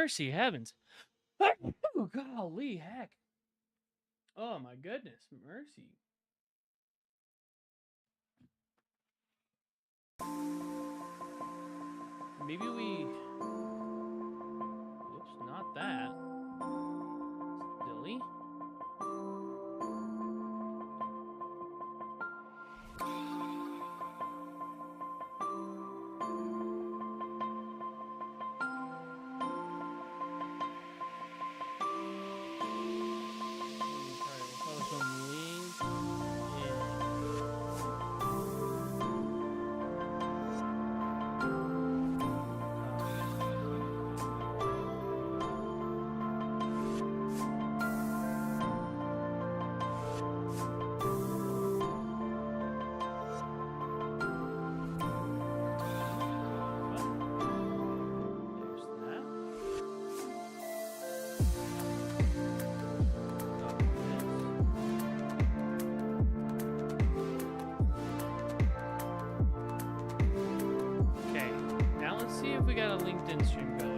mercy heavens. Oh, golly heck. Oh, my goodness. Mercy. Maybe we... Oops, not that. Silly. We got a LinkedIn stream going.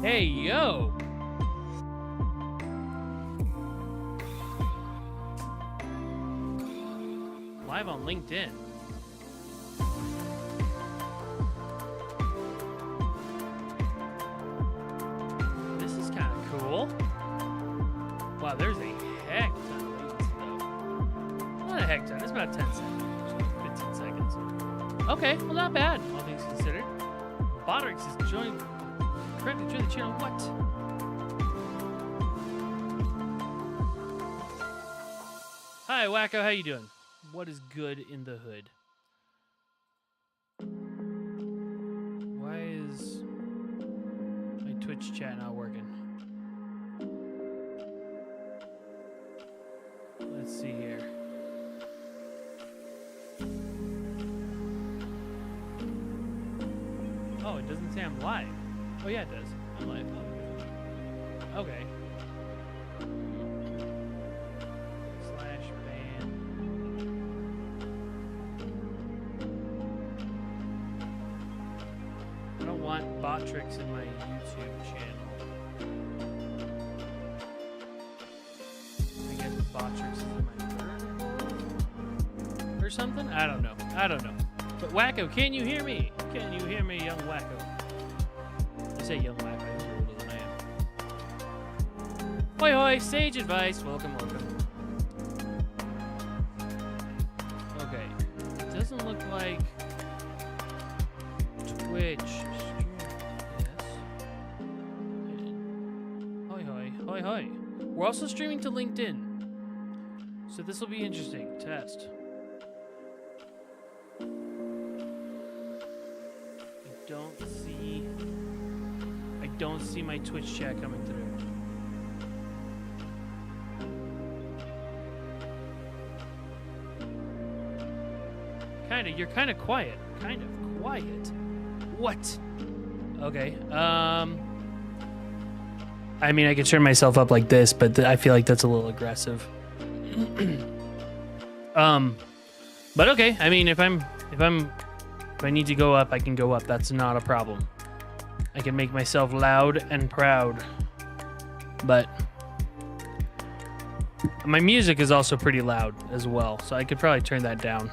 Hey, yo! Live on LinkedIn. This is kind of cool. Wow, there's a heck ton of links, though. Not a heck ton, it's about 10 seconds. 15 seconds. Okay, well, not bad, all things considered. Bodrix is joined. Correctly join the channel. What? Hi, Wacko. How you doing? What is good in the hood? Why is my Twitch chat not working? Let's see here. Oh, it doesn't say I'm live. Oh yeah, it does. I'm live. Okay. /ban. I don't want bot tricks in my YouTube channel. I guess bot tricks is in my third or something? I don't know. But Wacko, can you hear me? Can you hear me, young Wacko? I say young Wacko, he's older than I am. Hoi hoi, sage advice. Welcome. Okay. It doesn't look like Twitch. Yes. Hoi hoi. We're also streaming to LinkedIn. So this will be interesting. Test. I don't see my Twitch chat coming through. You're kind of quiet. What? Okay. I mean, I could turn myself up like this, but I feel like that's a little aggressive. But okay. I mean, if I need to go up, I can go up. That's not a problem. I can make myself loud and proud. But my music is also pretty loud as well, so I could probably turn that down.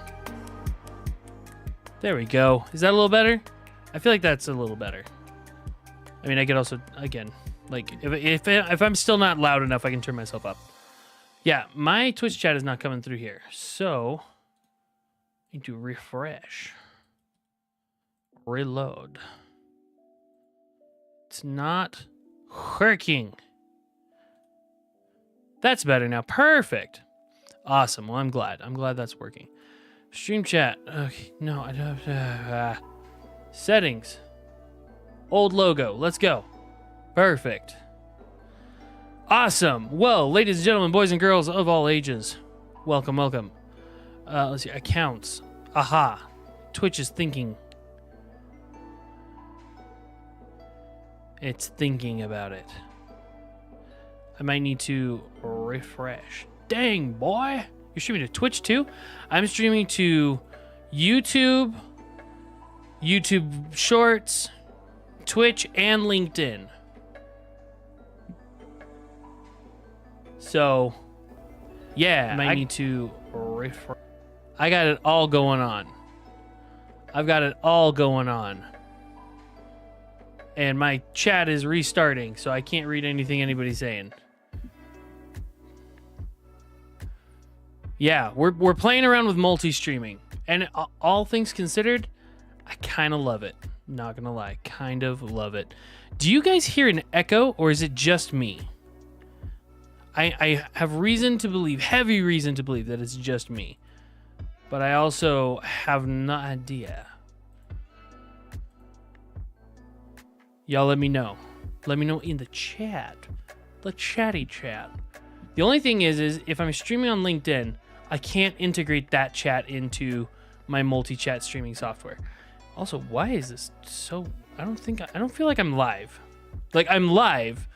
There we go. Is that a little better? I feel like that's a little better. I mean, I could also, again, like, if I'm still not loud enough, I can turn myself up. Yeah, my Twitch chat is not coming through here, so I need to refresh. Reload. It's not working. That's better now. Perfect. Awesome. Well, I'm glad. I'm glad that's working. Stream chat. Okay. No, I don't. Settings. Old logo. Let's go. Perfect. Awesome. Well, ladies and gentlemen, boys and girls of all ages, welcome, welcome. Let's see, accounts. Aha. Twitch is thinking. It's thinking about it. I might need to refresh. Dang, boy. You're streaming to Twitch too? I'm streaming to YouTube, YouTube Shorts, Twitch, and LinkedIn. So, yeah, I might need to refresh. I got it all going on. I've got it all going on. And my chat is restarting, so I can't read anything anybody's saying. Yeah, we're playing around with multi-streaming. And all things considered, I kind of love it. Not gonna lie, kind of love it. Do you guys hear an echo, or is it just me? I have reason to believe, heavy reason to believe that it's just me. But I also have no idea. Y'all let me know. Let me know in the chat. The chatty chat. The only thing is if I'm streaming on LinkedIn, I can't integrate that chat into my multi-chat streaming software. Also, why is this so... I don't feel like I'm live. Like, I'm live,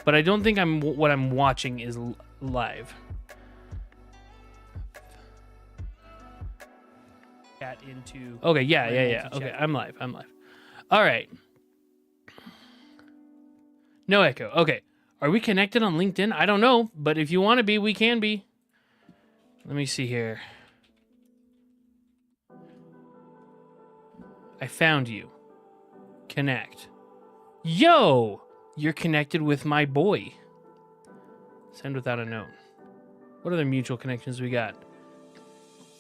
but I don't think what I'm watching is live. Chat into... Okay, yeah. Okay, I'm live. All right. No echo. Okay. Are we connected on LinkedIn? I don't know, but if you want to be, we can be. Let me see here. I found you. Connect. Yo! You're connected with my boy. Send without a note. What other mutual connections we got?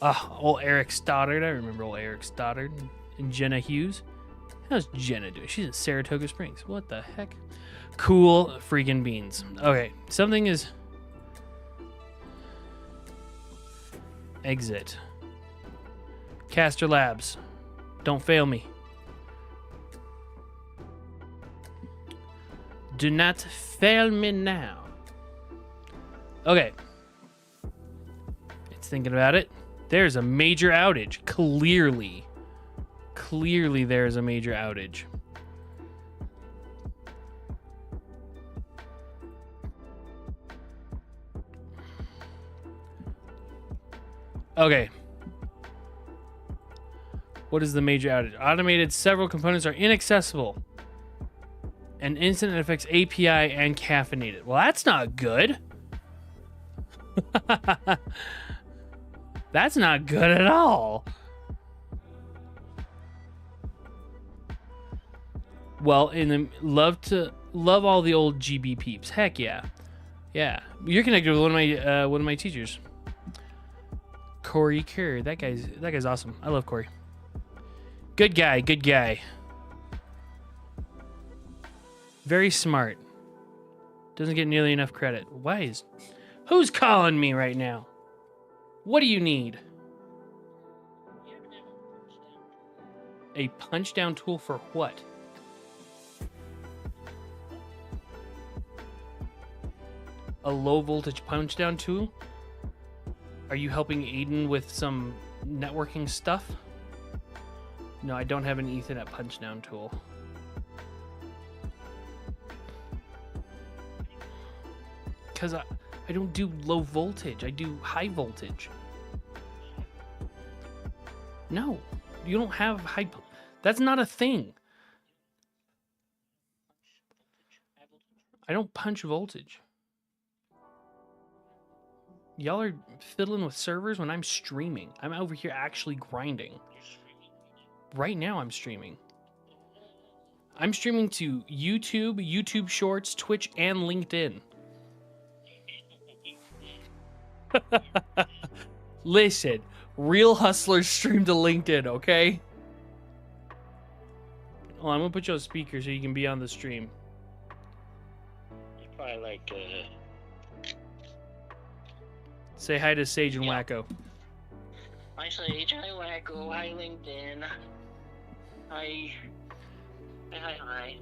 Old Eric Stoddard. I remember old Eric Stoddard. And Jenna Hughes. How's Jenna doing? She's in Saratoga Springs. What the heck? Cool freaking beans. Okay, something is... Exit. Caster Labs. Don't fail me. Do not fail me now. Okay. It's thinking about it. There's a major outage. Clearly there's a major outage. Okay. What is the major outage? Automated several components are inaccessible. An incident affects API and caffeinated. Well, that's not good. That's not good at all. Well, love all the old GB peeps. Heck yeah. Yeah. You're connected with one of my teachers. Corey Kerr. That guy's awesome. I love Corey. Good guy. Very smart. Doesn't get nearly enough credit. Who's calling me right now? What do you need? A punch down tool for what? A low voltage punch down tool? Are you helping Aiden with some networking stuff? No, I don't have an Ethernet punch down tool. Because I don't do low voltage. I do high voltage. No, you don't have high... That's not a thing. I don't punch voltage. Y'all are fiddling with servers when I'm streaming. I'm over here actually grinding. Right now I'm streaming. I'm streaming to YouTube, YouTube Shorts, Twitch, and LinkedIn. Listen, real hustlers stream to LinkedIn, okay? Oh, I'm gonna put you on speaker so you can be on the stream. You're probably like, Say hi to Sage and Wacko. Hi Sage, hi Wacko, hi LinkedIn. Hi. Hi.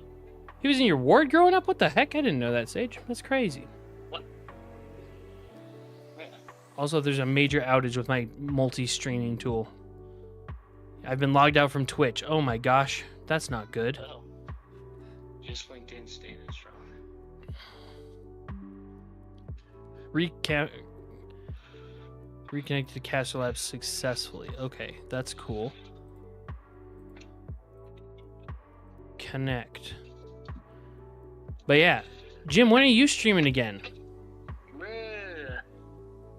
He was in your ward growing up? What the heck? I didn't know that, Sage. That's crazy. Also, there's a major outage with my multi-streaming tool. I've been logged out from Twitch. Oh my gosh, that's not good. Oh. Just LinkedIn status strong. Reconnect to Caster Labs successfully. Okay, that's cool. Connect. But yeah, Jim, when are you streaming again? Bruh.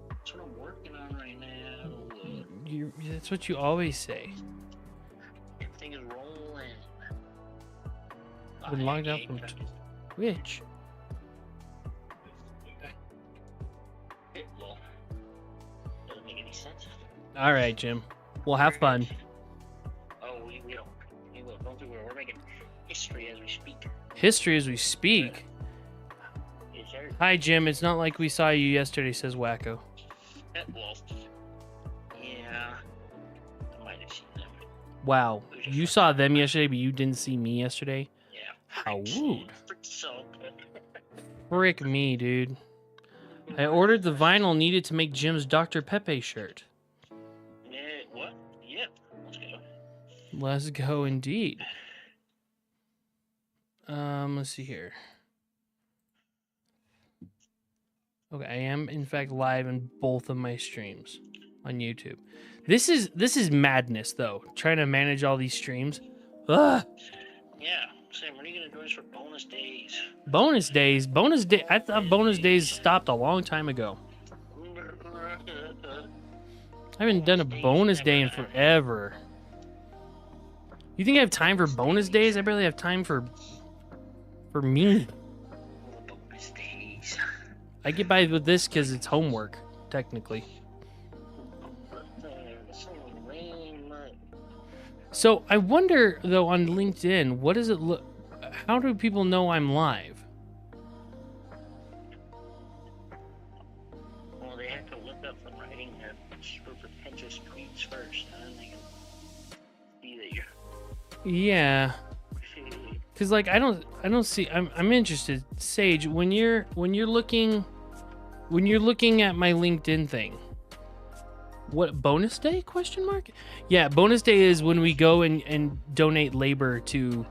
That's what I'm working on right now. That's what you always say. Everything is rolling. I've been logged out from Twitch. Well, doesn't make any sense. All right, Jim. We'll have fun. Oh, we will. We will. Don't do it. We're making history as we speak. History as we speak. Yes, sir. Hi, Jim. It's not like we saw you yesterday, says Wacko. Well, yeah. I might have seen them. Wow. You saw them yesterday, but you didn't see me yesterday? Yeah. How rude. So good. Frick me, dude. I ordered the vinyl needed to make Jim's Dr. Pepe shirt. Yeah, what? Yep. Let's go. Let's go indeed. Let's see here. Okay, I am in fact live in both of my streams on YouTube. This is madness though. Trying to manage all these streams. Ugh. Yeah. Sam, when are you gonna join us for bonus days? Bonus days. I thought bonus days stopped a long time ago. I haven't done a bonus day in forever. You think I have time for bonus days? I barely have time for me. Bonus days. I get by with this because it's homework, technically. So I wonder though on LinkedIn, what does it look? How do people know I'm live? Well, they have to look up the writing and super pretentious tweets first, and then they can see that you're. Yeah. Cause like I don't see. I'm interested, Sage. When you're looking at my LinkedIn thing, what bonus day? Question mark. Yeah, bonus day is when we go and donate labor to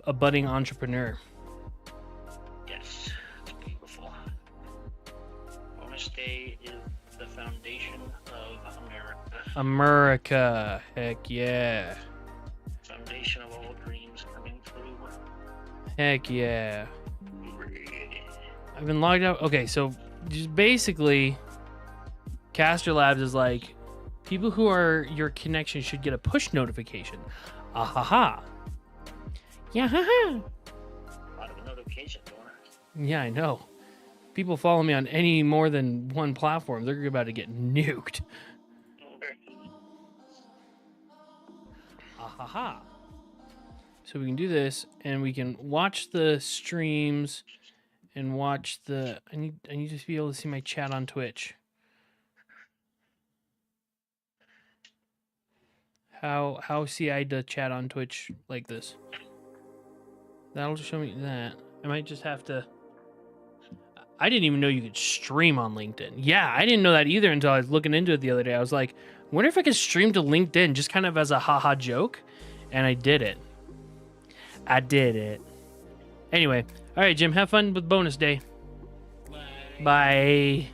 a budding entrepreneur. Yes, it's beautiful. Bonus day is the foundation of America. America, heck yeah. Foundation of all dreams coming true. Heck yeah. I've been logged out. Okay, so just basically, Caster Labs is like, people who are your connection should get a push notification. Ahaha. Yeah, haha. A lot of notifications going on. Yeah, I know. People follow me on any more than one platform, they're about to get nuked. Ahaha. So we can do this, and we can watch the streams, and watch the. I need to be able to see my chat on Twitch. How see I to chat on Twitch like this? That'll show me that. I might just have to. I didn't even know you could stream on LinkedIn. Yeah, I didn't know that either until I was looking into it the other day. I was like, I wonder if I could stream to LinkedIn just kind of as a haha joke. And I did it. I did it. Anyway, all right, Jim, have fun with bonus day. Bye.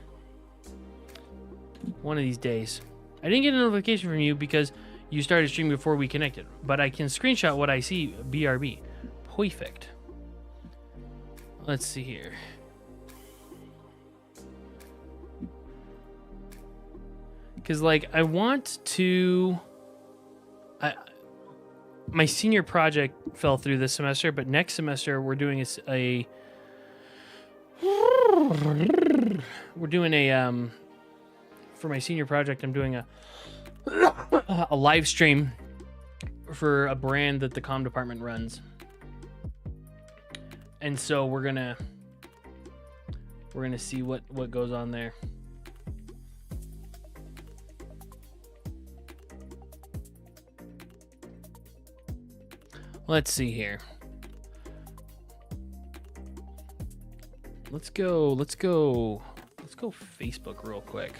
One of these days. I didn't get a notification from you because you started streaming before we connected, but I can screenshot what I see. BRB. Perfect. Let's see here. Because, like, I want to... my senior project fell through this semester, but next semester we're doing a for my senior project, I'm doing a live stream for a brand that the comm department runs. And so we're gonna see what goes on there. Let's see here. Let's go go Facebook real quick.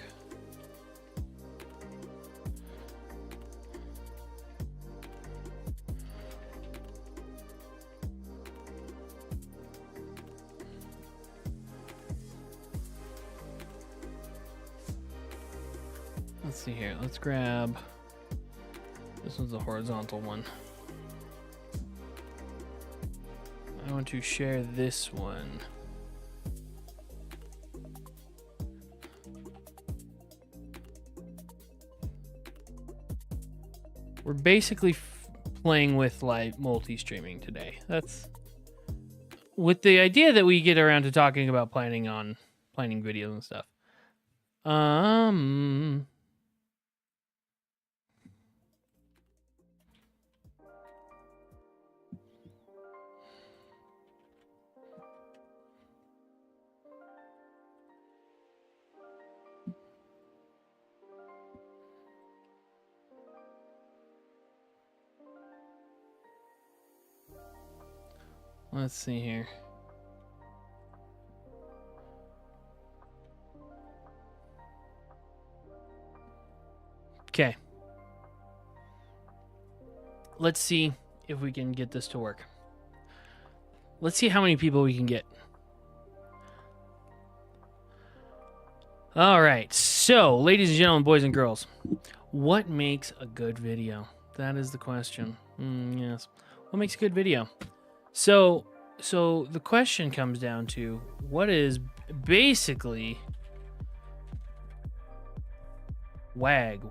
Let's see here. Let's grab. This one's a horizontal one. I want to share this one. We're basically playing with like multi-streaming today. That's with the idea that we get around to talking about planning videos and stuff. Let's see here. Okay. Let's see if we can get this to work. Let's see how many people we can get. All right. So, ladies and gentlemen, boys and girls, what makes a good video? That is the question. Yes. What makes a good video? So the question comes down to what is basically WAG.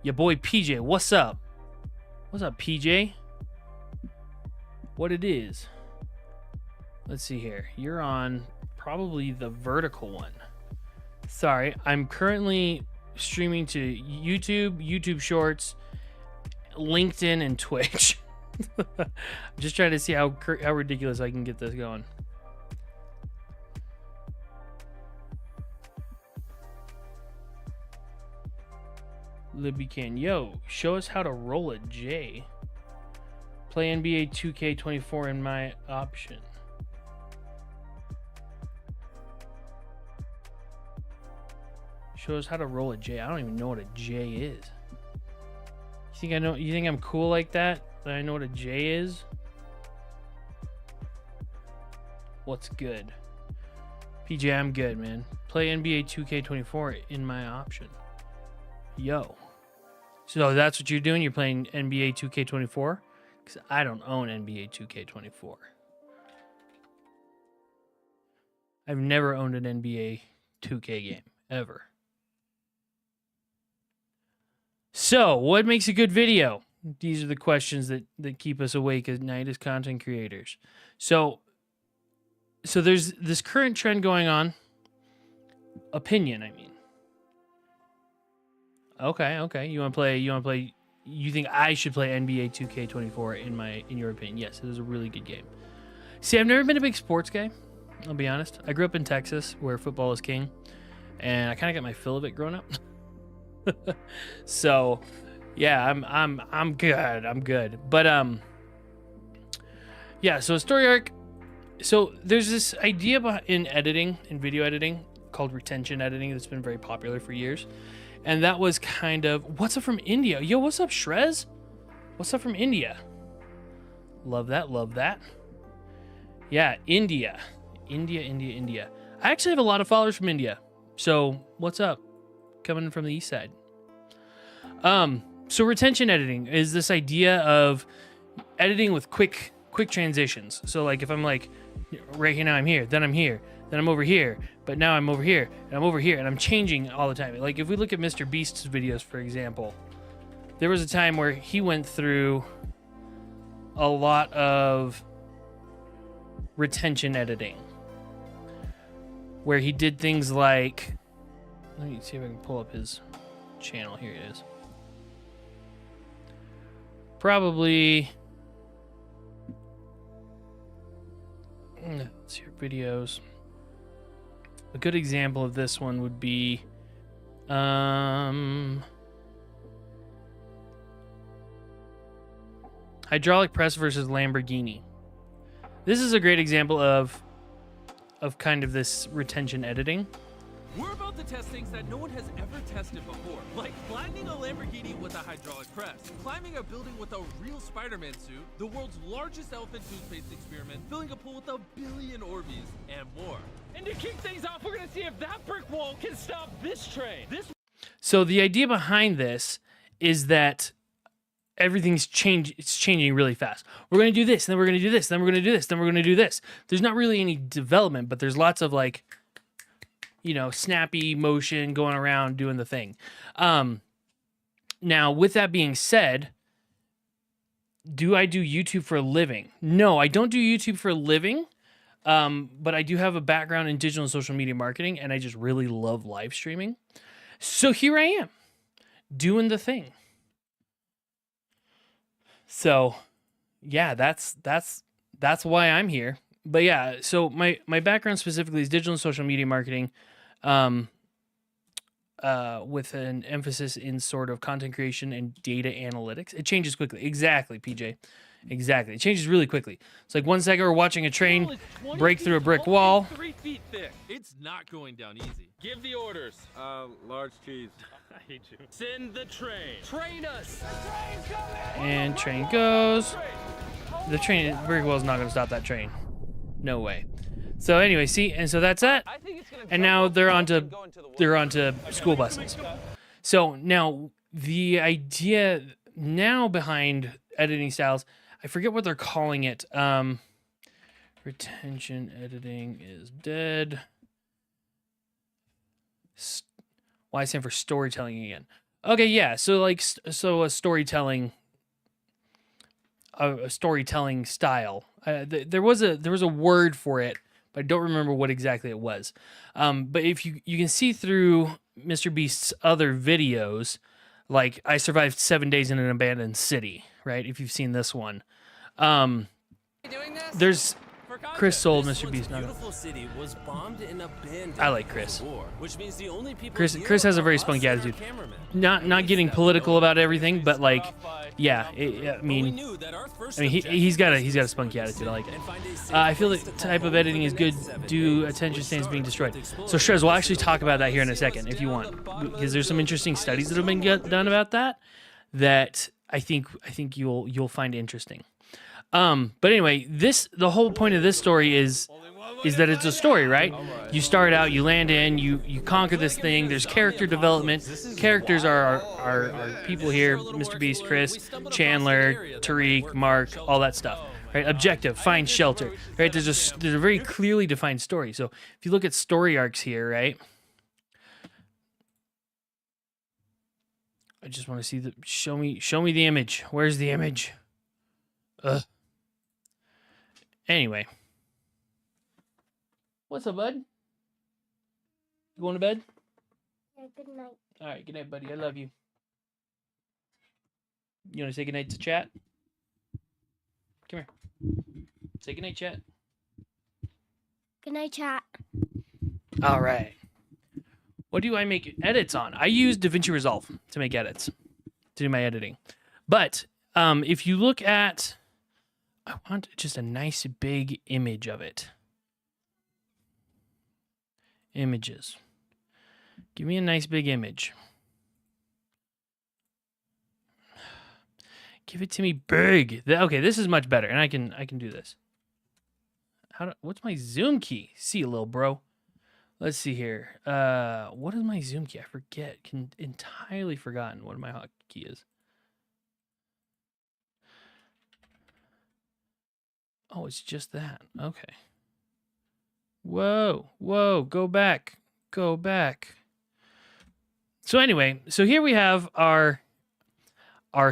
Your boy PJ, what's up? What's up, PJ? What it is? Let's see here. You're on probably the vertical one. Sorry, I'm currently streaming to YouTube Shorts, LinkedIn, and Twitch. I'm just trying to see how ridiculous I can get this going. Libby can. Yo, show us how to roll a J. Play NBA 2K24 in my option. Show us how to roll a J. I don't even know what a J is. You think I know? You think I'm cool like that? That I know what a J is? What's good? PJ, I'm good, man. Play NBA 2K24 in my option. Yo. So that's what you're doing? You're playing NBA 2K24? Because I don't own NBA 2K24. I've never owned an NBA 2K game. Ever. So, what makes a good video? These are the questions that keep us awake at night as content creators. So there's this current trend going on. Opinion, I mean. Okay. You think I should play NBA 2K24 in your opinion? Yes, it is a really good game. See, I've never been a big sports guy. I'll be honest. I grew up in Texas where football is king, and I kind of got my fill of it growing up. So, yeah, I'm good. I'm good. But yeah, so story arc. So there's this idea in editing, in video editing, called retention editing that's been very popular for years. And that was kind of, what's up from India? Yo, what's up, Shrez? What's up from India? Love that. Yeah, India. I actually have a lot of followers from India. So, what's up? Coming in from the east side. So retention editing is this idea of editing with quick transitions. So like if I'm like right here now I'm here, then I'm here, then I'm over here, but now I'm over here, and I'm over here, and I'm changing all the time. Like if we look at Mr. Beast's videos, for example, there was a time where he went through a lot of retention editing, where he did things like, let me see if I can pull up his channel. Here it is. Probably, let's see your videos. A good example of this one would be, hydraulic press versus Lamborghini. This is a great example of kind of this retention editing. We're about to test things that no one has ever tested before, like flattening a Lamborghini with a hydraulic press, climbing a building with a real Spider-Man suit, the world's largest elephant toothpaste experiment, filling a pool with 1 billion Orbeez, and more. And to kick things off, we're gonna see if that brick wall can stop this train. So the idea behind this is that everything's changing really fast. We're going to do this, then we're going to do this, then we're going to do this, then we're going to do this. There's not really any development, but there's lots of like, you know, snappy motion going around doing the thing. Now, with that being said, do I do YouTube for a living? No, I don't do YouTube for a living, but I do have a background in digital and social media marketing, and I just really love live streaming. So here I am, doing the thing. So, yeah, that's why I'm here. But yeah, so my background specifically is digital and social media marketing, with an emphasis in sort of content creation and data analytics. It changes quickly. Exactly, PJ. Exactly. It changes really quickly. It's like 1 second we're watching a train break through a brick wall. 3 feet thick. It's not going down easy. Give the orders. Large cheese. I hate you. Send the train. Train us. And train goes. The train very well is not going to stop that train. No way. So anyway, see, and so that's it. And now they're onto school buses. So now the idea now behind editing styles, I forget what they're calling it. Retention editing is dead. Why I stand for storytelling again. Okay, yeah. So like, a storytelling style. There was a word for it, but I don't remember what exactly it was. But if you can see through Mr. Beast's other videos, like I survived 7 days in an abandoned city, right? If you've seen this one, there's Chris sold Mr. Beast. Beautiful city was bombed and abandoned. I like Chris. Which means the only people Chris has a very spunky attitude. Not getting political about everything, but like, yeah. I mean, he's got a spunky attitude. I like it. I feel the type of editing is good due attention spans being destroyed. So Shrez, we'll actually talk about that here in a second if you want, because there's some interesting studies that have been done about that I think you'll find interesting. But anyway, the whole point of this story is that it's a story, right? You start out, you land in, you conquer this thing. There's character development. Characters are people here: Mr. Beast, Chris, Chandler, Tariq, Mark, all that stuff, right? Objective: find shelter, right? There's a very clearly defined story. So if you look at story arcs here, right? I just want to see show me the image. Where's the image? Anyway. What's up, bud? You going to bed? Yeah, good night. All right, good night, buddy. I love you. You want to say good night to chat? Come here. Say good night, chat. Good night, chat. All right. What do I make edits on? I use DaVinci Resolve to make edits, to do my editing. But if you look at... I want just a nice big image of it. Images. Give me a nice big image. Give it to me big. Okay, this is much better, and I can do this. What's my zoom key? See you, little bro. Let's see here. What is my zoom key? I forget. Entirely forgotten what my hotkey is. Oh, it's just that. Okay. Whoa. Go back. So anyway, so here we have our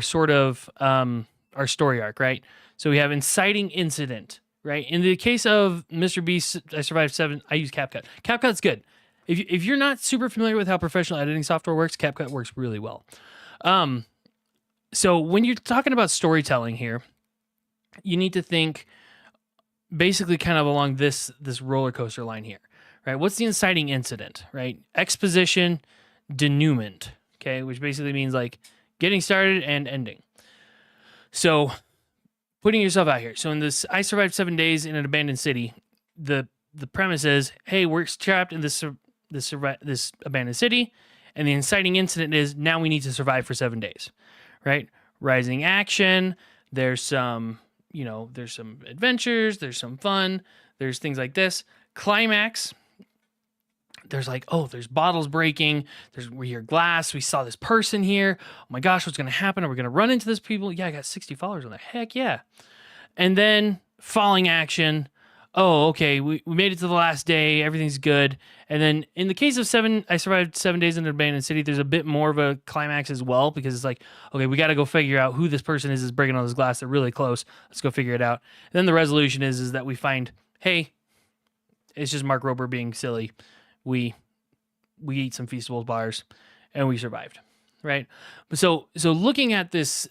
sort of our story arc, right? So we have inciting incident, right? In the case of Mr. Beast, I survived 7. I use CapCut. CapCut's good. If you're not super familiar with how professional editing software works, CapCut works really well. So when you're talking about storytelling here, you need to think basically kind of along this roller coaster line here, right? What's the inciting incident, right? Exposition, denouement, okay, which basically means like getting started and ending. So putting yourself out here. So in this, I survived 7 days in an abandoned city. The premise is, hey, we're trapped in this this abandoned city, and the inciting incident is now we need to survive for 7 days, right? Rising action. There's some, there's some adventures. There's some fun. There's things like this. Climax. There's like, oh, there's bottles breaking. We hear glass. We saw this person here. Oh my gosh, what's going to happen? Are we going to run into this people? Yeah, I got 60 followers on there. Heck yeah. And then falling action. Oh, okay, we made it to the last day. Everything's good. And then in the case of I survived 7 days in an abandoned city. There's a bit more of a climax as well, because it's like, okay, we got to go figure out who this person is breaking all this glass. They're really close. Let's go figure it out. And then the resolution is that we find, hey, it's just Mark Rober being silly. We eat some Feastables bars and we survived, right? So looking at this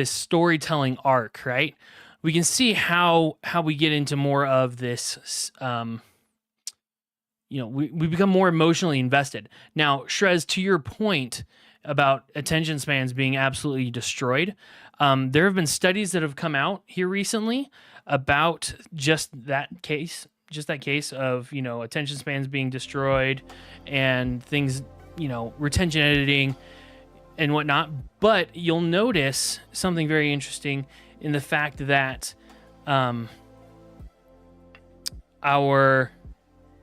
storytelling arc, right? We can see how we get into more of this. We become more emotionally invested. Now, Shrez, to your point about attention spans being absolutely destroyed, there have been studies that have come out here recently about just that case of, attention spans being destroyed and things, retention editing and whatnot. But you'll notice something very interesting in the fact that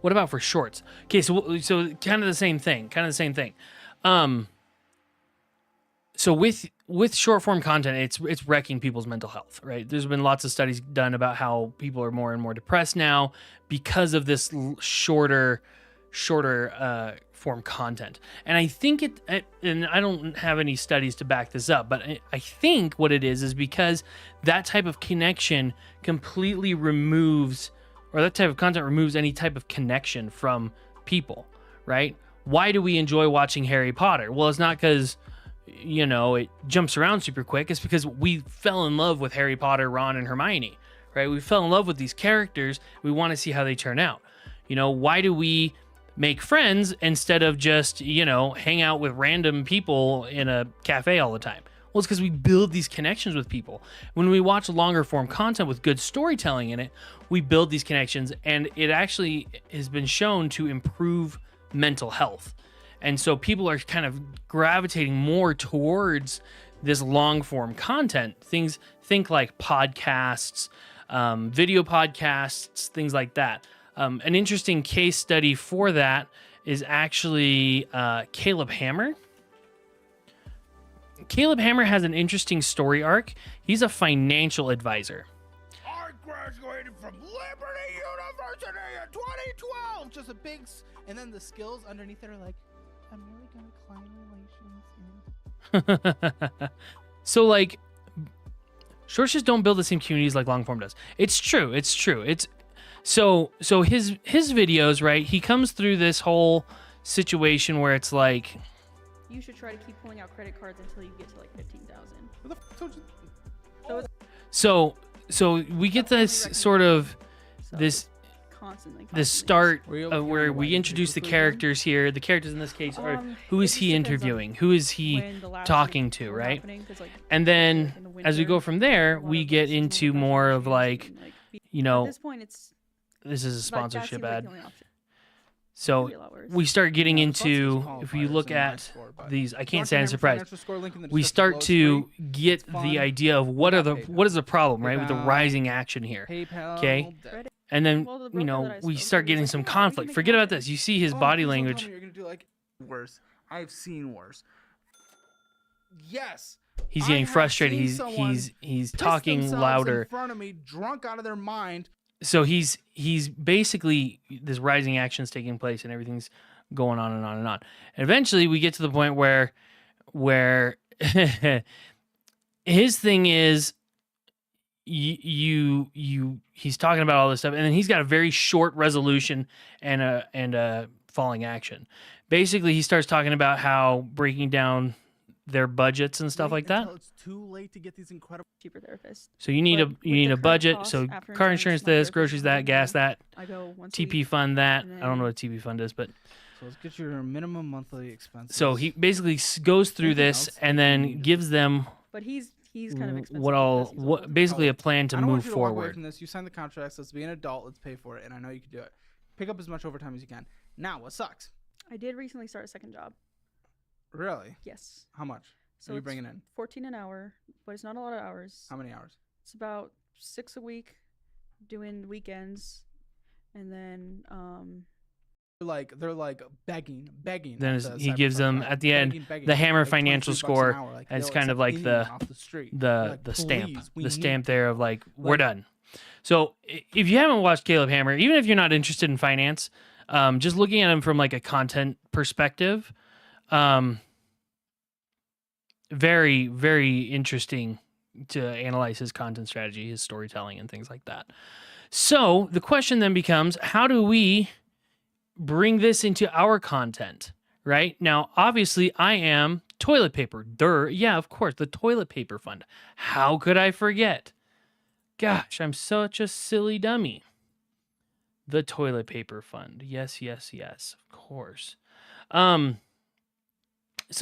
what about for shorts? Okay, so kind of the same thing. So with short form content, it's wrecking people's mental health, right? There's been lots of studies done about how people are more and more depressed now because of this shorter form content. And I think and I don't have any studies to back this up, but I think what it is because that type of connection completely removes, or that type of content removes any type of connection from people, right? Why do we enjoy watching Harry Potter? Well, it's not because it jumps around super quick. It's because we fell in love with Harry Potter, Ron, and Hermione, right? We fell in love with these characters. We want to see how they turn out. Why do we make friends instead of just, hang out with random people in a cafe all the time? Well, it's because we build these connections with people. When we watch longer form content with good storytelling in it, we build these connections, and it actually has been shown to improve mental health. And so people are kind of gravitating more towards this long form content. Think like podcasts, video podcasts, things like that. An interesting case study for that is actually Caleb Hammer. Caleb Hammer has an interesting story arc. He's a financial advisor. I graduated from Liberty University in 2012. Just a big, and then the skills underneath it are like, I'm really gonna climb relations. So like, shorts just don't build the same communities like long form does. It's true. So his videos, right? He comes through this whole situation where it's like, you should try to keep pulling out credit cards until you get to like 15,000. What the f- told you? So we get this sort of this Constantly. start Were you over where here we when introduce the Super Bowl? characters here. The characters in this case are who it is just he depends on interviewing? Who is he when the last talking week to, were right? happening, 'cause, like, And then in the as we winter, go from there, a lot we of get seasonal into more of like, fluctuations and, you at know, this point it's this is a like, that sponsorship seems like ad. the only option. So Could be a lot worse. we start getting Yeah, the Celtics into, qualifiers if you look in my at score, but these, I Dark can't say I'm Hammer surprised. financial score link in the We description start below. It's to free. get It's the fun. idea of what got is the problem, right, with the PayPal. rising action here. PayPal. Okay. Debt. And then, Well, the you broker know, that I we spoke start to was getting like, some "Yeah, we can conflict. make it Forget about happen." this. You see his Oh, body please don't tell language. me You're gonna do like worse. I've seen worse. Yes. He's I getting have frustrated. seen someone He's piss talking themselves louder. in front of me, drunk out of their mind. So he's basically, this rising action's taking place and everything's going on and on and on. And eventually we get to the point where his thing is he's talking about all this stuff, and then he's got a very short resolution and a falling action. Basically, he starts talking about how breaking down their budgets and stuff Wait like that. until It's too late to get these incredible. Cheaper therapist. So you need But a with you need the a current budget. costs So after car insurance, insurance, my this, therapist groceries, is that, only gas, that, I go once a TP week. fund, that. and I don't know then- what TP fund is, but So let's get your minimum monthly expenses. so he basically goes through Anything this else? and then gives them But he's kind of expensive. what basically a plan to I don't want move you to walk away forward. from this. You signed the contracts. Let's be an adult. Let's pay for it. And I know you can do it. Pick up as much overtime as you can. Now, what sucks I did recently start a second job. Really? Yes. How much So are you it's bringing in? 14 an hour, but it's not a lot of hours. How many hours? It's about 6 a week, doing weekends, and then They're like begging. Then at the he gives Cyberpunk them site. at the end Begging, the Hammer like financial 23 bucks score an hour. Like, as they'll kind of accept like anyone off the street. the They're like, stamp, "Please, we the stamp need there you." of like we're Like- done. So if you haven't watched Caleb Hammer, even if you're not interested in finance, just looking at him from like a content perspective, very, very interesting to analyze his content strategy, his storytelling, and things like that. So the question then becomes, how do we bring this into our content? Right now, obviously, I am toilet paper. Yeah, of course, the toilet paper fund. How could I forget? Gosh, I'm such a silly dummy. The toilet paper fund. Yes, of course. So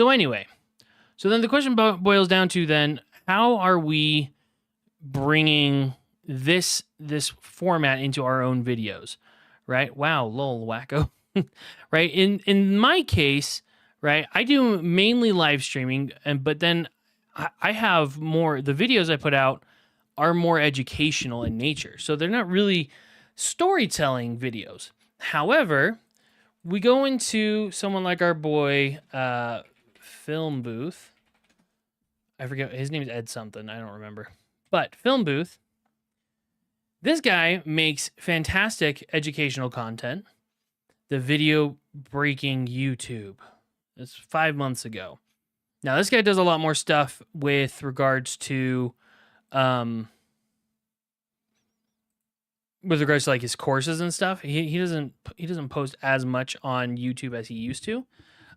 anyway, so then the question boils down to then, how are we bringing this format into our own videos, right? Wow, lol, wacko. Right? In my case, right, I do mainly live streaming, but then I have more, the videos I put out are more educational in nature. So they're not really storytelling videos. However, we go into someone like our boy Film Booth. I forget, his name is Ed something, I don't remember. But Film Booth, this guy makes fantastic educational content. The video breaking YouTube. It's 5 months ago. Now this guy does a lot more stuff with regards to like his courses and stuff. He doesn't post as much on YouTube as he used to.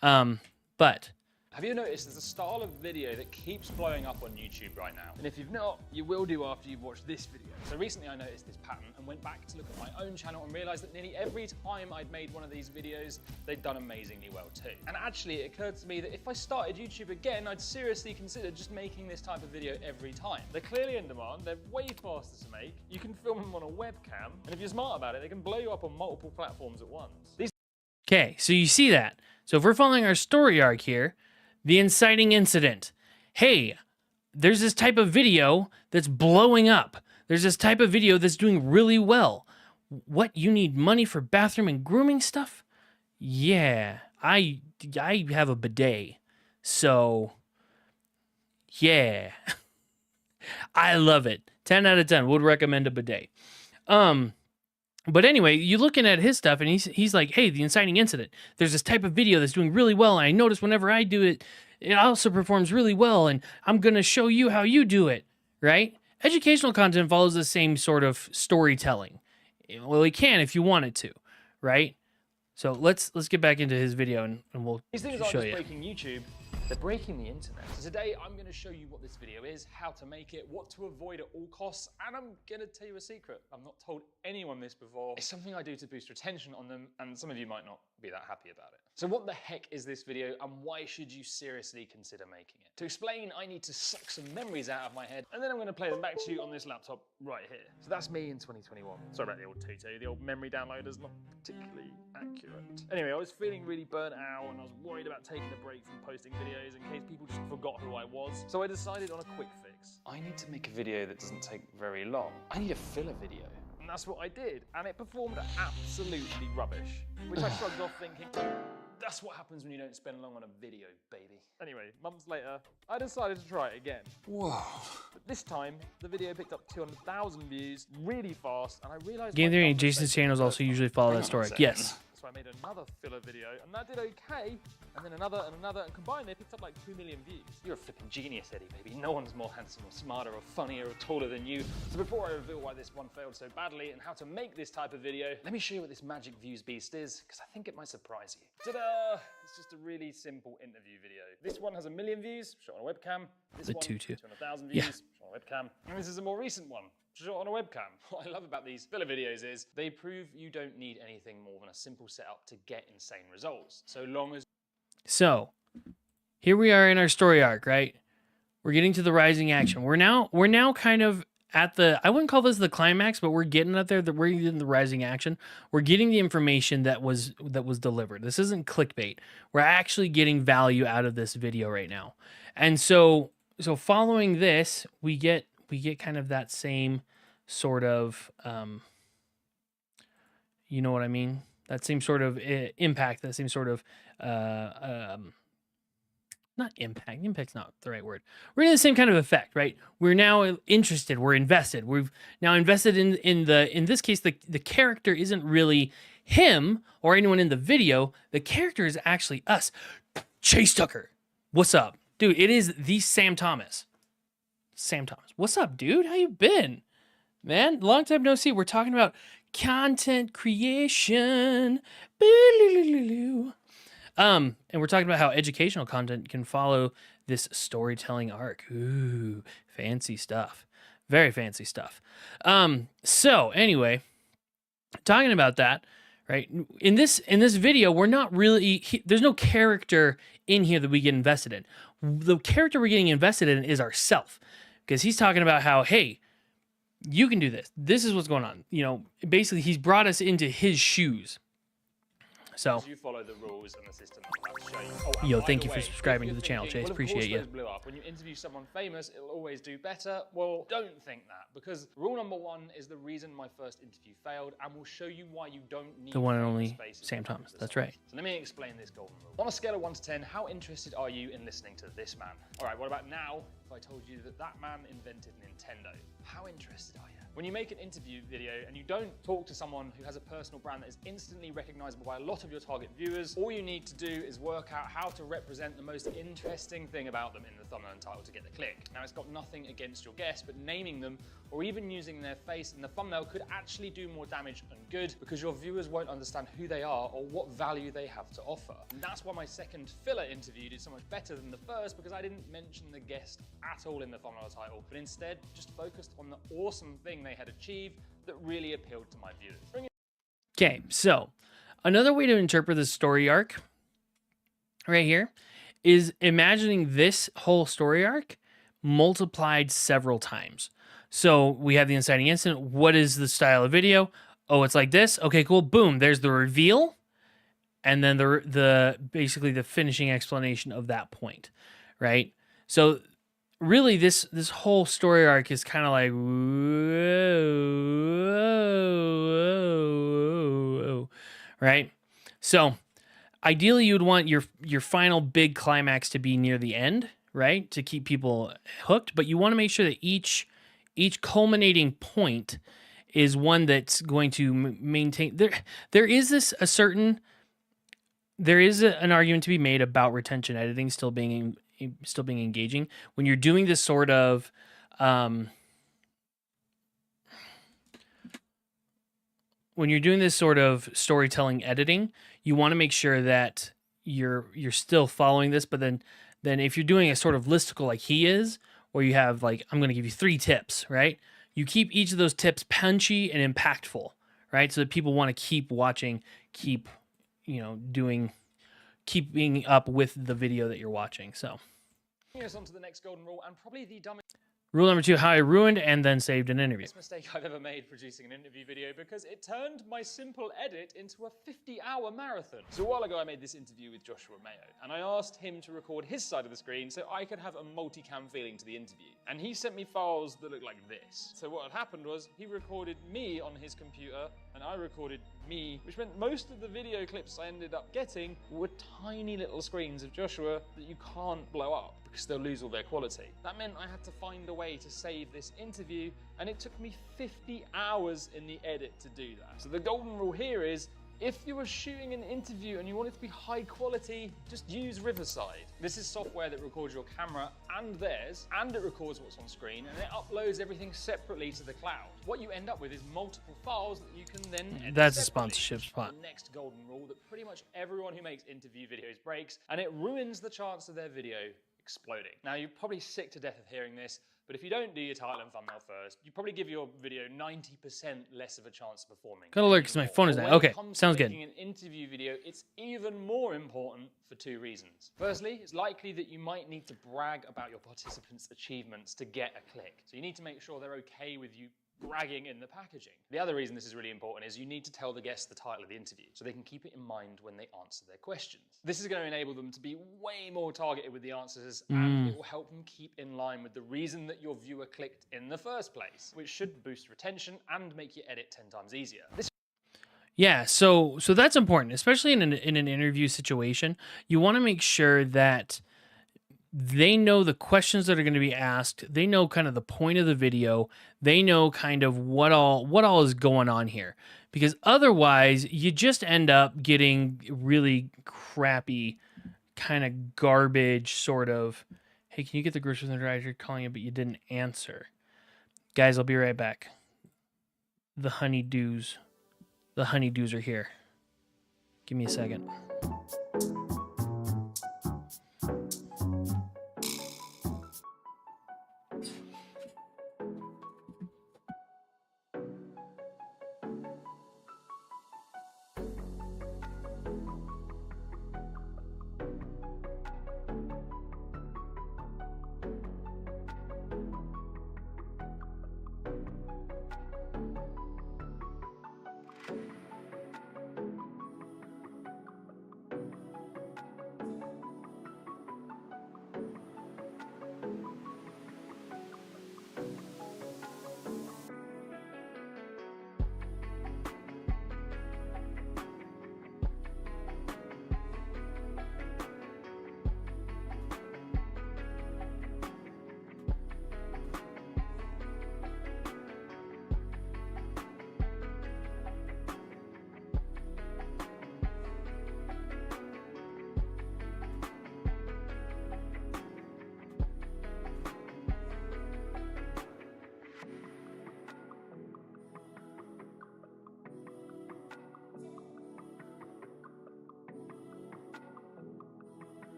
But Have you noticed there's a style of video that keeps blowing up on YouTube right now? And if you've not, you will do after you've watched this video. So recently I noticed this pattern and went back to look at my own channel and realized that nearly every time I'd made one of these videos, they'd done amazingly well too. And actually it occurred to me that if I started YouTube again, I'd seriously consider just making this type of video every time. They're clearly in demand, they're way faster to make, you can film them on a webcam, and if you're smart about it, they can blow you up on multiple platforms at once. okay, so you see that. So if we're following our story arc here, the inciting incident. Hey, there's this type of video that's blowing up. There's this type of video that's doing really well. What, you need money for bathroom and grooming stuff? Yeah, I have a bidet. So, yeah. I love it. 10 out of 10 would recommend a bidet. But anyway, you're looking at his stuff and he's like, hey, the inciting incident. There's this type of video that's doing really well. And I notice whenever I do it, it also performs really well. And I'm going to show you how you do it, right? Educational content follows the same sort of storytelling. Well, it can if you want it to, right? So let's get back into his video and we'll These things aren't show just you. breaking YouTube, they're breaking the internet. So today I'm going to show you what this video is, how to make it, what to avoid at all costs, and I'm going to tell you a secret. I've not told anyone this before. It's something I do to boost retention on them, and some of you might not be that happy about it. So what the heck is this video, and why should you seriously consider making it? To explain, I need to suck some memories out of my head, and then I'm going to play them back to you on this laptop right here. So that's me in 2021. Sorry about the old TT, the old memory downloader's not particularly accurate. Anyway, I was feeling really burnt out, and I was worried about taking a break from posting videos in case people just forgot who I was. So I decided on a quick fix. I need to make a video that doesn't take very long. I need a filler video. And that's what I did, and it performed absolutely rubbish, which I shrugged off thinking, that's what happens when you don't spend long on a video, baby. Anyway, months later, I decided to try it again. Whoa. But this time, the video picked up 200,000 views really fast, and I realized Game my Theory and dumb Jason's mistake channels the also first usually time. follow Hang that on a story. second. Yes. So I made another filler video, and that did okay. And then another, and combined they picked up like 2 million views. You're a flipping genius, Eddie, baby. No one's more handsome or smarter or funnier or taller than you. So before I reveal why this one failed so badly and how to make this type of video, let me show you what this magic views beast is, because I think it might surprise you. Ta-da! It's just a really simple interview video. This one has 1 million views, shot on a webcam. This The one, tutu. 200,000 views, Yeah. shot on a webcam. And this is a more recent one, shot on a webcam. What I love about these filler videos is they prove you don't need anything more than a simple setup to get insane results, so long as So, here we are in our story arc, right? We're getting to the rising action. We're now kind of at the, I wouldn't call this the climax, but we're getting up there. That we're getting the rising action. We're getting the information that was delivered. This isn't clickbait. We're actually getting value out of this video right now. And so following this, we get kind of that same sort of, you know what I mean? That same sort of impact, that same sort of, not impact. Impact's not the right word. We're getting the same kind of effect, right? We're now interested. We're invested. We've now invested in this case, the character isn't really him or anyone in the video. The character is actually us. Chase Tucker. What's up? Dude, it is the Sam Thomas. Sam Thomas. What's up, dude? How you been? Man, long time no see. We're talking about content creation. And we're talking about how educational content can follow this storytelling arc. Ooh, fancy stuff. Very fancy stuff. So anyway, talking about that, right? In this video, we're not really, there's no character in here that we get invested in. The character we're getting invested in is ourself, because he's talking about how, hey, you can do this. This is what's going on. You know, basically he's brought us into his shoes. So, you follow the rules and the system. yo, thank you for subscribing to the channel, Chase. Appreciate you. Blew up. When you interview someone famous, it'll always do better. Well, don't think that, because rule number 1 is the reason my first interview failed, and we'll show you why you don't need the one and only Sam Thomas. That's right. So let me explain this golden rule. On a scale of 1 to 10, how interested are you in listening to this man? All right, what about now if I told you that man invented Nintendo? How interested are you? When you make an interview video and you don't talk to someone who has a personal brand that is instantly recognizable by a lot of your target viewers, all you need to do is work out how to represent the most interesting thing about them in the thumbnail and title to get the click. Now, it's got nothing against your guest, but naming them or even using their face in the thumbnail could actually do more damage than good, because your viewers won't understand who they are or what value they have to offer. And that's why my second filler interview did so much better than the first, because I didn't mention the guest at all in the thumbnail title, but instead just focused on the awesome thing they had achieved that really appealed to my viewers. Okay, so another way to interpret the story arc right here is imagining this whole story arc multiplied several times. So we have the inciting incident. What is the style of video? Oh, it's like this. Okay, cool. Boom. There's the reveal, and then the basically the finishing explanation of that point, right? So really, this whole story arc is kind of like, whoa, right? So ideally, you would want your final big climax to be near the end, right, to keep people hooked. But you want to make sure that each culminating point is one that's going to maintain. There is an argument to be made about retention editing still being engaging when you're doing this sort of storytelling editing. You want to make sure that you're still following this, but then if you're doing a sort of listicle like he is, where you have like, I'm going to give you 3 tips, right? You keep each of those tips punchy and impactful, right? So that people want to keep watching, keep keeping up with the video that you're watching. So Bringing us on to the next golden rule, and probably the dumbest rule number 2, how I ruined and then saved an interview. mistake I've ever made producing an interview video, because it turned my simple edit into a 50-hour marathon. So a while ago I made this interview with Joshua Mayo, and I asked him to record his side of the screen so I could have a multicam feeling to the interview. And he sent me files that looked like this. So what had happened was he recorded me on his computer and I recorded me, which meant most of the video clips I ended up getting were tiny little screens of Joshua that you can't blow up, because they'll lose all their quality. That meant I had to find a way to save this interview, and it took me 50 hours in the edit to do that. So the golden rule here is, if you were shooting an interview and you want it to be high quality, just use Riverside. This is software that records your camera and theirs, and it records what's on screen, and it uploads everything separately to the cloud. What you end up with is multiple files that you can then edit That's a separately. sponsorship spot. The next golden rule that pretty much everyone who makes interview videos breaks, and it ruins the chance of their video exploding. Now, you're probably sick to death of hearing this, But if you don't do your title and thumbnail first, you probably give your video 90% less of a chance of performing. Gotta alert because my phone is But down. when Okay, it comes to sounds good. making an interview video, it's even more important for 2 reasons. Firstly, it's likely that you might need to brag about your participants' achievements to get a click. So you need to make sure they're okay with you bragging in the packaging. The other reason this is really important is you need to tell the guests the title of the interview so they can keep it in mind when they answer their questions. This is going to enable them to be way more targeted with the answers, and it will help them keep in line with the reason that your viewer clicked in the first place, which should boost retention and make your edit 10 times easier. Yeah, so that's important, especially in an interview situation. You want to make sure that they know the questions that are going to be asked. They know kind of the point of the video. They know kind of what all is going on here, because otherwise you just end up getting really crappy, kind of garbage sort of. Hey, can you get the groceries in the garage? You're calling it, but you didn't answer. Guys, I'll be right back. The honeydews are here. Give me a second.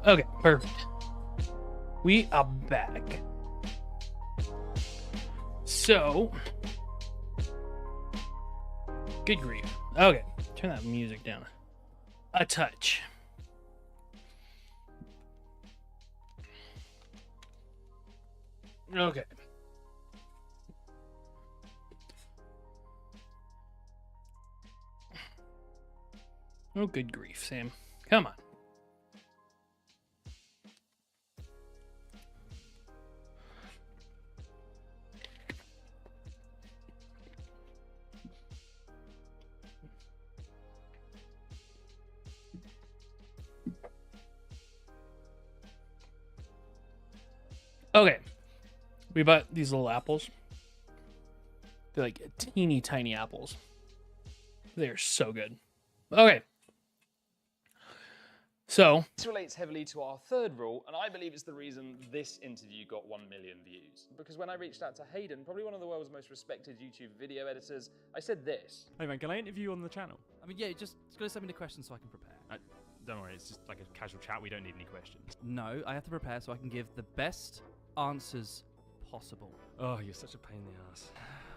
Okay, perfect. We are back. So, good grief. Okay, turn that music down a touch. Okay. Oh, good grief, Sam. Come on. We bought these little apples. They're like teeny tiny apples. They're so good. Okay. So, This relates heavily to our third rule, and I believe it's the reason this interview got 1 million views. Because when I reached out to Hayden, probably one of the world's most respected YouTube video editors, I said this. Hey man, can I interview you on the channel? I mean, yeah, just gonna send me the questions so I can prepare. Don't worry, it's just like a casual chat. We don't need any questions. No, I have to prepare so I can give the best answers possible. Oh, you're such a pain in the ass.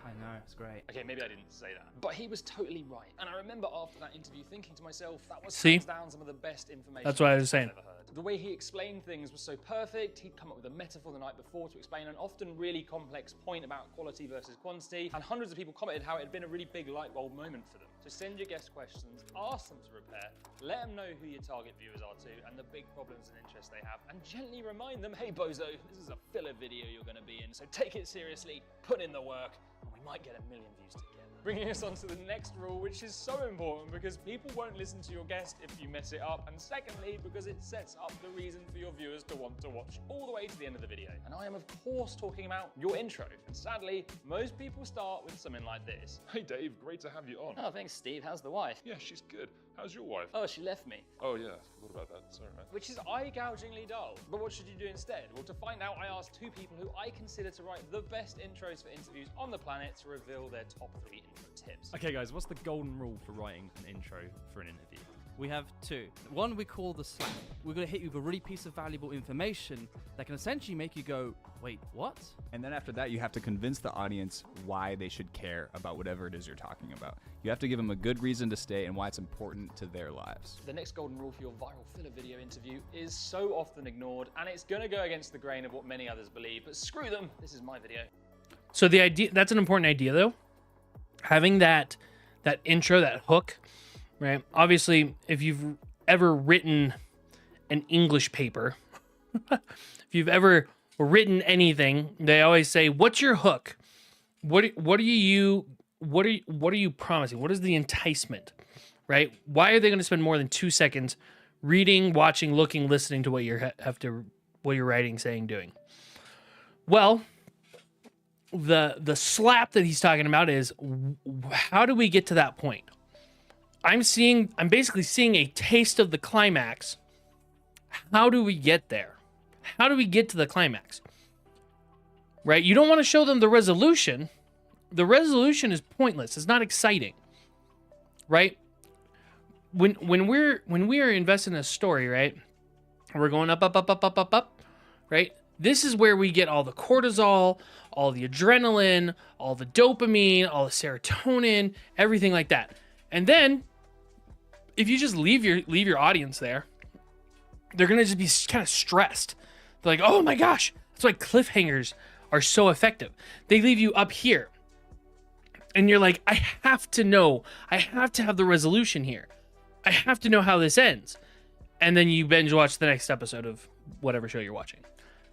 I know, it's great. Okay, maybe I didn't say that. But he was totally right. And I remember after that interview thinking to myself, that was See? hands down some of the best information That's what I was I've saying. ever heard. The way he explained things was so perfect. He'd come up with a metaphor the night before to explain an often really complex point about quality versus quantity. And hundreds of people commented how it had been a really big light bulb moment for them. So send your guest questions, ask them to prepare, let them know who your target viewers are too, and the big problems and interests they have, and gently remind them, hey bozo, this is a filler video you're gonna be in, so take it seriously, put in the work, and we might get 1 million views together. Bringing us on to the next rule, which is so important because people won't listen to your guest if you mess it up, and secondly, because it sets up the reason for your viewers to want to watch all the way to the end of the video. And I am of course talking about your intro. And sadly, most people start with something like this. Hey Dave, great to have you on. Oh, thanks Steve, how's the wife? Yeah, she's good. How's your wife? Oh, she left me. Oh yeah, what about that? Sorry, man. Which is eye-gougingly dull. But what should you do instead? Well, to find out, I asked two people who I consider to write the best intros for interviews on the planet to reveal their top 3 intro tips. Okay guys, what's the golden rule for writing an intro for an interview? We have two. One we call the slap. We're gonna hit you with a really piece of valuable information that can essentially make you go, wait, what? And then after that, you have to convince the audience why they should care about whatever it is you're talking about. You have to give them a good reason to stay and why it's important to their lives. The next golden rule for your viral filler video interview is so often ignored, and it's gonna go against the grain of what many others believe, but screw them, this is my video. So the idea, that's an important idea though. Having that intro, that hook, right? Obviously, if you've ever written an English paper, if you've ever written anything, they always say, "What's your hook? What are you promising? What is the enticement?" Right? Why are they going to spend more than 2 seconds reading, watching, looking, listening to what what you're writing, saying, doing? Well, the slap that he's talking about is, how do we get to that point? I'm basically seeing a taste of the climax. How do we get there? How do we get to the climax? Right? You don't want to show them the resolution. The resolution is pointless. It's not exciting. Right? When we are invested in a story, right? We're going up, right? This is where we get all the cortisol, all the adrenaline, all the dopamine, all the serotonin, everything like that. And then, if you just leave your audience there, they're gonna just be kind of stressed. They're like, "Oh my gosh!" That's why cliffhangers are so effective. They leave you up here, and you're like, "I have to know. I have to have the resolution here. I have to know how this ends." And then you binge watch the next episode of whatever show you're watching,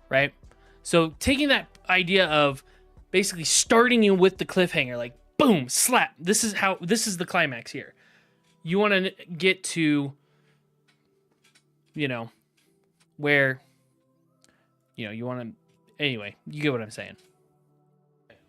right? So taking that idea of basically starting you with the cliffhanger, like boom, slap. This is the climax here. You want to get to, where, you want to, anyway, you get what I'm saying.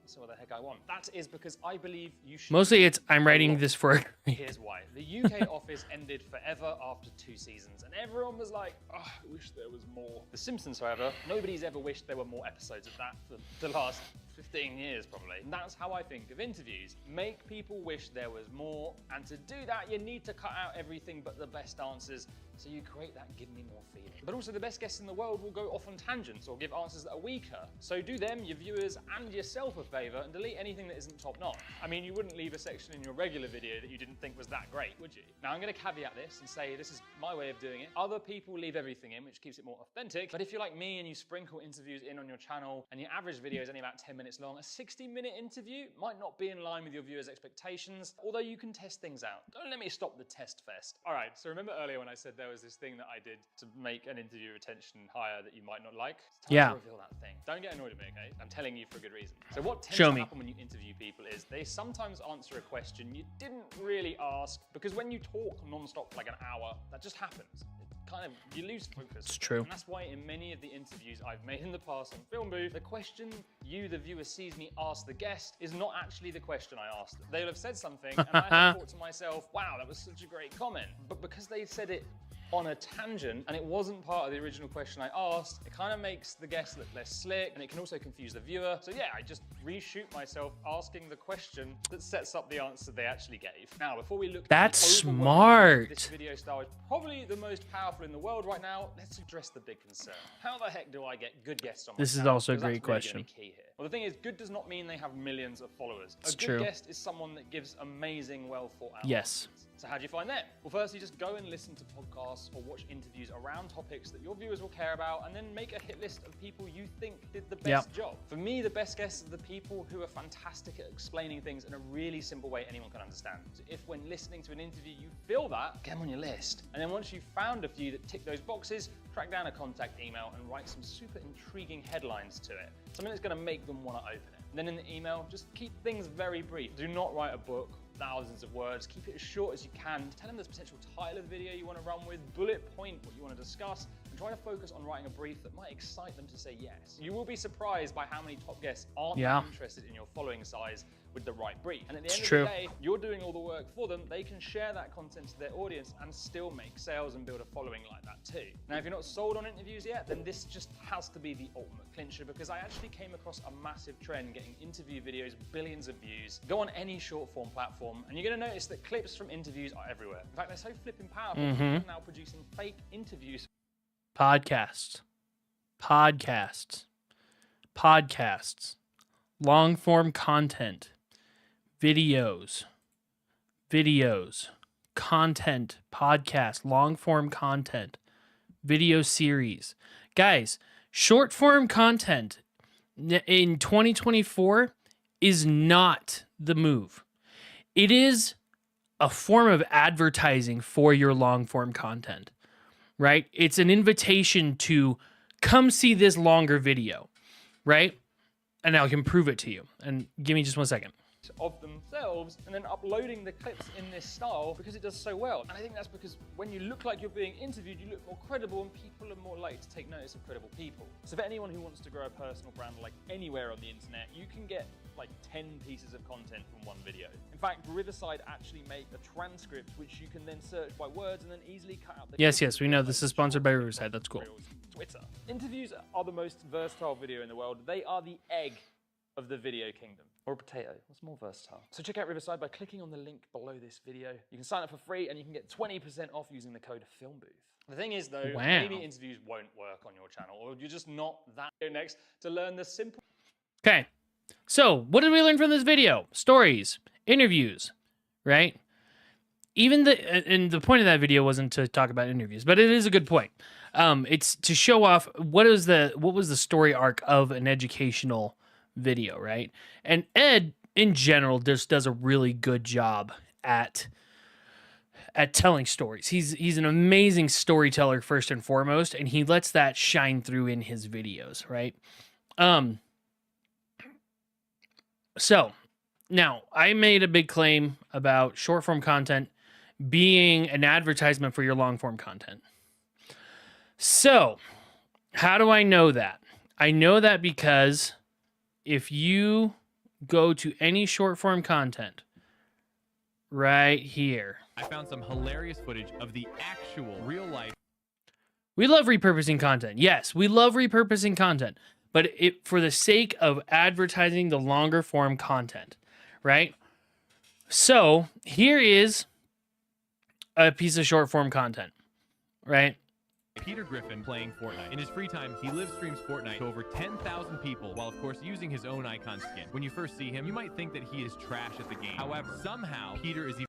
So what the heck I want? That is because I believe you should. Mostly it's, I'm writing this for. Here's why. The UK Office ended forever after 2 seasons, and everyone was like, "Oh, I wish there was more." The Simpsons, however, nobody's ever wished there were more episodes of that for the last 15 years, probably. And that's how I think of interviews. Make people wish there was more, and to do that, you need to cut out everything but the best answers, so you create that give me more feeling. But also, the best guests in the world will go off on tangents or give answers that are weaker. So do them, your viewers, and yourself a favor and delete anything that isn't top-notch. I mean, you wouldn't leave a section in your regular video that you didn't think was that great, would you? Now, I'm going to caveat this and say this is my way of doing it. Other people leave everything in, which keeps it more authentic. But if you're like me and you sprinkle interviews in on your channel and your average video is only about 10 minutes long, a 60-minute interview might not be in line with your viewers' expectations, although you can test things out. Don't let me stop the test fest. All right, so remember earlier when I said there was this thing that I did to make an interview retention higher that you might not like? It's time to reveal that thing. Don't get annoyed at me, okay? I'm telling you for a good reason. So what tends to happen when you interview people is they sometimes answer a question you didn't really ask, because when you talk non-stop for like an hour, that just happens. you lose focus. It's true. And that's why in many of the interviews I've made in the past on Film Booth, the question you, the viewer, sees me ask the guest is not actually the question I asked them. They'll have said something and I have thought to myself, wow, that was such a great comment. But because they said it on a tangent and it wasn't part of the original question I asked, it kind of makes the guest look less slick and it can also confuse the viewer. So yeah, I just reshoot myself asking the question that sets up the answer they actually gave. Now, before we look That's at the overwhelming smart. this video style is probably the most powerful in the world right now, let's address the big concern. How the heck do I get good guests on my This is channel? also a Because that's great really gonna question. be key here. Well, the thing is, good does not mean they have millions of followers. It's a good true. guest is someone that gives amazing, well thought out Yes. answers. So how do you find them? Well, firstly, just go and listen to podcasts or watch interviews around topics that your viewers will care about, and then make a hit list of people you think did the best job. For me, the best guests are the people who are fantastic at explaining things in a really simple way anyone can understand. So if when listening to an interview you feel that, get them on your list. And then once you've found a few that tick those boxes, track down a contact email and write some super intriguing headlines to it. Something that's gonna make them wanna open it. And then in the email, just keep things very brief. Do not write a book, thousands of words. Keep it as short as you can. Tell them the potential title of the video you want to run with, bullet point what you want to discuss, and try to focus on writing a brief that might excite them to say yes. You will be surprised by how many top guests aren't interested in your following size with the right brief. And at the end of the day, you're doing all the work for them. They can share that content to their audience and still make sales and build a following like that too. Now, if you're not sold on interviews yet, then this just has to be the ultimate clincher, because I actually came across a massive trend getting interview videos, billions of views. Go on any short form platform and you're gonna notice that clips from interviews are everywhere. In fact, they're so flipping powerful, people are now producing fake interviews. Podcasts. Long form content. Videos, content, podcast, long form content, video series. Guys, short form content in 2024 is not the move. It is a form of advertising for your long form content, right? It's an invitation to come see this longer video, right? And I can prove it to you. And give me just 1 second. Of themselves and then uploading the clips in this style because it does so well. And I think that's because when you look like you're being interviewed, you look more credible and people are more likely to take notice of credible people. So for anyone who wants to grow a personal brand like anywhere on the internet, you can get like 10 pieces of content from one video. In fact, Riverside actually make a transcript which you can then search by words and then easily cut out the Yes, we know this is sponsored by Riverside. That's cool. Twitter. Interviews are the most versatile video in the world. They are the egg of the video kingdom. Or a potato, what's more versatile? So check out Riverside by clicking on the link below this video. You can sign up for free and you can get 20% off using the code FilmBooth. The thing is though, maybe interviews won't work on your channel, or you're just not that next to learn the simple. Okay, so what did we learn from this video? Stories, interviews, right? And the point of that video wasn't to talk about interviews, but it is a good point. It's to show off what was the story arc of an educational video, right? And Ed in general just does a really good job at telling stories. He's an amazing storyteller first and foremost, and he lets that shine through in his videos, right? So now I made a big claim about short form content being an advertisement for your long form content. So how do I know that? I know that because if you go to any short form content right here, I found some hilarious footage of the actual real life. We love repurposing content. Yes, we love repurposing content, but for the sake of advertising the longer form content, right? So here is a piece of short form content, right? Peter Griffin playing Fortnite. In his free time, he live streams Fortnite to over 10,000 people while, of course, using his own icon skin. When you first see him, you might think that he is trash at the game. However, somehow, Peter is even...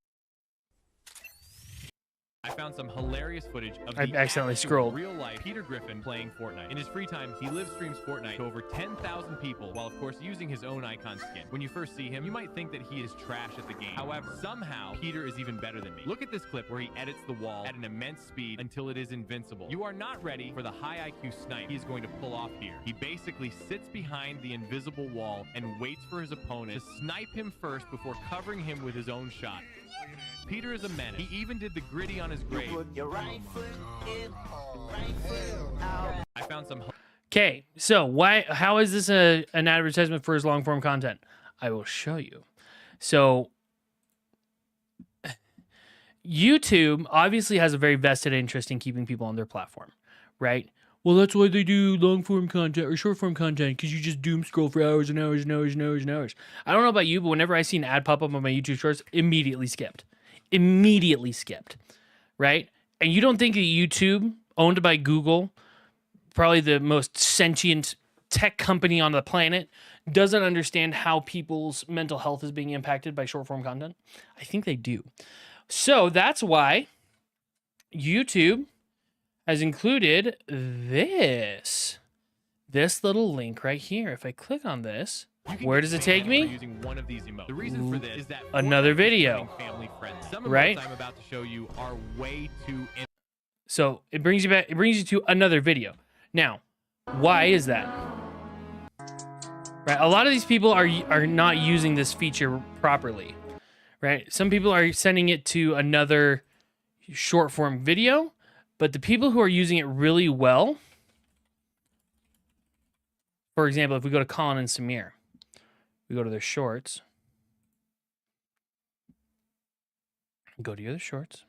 I found some hilarious footage of the accidentally scrolled. real-life Peter Griffin playing Fortnite. In his free time, he live streams Fortnite to over 10,000 people while, of course, using his own icon skin. When you first see him, you might think that he is trash at the game. However, somehow, Peter is even better than me. Look at this clip where he edits the wall at an immense speed until it is invincible. You are not ready for the high IQ snipe he is going to pull off here. He basically sits behind the invisible wall and waits for his opponent to snipe him first before covering him with his own shot. Peter is a menace. He even did the gritty on his is great. I found some. Okay, so how is this an advertisement for his long form content? I will show you. So YouTube obviously has a very vested interest in keeping people on their platform, right? Well, that's why they do long form content or short form content, because you just doom scroll for hours and hours and hours and hours and hours. I don't know about you, but whenever I see an ad pop up on my YouTube shorts, immediately skipped, right? And you don't think that YouTube, owned by Google, probably the most sentient tech company on the planet, doesn't understand how people's mental health is being impacted by short form content? I think they do. So that's why YouTube has included this little link right here. If I click on this, where does it take me? Using one of these emotes. The reason for this is that another Fortnite is video. becoming family friendly. Some emotes Right? I'm about to show you are way too. So it brings you back. It brings you to another video. Now, why is that? Right. A lot of these people are not using this feature properly. Right. Some people are sending it to another short form video, but the people who are using it really well. For example, if we go to Colin and Samir, we go to their shorts. Go to your shorts.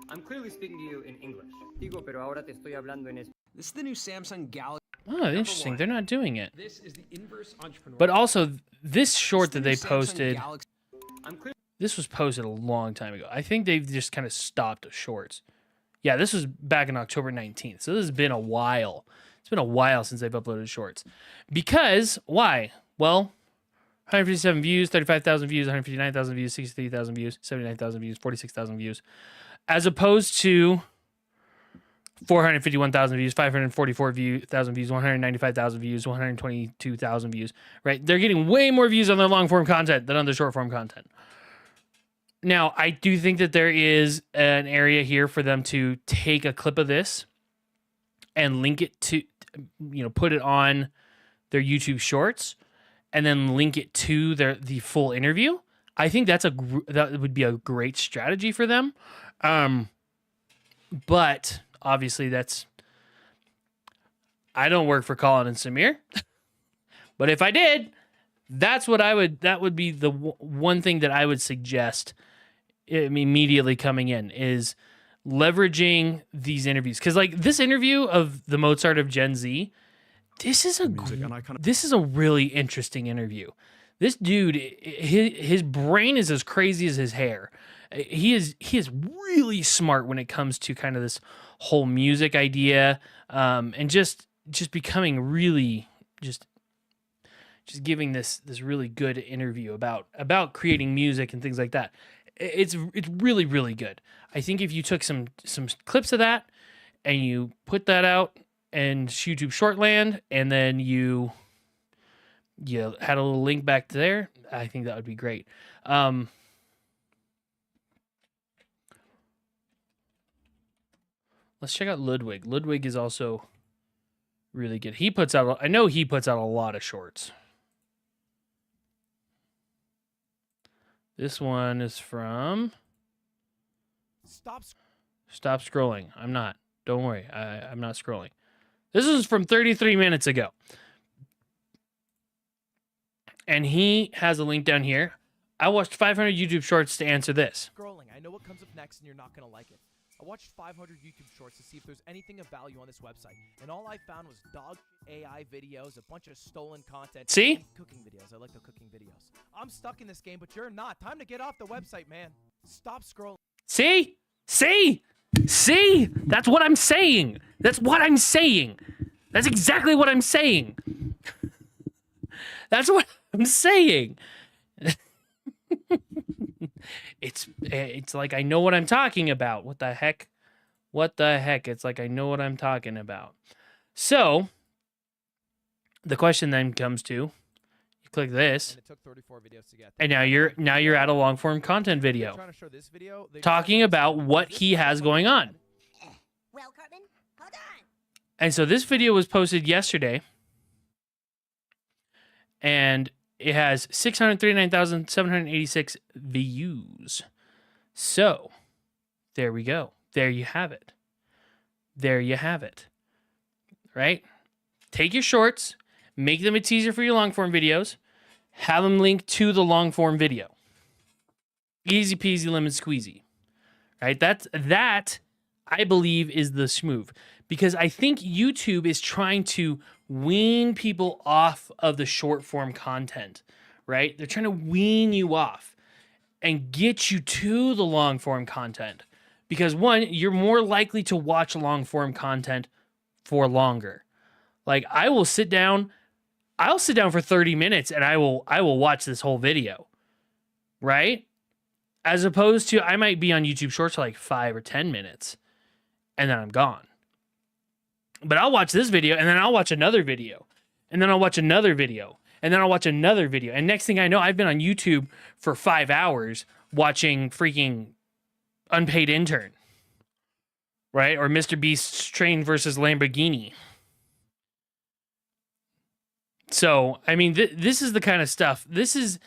I'm clearly speaking to you in English. Digo, pero ahora te estoy hablando en español. This is the new Samsung Galaxy. Oh, interesting. They're not doing it. This is the inverse entrepreneur. But also, this short that they Samsung posted, Galaxy. this was posted a long time ago. I think they've just kind of stopped shorts. Yeah, this was back in October 19th. So this has been a while. It's been a while since they've uploaded shorts. Because, why? Well, 157 views, 35,000 views, 159,000 views, 63,000 views, 79,000 views, 46,000 views. As opposed to 451,000 views, 544,000 views, 195,000 views, 122,000 views, right? They're getting way more views on their long form content than on their short form content. Now, I do think that there is an area here for them to take a clip of this and link it to, put it on their YouTube shorts and then link it to the full interview. I think that would be a great strategy for them. But obviously I don't work for Colin and Samir, but if I did, that would be the one thing that I would suggest immediately coming in is leveraging these interviews. Cause like this interview of the Mozart of Gen Z, this is a really interesting interview. This dude, his brain is as crazy as his hair. He is really smart when it comes to kind of this whole music idea, and just becoming really just giving this really good interview about creating music and things like that. It's really, really good. I think if you took some clips of that and you put that out in YouTube Shortland and then you had a little link back there, I think that would be great. Let's check out Ludwig. Ludwig is also really good. I know he puts out a lot of shorts. This one is from Stop Scrolling. I'm not. Don't worry. I'm not scrolling. This is from 33 minutes ago. And he has a link down here. I watched 500 YouTube shorts to answer this. Scrolling. I know what comes up next and you're not going to like it. I watched 500 YouTube shorts to see if there's anything of value on this website, and all I found was dog AI videos, a bunch of stolen content. See? And cooking videos. I like the cooking videos. I'm stuck in this game, but you're not. Time to get off the website, man. Stop scrolling. See? That's what I'm saying. That's exactly what I'm saying. That's what I'm saying. It's like I know what I'm talking about. What the heck? It's like I know what I'm talking about. So the question then comes to, you click this, And it took 34 videos to get. and now you're at a long form content video Trying to show this video, they talking about what he has going on. Well, Cartman, hold on. And so this video was posted yesterday, and it has 639,786 views. So, there we go. There you have it. There you have it. Right? Take your shorts, make them a teaser for your long form videos, have them link to the long form video. Easy peasy lemon squeezy. Right? That I believe is the schmoove, because I think YouTube is trying to wean people off of the short form content, right? They're trying to wean you off and get you to the long form content, because one, you're more likely to watch long form content for longer. Like I'll sit down for 30 minutes and I will watch this whole video, right? As opposed to I might be on YouTube Shorts for like 5 or 10 minutes and then I'm gone. But I'll watch this video and then I'll watch another video and then I'll watch another video and then I'll watch another video. And next thing I know, I've been on YouTube for 5 hours watching freaking Unpaid Intern, right? Or Mr. Beast's Train versus Lamborghini. So, I mean, this is the kind of stuff. This is,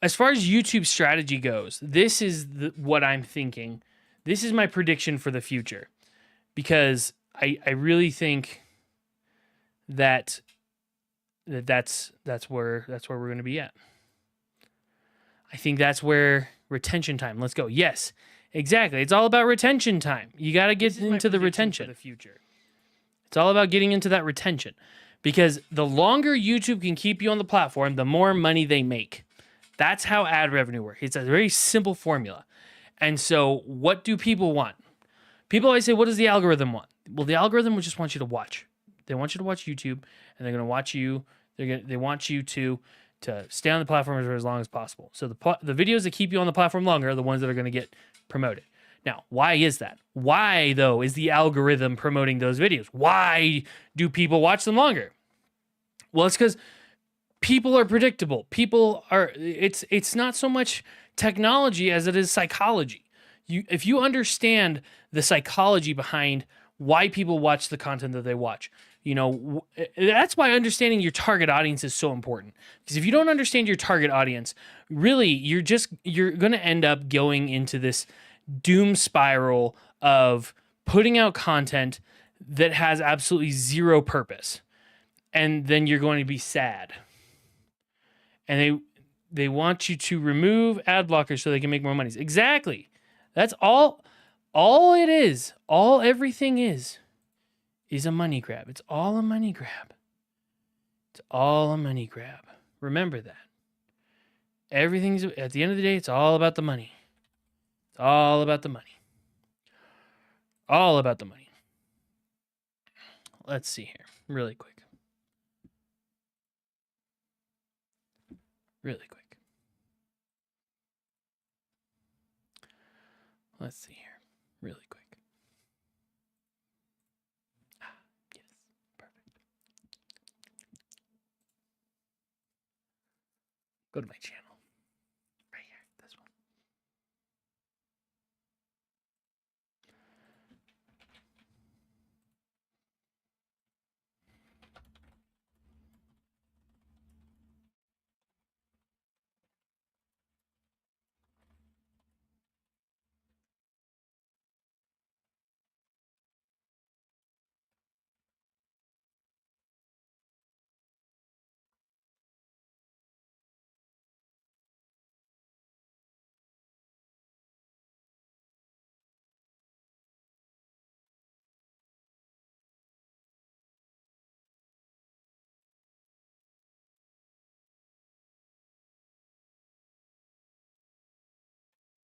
as far as YouTube strategy goes, this is what I'm thinking. This is my prediction for the future, because I really think that's where we're going to be at. I think that's where retention time. Let's go. Yes, exactly. It's all about retention time. You got to get into the retention. For the future. It's all about getting into that retention, because the longer YouTube can keep you on the platform, the more money they make. That's how ad revenue works. It's a very simple formula. And so what do people want? People always say, what does the algorithm want? Well, the algorithm will just want you to watch. They want you to watch YouTube, and they're going to watch you. They want you to stay on the platform for as long as possible. So the videos that keep you on the platform longer are the ones that are going to get promoted. Now, why is that? Why, though, is the algorithm promoting those videos? Why do people watch them longer? Well, it's because people are predictable. It's not so much technology as it is psychology. If you understand the psychology behind why people watch the content that they watch, that's why understanding your target audience is so important. Because if you don't understand your target audience, really, you're going to end up going into this doom spiral of putting out content that has absolutely zero purpose. And then you're going to be sad. And they want you to remove ad blockers so they can make more money. Exactly. That's all it is. Everything is a money grab. It's all a money grab. It's all a money grab. Remember that. Everything's, at the end of the day, it's all about the money. It's all about the money. All about the money. Let's see here, really quick. Really quick. Let's see here, really quick. Yes, perfect. Go to my channel. Right here, this one.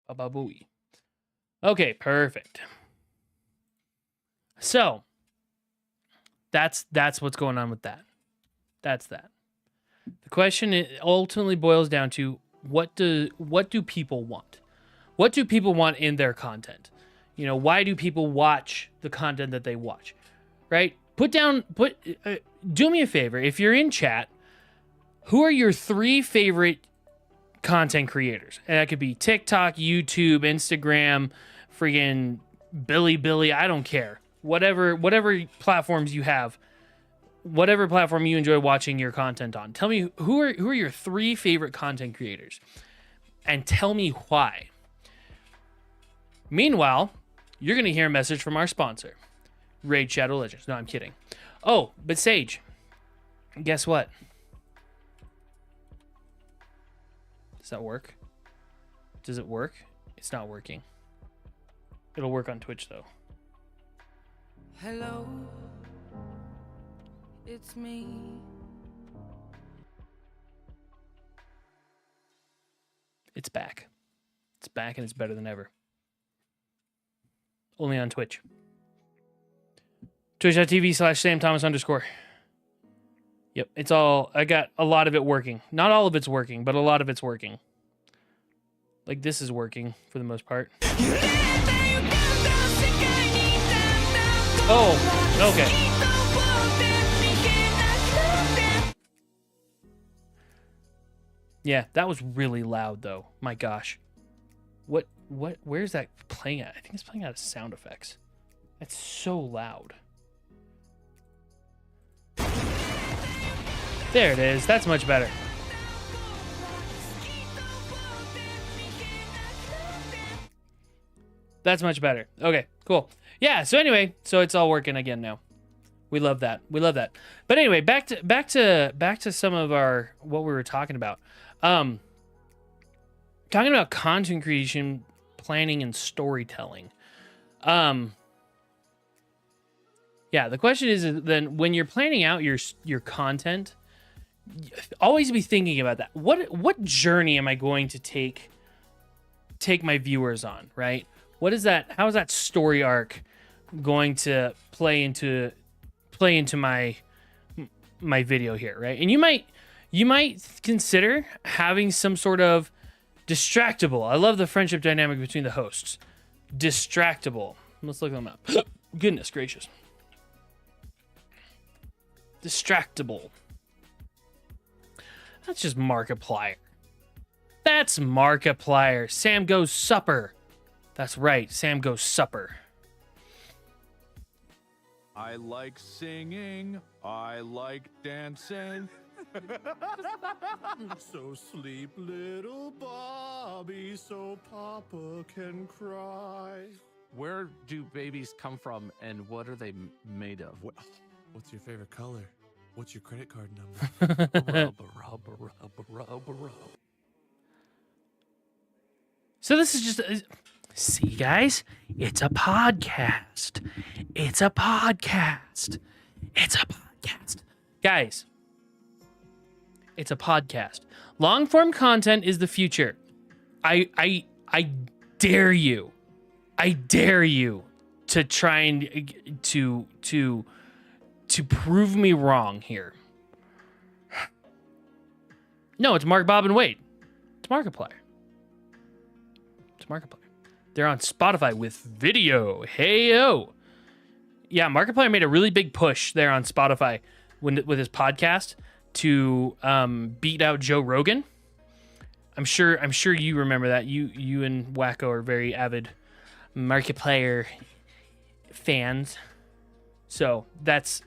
Bababooey. Okay, perfect. So that's what's going on with that. That's that. The question ultimately boils down to what do people want? What do people want in their content? Why do people watch the content that they watch? Right? Do me a favor. If you're in chat, who are your 3 favorite content creators? And that could be TikTok, YouTube, Instagram, friggin' Billy, I don't care. Whatever platforms you have, whatever platform you enjoy watching your content on. Tell me who are your 3 favorite content creators, and tell me why. Meanwhile, you're going to hear a message from our sponsor, Raid Shadow Legends. No, I'm kidding. Oh, but Sage, guess what? Does that work? Does it work? It's not working. It'll work on Twitch, though. Hello, it's me. It's back. It's back and it's better than ever. Only on Twitch. Twitch.tv/SamThomas_. Yep, it's all, I got a lot of it working. Not all of it's working, but a lot of it's working. Like this is working for the most part. Oh, okay. Yeah, that was really loud though. My gosh. Where's that playing at? I think it's playing out of sound effects. That's so loud. There it is. That's much better. That's much better. Okay, cool. Yeah, so anyway, so it's all working again now. We love that. We love that. But anyway, back to some of our what we were talking about. Talking about content creation, planning, and storytelling. Yeah, the question is then when you're planning out your content, always be thinking about that. What journey am I going to take my viewers on, right? What is that? How is that story arc going to play into my video here, right? And you might consider having some sort of distractible. I love the friendship dynamic between the hosts. Distractible. Let's look them up. Goodness gracious. Distractible. That's just Markiplier. That's Markiplier. Sam Goes Supper. That's right. Sam Goes Supper. I like singing. I like dancing. So sleep, little Bobby, so Papa can cry. Where do babies come from and what are they made of? What's your favorite color? What's your credit card number? So this is just... See, guys? It's a podcast. It's a podcast. It's a podcast. Guys, it's a podcast. Long-form content is the future. I dare you. I dare you to try and to prove me wrong here. No, it's Mark, Bob, and Wade. It's Markiplier. It's Markiplier. They're on Spotify with video. Hey-o. Yeah, Markiplier made a really big push there on Spotify with his podcast to beat out Joe Rogan. I'm sure you remember that. You and Wacko are very avid Markiplier fans. So that's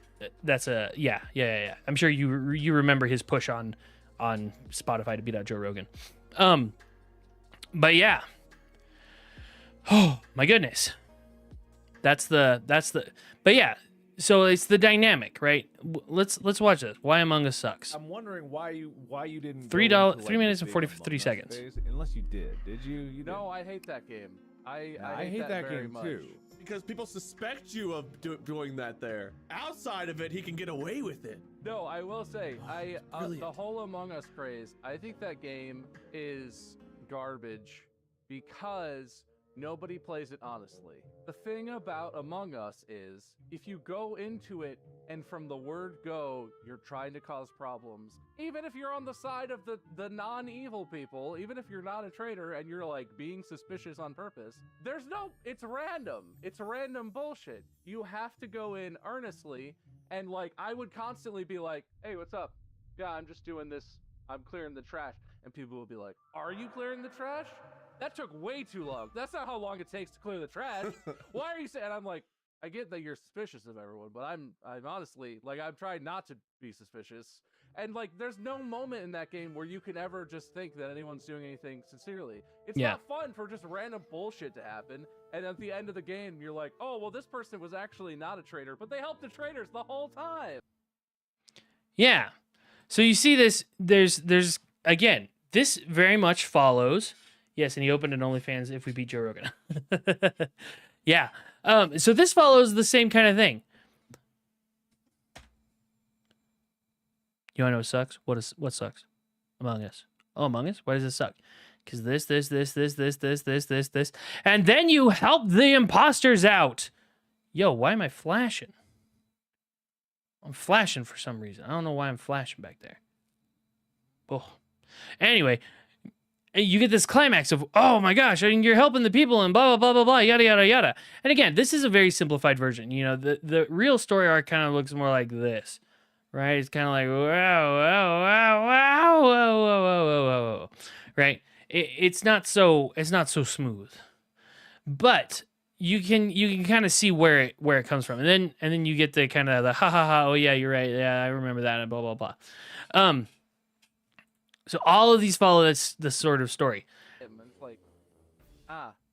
a yeah. I'm sure you remember his push on Spotify to beat out Joe Rogan. But yeah. Oh my goodness. That's the but yeah, so it's the dynamic, right? Let's watch this. Why Among Us sucks. I'm wondering why you didn't $3 go into, 3 minutes and the 43 Among Us seconds. phase, unless you did you No, I hate that game. I hate that very game much. too. Because people suspect you of doing that there. Outside of it, he can get away with it. No, I will say, brilliant. the whole Among Us craze, I think that game is garbage because nobody plays it honestly. The thing about Among Us is, if you go into it and from the word go, you're trying to cause problems, even if you're on the side of the non-evil people, even if you're not a traitor and you're like being suspicious on purpose, it's random. It's random bullshit. You have to go in earnestly, and like, I would constantly be like, hey, what's up? Yeah, I'm just doing this. I'm clearing the trash. And people will be like, are you clearing the trash? That took way too long. That's not how long it takes to clear the trash. Why are you saying? And I'm like, I get that you're suspicious of everyone, but I'm honestly, like, I'm trying not to be suspicious. And like, there's no moment in that game where you can ever just think that anyone's doing anything sincerely. It's Yeah. not fun for just random bullshit to happen. And at the end of the game, you're like, oh, well, this person was actually not a traitor, but they helped the traitors the whole time. Yeah. So you see this, there's again, this very much follows. Yes, and he opened an OnlyFans if we beat Joe Rogan. Yeah. So this follows the same kind of thing. You wanna know what sucks? What sucks? Among Us. Oh, Among Us? Why does it suck? Because this. And then you help the imposters out. Yo, why am I flashing? I'm flashing for some reason. I don't know why I'm flashing back there. Oh. Anyway, you get this climax of, oh my gosh, I mean, you're helping the people and blah, blah, blah, blah, blah, yada, yada, yada. And again, this is a very simplified version. You know, the real story arc kind of looks more like this, right? It's kind of like, wow, right? It's not so smooth, but you can kind of see where it comes from. And then you get the kind of the ha ha ha, oh yeah, you're right. Yeah, I remember that, and blah, blah, blah. So all of these follow this sort of story. It's like,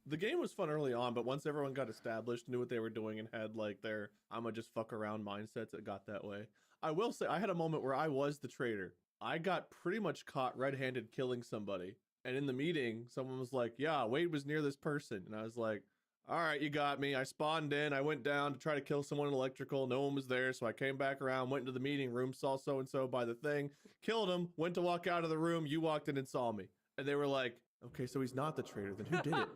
The game was fun early on, but once everyone got established, knew what they were doing, and had like their "I'ma just fuck around" mindsets, it got that way. I will say, I had a moment where I was the traitor. I got pretty much caught red-handed killing somebody, and in the meeting, someone was like, "Yeah, Wade was near this person," and I was like, "All right, you got me." I spawned in. I went down to try to kill someone in electrical. No one was there, so I came back around, went into the meeting room, saw so-and-so by the thing, killed him, went to walk out of the room. You walked in and saw me. And they were like, "Okay, so he's not the traitor. Then who did it?"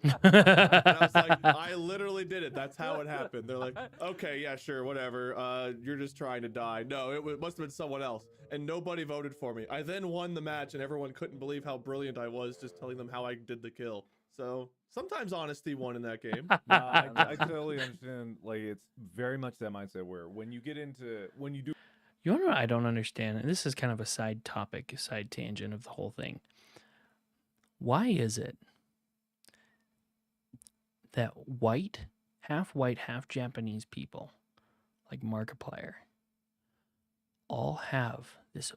And I was like, "I literally did it. That's how it happened." They're like, "Okay, yeah, sure, whatever. You're just trying to die." No, it must have been someone else. And nobody voted for me. I then won the match, and everyone couldn't believe how brilliant I was just telling them how I did the kill. So sometimes honesty won in that game. I totally understand. Like, it's very much that mindset where when you do. You know what I don't understand? And this is kind of a side topic, a side tangent of the whole thing. Why is it that half white, half Japanese people, like Markiplier, all have this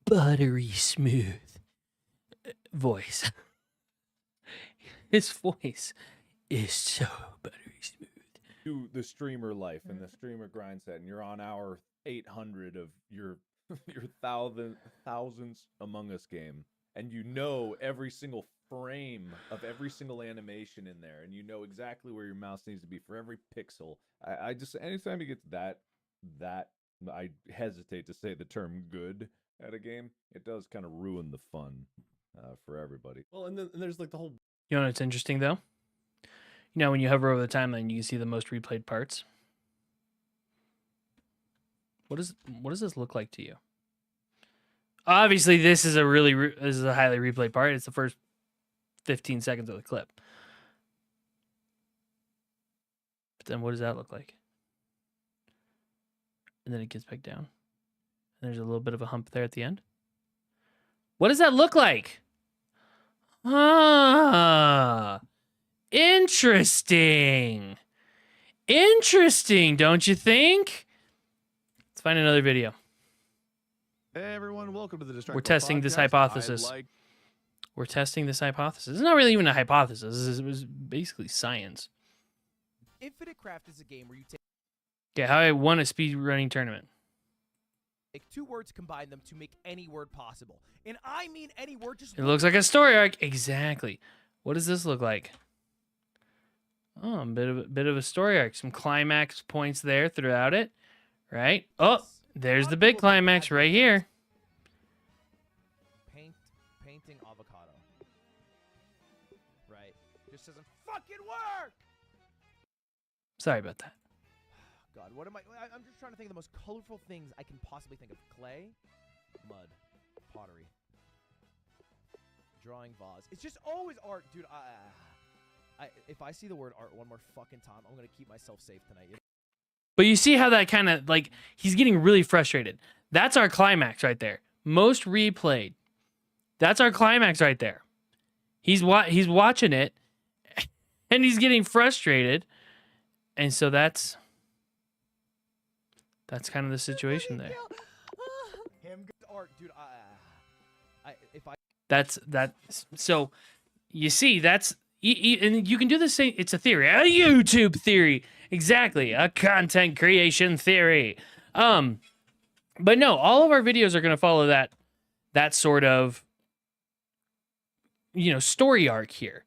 buttery smooth voice? His voice is so buttery smooth. Do the streamer life and the streamer grind set, and you're on hour 800 of your thousands Among Us game, and you know every single frame of every single animation in there, and you know exactly where your mouse needs to be for every pixel. I just, anytime you get to that I hesitate to say the term good at a game, it does kind of ruin the fun for everybody. Well, and then there's like the whole. You know what's interesting though? You know, when you hover over the timeline, you can see the most replayed parts. What does this look like to you? Obviously, this is a highly replayed part. It's the first 15 seconds of the clip. But then what does that look like? And then it gets back down. And there's a little bit of a hump there at the end. What does that look like? Ah, interesting. Interesting, don't you think? Let's find another video. Hey everyone, welcome to the Distractable We're testing this hypothesis. We're testing this hypothesis. It's not really even a hypothesis. It was basically science. Infinite Craft is a game where you take How I won a speedrunning tournament. two words, combine them to make any word possible. And I mean any word. Just It looks like a story arc. Exactly. What does this look like? Oh, a bit of a story arc. Some climax points there throughout it. Right? Oh, there's the big climax right here. Painting avocado. Right. Just doesn't fucking work. Sorry about that. God, what am I'm just trying to think of the most colorful things I can possibly think of. Clay, mud, pottery, drawing vase. It's just always art, dude. If I see the word art one more fucking time, I'm gonna keep myself safe tonight. But you see how that kind of, like, he's getting really frustrated. That's our climax right there. Most replayed. That's our climax right there. He's watching it, and he's getting frustrated. And so that's kind of the situation there. art, dude. That's that. So you see, that's and you can do the same. It's a theory, a YouTube theory, exactly, a content creation theory. But no, all of our videos are going to follow that sort of, story arc here,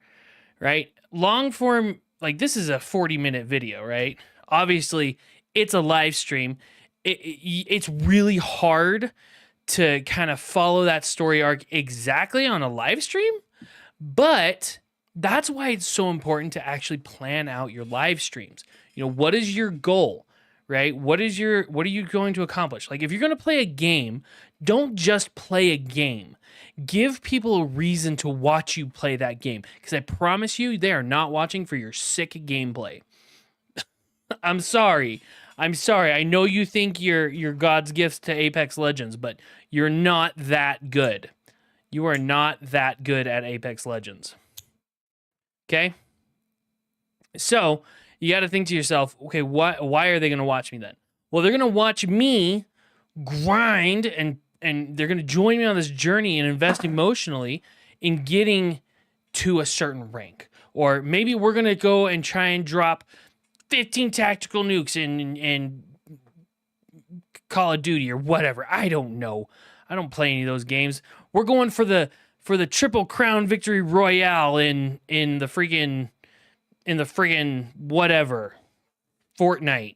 right? Long form, like this is a 40-minute video, right? Obviously, it's a live stream. It's really hard to kind of follow that story arc exactly on a live stream, but that's why it's so important to actually plan out your live streams. What is your goal, right? What are you going to accomplish? Like if you're going to play a game, don't just play a game. Give people a reason to watch you play that game, because I promise you they are not watching for your sick gameplay. I'm sorry. I know you think you're God's gifts to Apex Legends, but you're not that good. You are not that good at Apex Legends. Okay? So, you got to think to yourself, okay, why are they going to watch me then? Well, they're going to watch me grind and they're going to join me on this journey and invest emotionally in getting to a certain rank. Or maybe we're going to go and try and drop 15 tactical nukes in Call of Duty or whatever. I don't know. I don't play any of those games. We're going for the Triple Crown Victory Royale in the friggin' whatever, Fortnite.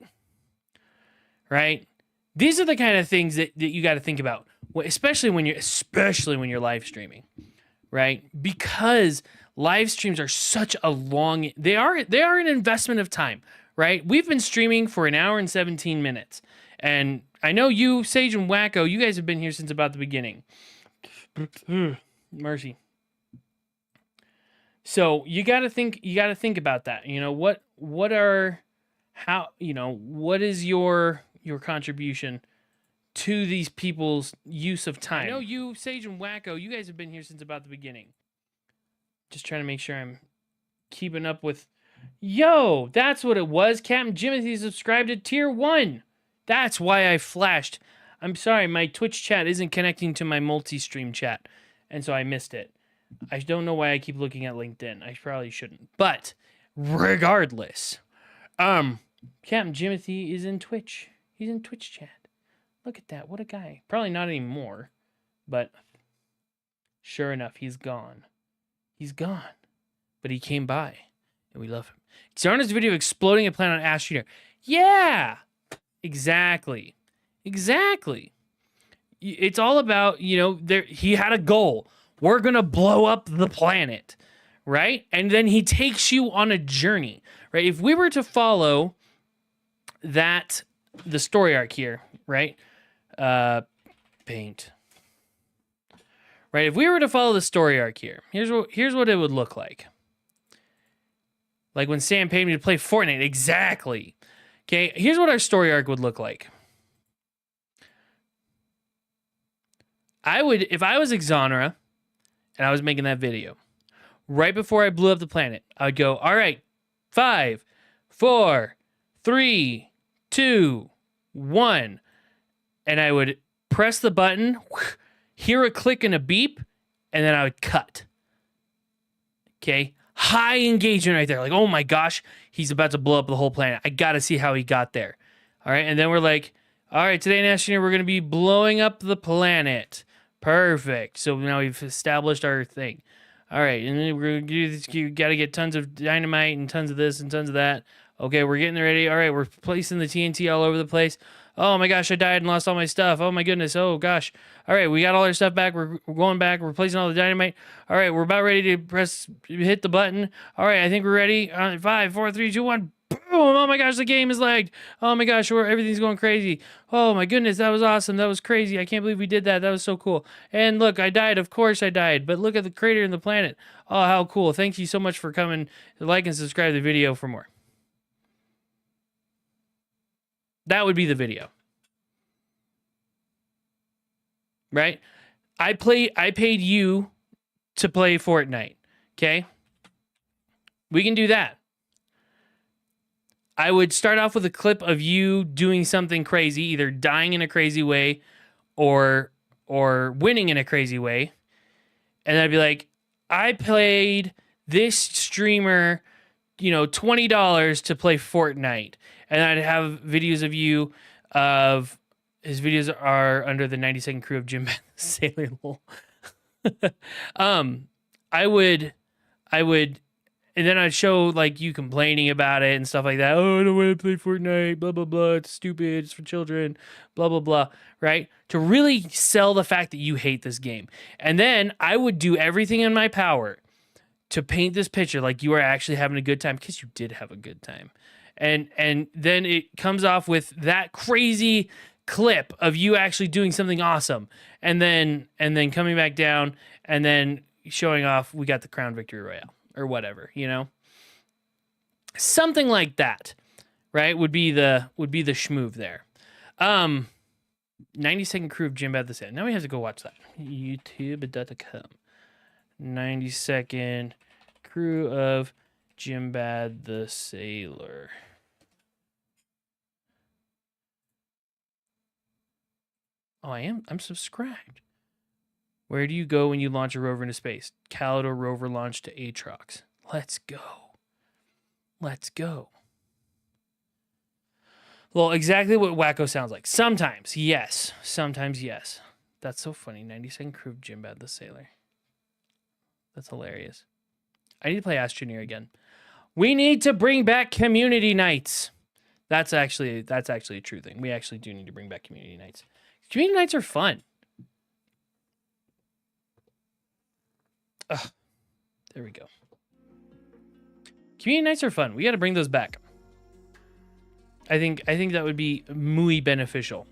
Right? These are the kind of things that you got to think about, especially when you're live streaming, right? Because live streams are such a long, they are an investment of time, right? We've been streaming for 1 hour and 17 minutes. And I know you, Sage and Wacko, you guys have been here since about the beginning. Mercy. So you got to think about that. What is your contribution to these people's use of time? I know you, Sage and Wacko, you guys have been here since about the beginning. Just trying to make sure I'm keeping up with. Yo, that's what it was. Captain Jimothy subscribed to tier 1. That's why I flashed. I'm sorry, my Twitch chat isn't connecting to my multi-stream chat, and so I missed it. I don't know why I keep looking at LinkedIn. I probably shouldn't. But regardless, Captain Jimothy is in Twitch. He's in Twitch chat. Look at that. What a guy. Probably not anymore, but sure enough, he's gone. He's gone. But he came by, and we love him. Xarna's video exploding a planet on Ash Jr. Yeah! Exactly. It's all about, he had a goal. We're going to blow up the planet, right? And then he takes you on a journey, right? If we were to follow the story arc here, right? Paint. Right? If we were to follow the story arc here, here's what it would look like. Like when Sam paid me to play Fortnite. Exactly. Okay, here's what our story arc would look like. If I was Xanra and I was making that video, right before I blew up the planet, I would go, all right, 5, 4, 3, 2, 1. And I would press the button, hear a click and a beep, and then I would cut. Okay? High engagement right there. Like, oh my gosh, he's about to blow up the whole planet. I got to see how he got there. All right? And then we're like, all right, today in Ash Jr., we're going to be blowing up the planet. Perfect. So now we've established our thing. All right, and then we're going to do this. You got to get tons of dynamite and tons of this and tons of that. Okay, we're getting ready. All right, we're placing the TNT all over the place. Oh my gosh, I died and lost all my stuff. Oh my goodness. Oh gosh. All right, we got all our stuff back. We're going back. We're placing all the dynamite. All right, we're about ready to hit the button. All right, I think we're ready. 5, 4, 3, 2, 1. Boom. Oh my gosh, the game is lagged. Oh my gosh, everything's going crazy. Oh my goodness, that was awesome. That was crazy. I can't believe we did that. That was so cool. And look, I died. Of course I died. But look at the crater in the planet. Oh, how cool. Thank you so much for coming. Like and subscribe to the video for more. That would be the video. Right? I paid you to play Fortnite. Okay? We can do that. I would start off with a clip of you doing something crazy, either dying in a crazy way or winning in a crazy way. And I'd be like, I paid this streamer, $20 to play Fortnite. And I'd have videos of you his videos are under the 90-second crew of Jim Sailor Lol. I would, and then I'd show like you complaining about it and stuff like that. Oh, I don't want to play Fortnite, blah, blah, blah. It's stupid. It's for children, blah, blah, blah. Right? To really sell the fact that you hate this game. And then I would do everything in my power to paint this picture like you are actually having a good time, because you did have a good time. And then it comes off with that crazy clip of you actually doing something awesome, and then coming back down and then showing off we got the Crown Victory Royale or whatever, something like that, right? Would be the schmoove there. 90-second crew of Jim Bad the Sailor. Now we have to go watch that. YouTube.com. 90-second crew of Jim Bad the Sailor. Oh, I'm subscribed. Where do you go when you launch a rover into space? Calidor rover launch to Atrox. Let's go. Let's go. Well, exactly what Wacko sounds like. Sometimes, yes. Sometimes, yes. That's so funny. 90-second crew of Jim Bad the Sailor. That's hilarious. I need to play Ask Junior again. We need to bring back community nights. That's actually a true thing. We actually do need to bring back community nights. Community nights are fun. Ugh. There we go. Community nights are fun. We got to bring those back. I think that would be muy beneficial.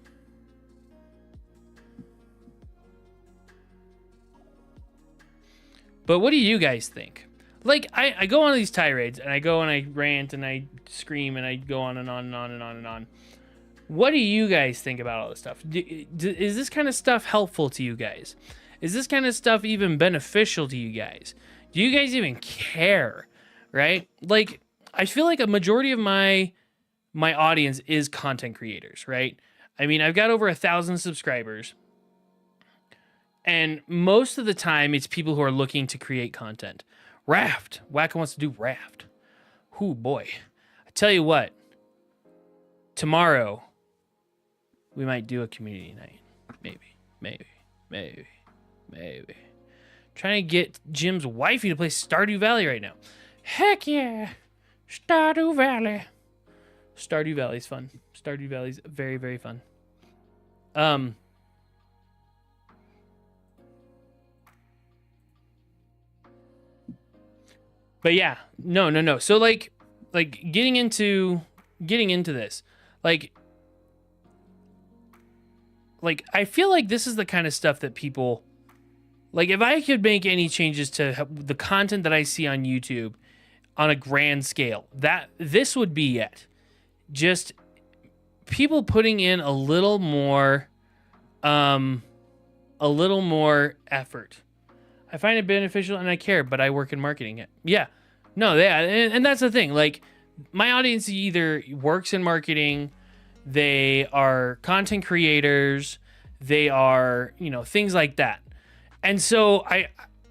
But what do you guys think? Like, I go on these tirades, and I go and I rant, and I scream, and I go on and on and on and on and on. What do you guys think about all this stuff? Is this kind of stuff helpful to you guys? Is this kind of stuff even beneficial to you guys? Do you guys even care? Right? Like, I feel like a majority of my audience is content creators, right? I mean, I've got over 1,000 subscribers. And most of the time, it's people who are looking to create content. Raft. Wacko wants to do Raft. Ooh, boy. I tell you what. Tomorrow, we might do a community night. Maybe. Trying to get Jim's wifey to play Stardew Valley right now. Heck yeah. Stardew Valley. Stardew Valley's fun. Stardew Valley's very, very fun. But yeah, no. So like getting into this, like I feel like this is the kind of stuff that people like. If I could make any changes to the content that I see on YouTube on a grand scale, that this would be it. Just people putting in a little more effort. I find it beneficial and I care, but I work in marketing. Yeah. No, yeah. And that's the thing. Like, my audience either works in marketing, they are content creators, they are, things like that. And so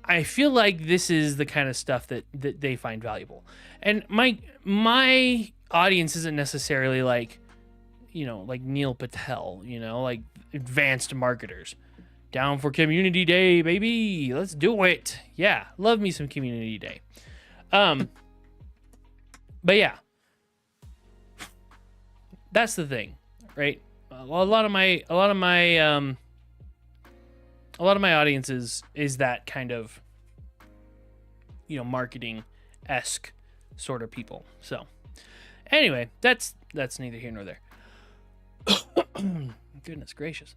I feel like this is the kind of stuff that they find valuable. And my audience isn't necessarily like, like Neil Patel, like advanced marketers. Down for community day, baby. Let's do it. Yeah, love me some community day. But yeah, that's the thing, right? A lot of my audience is that kind of, marketing-esque sort of people. So anyway, that's neither here nor there. Goodness gracious.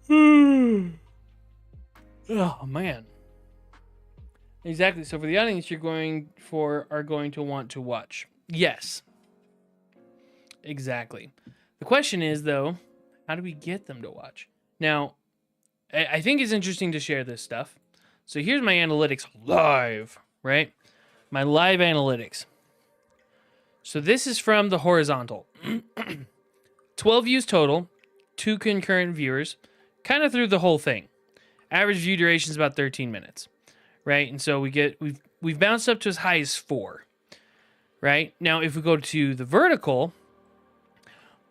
Oh man. Exactly. So for the audience are going to want to watch. Yes. Exactly. The question is though, how do we get them to watch? Now, I think it's interesting to share this stuff. So here's my analytics live, right? My live analytics. So this is from the horizontal. 12 views total. 2 concurrent viewers, kind of through the whole thing. Average view duration is about 13 minutes, right? And so we've bounced up to as high as 4, right? Now, if we go to the vertical,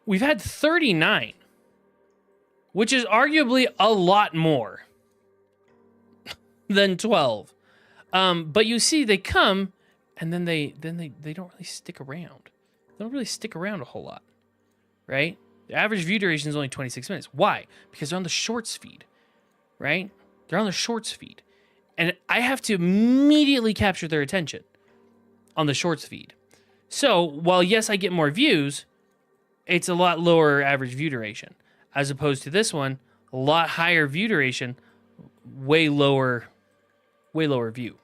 we've had 39, which is arguably a lot more than 12. But you see, they come and then they don't really stick around. They don't really stick around a whole lot, right? The average view duration is only 26 minutes. Why? Because they're on the shorts feed, right? They're on the shorts feed. And I have to immediately capture their attention on the shorts feed. So while, yes, I get more views, it's a lot lower average view duration. As opposed to this one, a lot higher view duration, way lower view.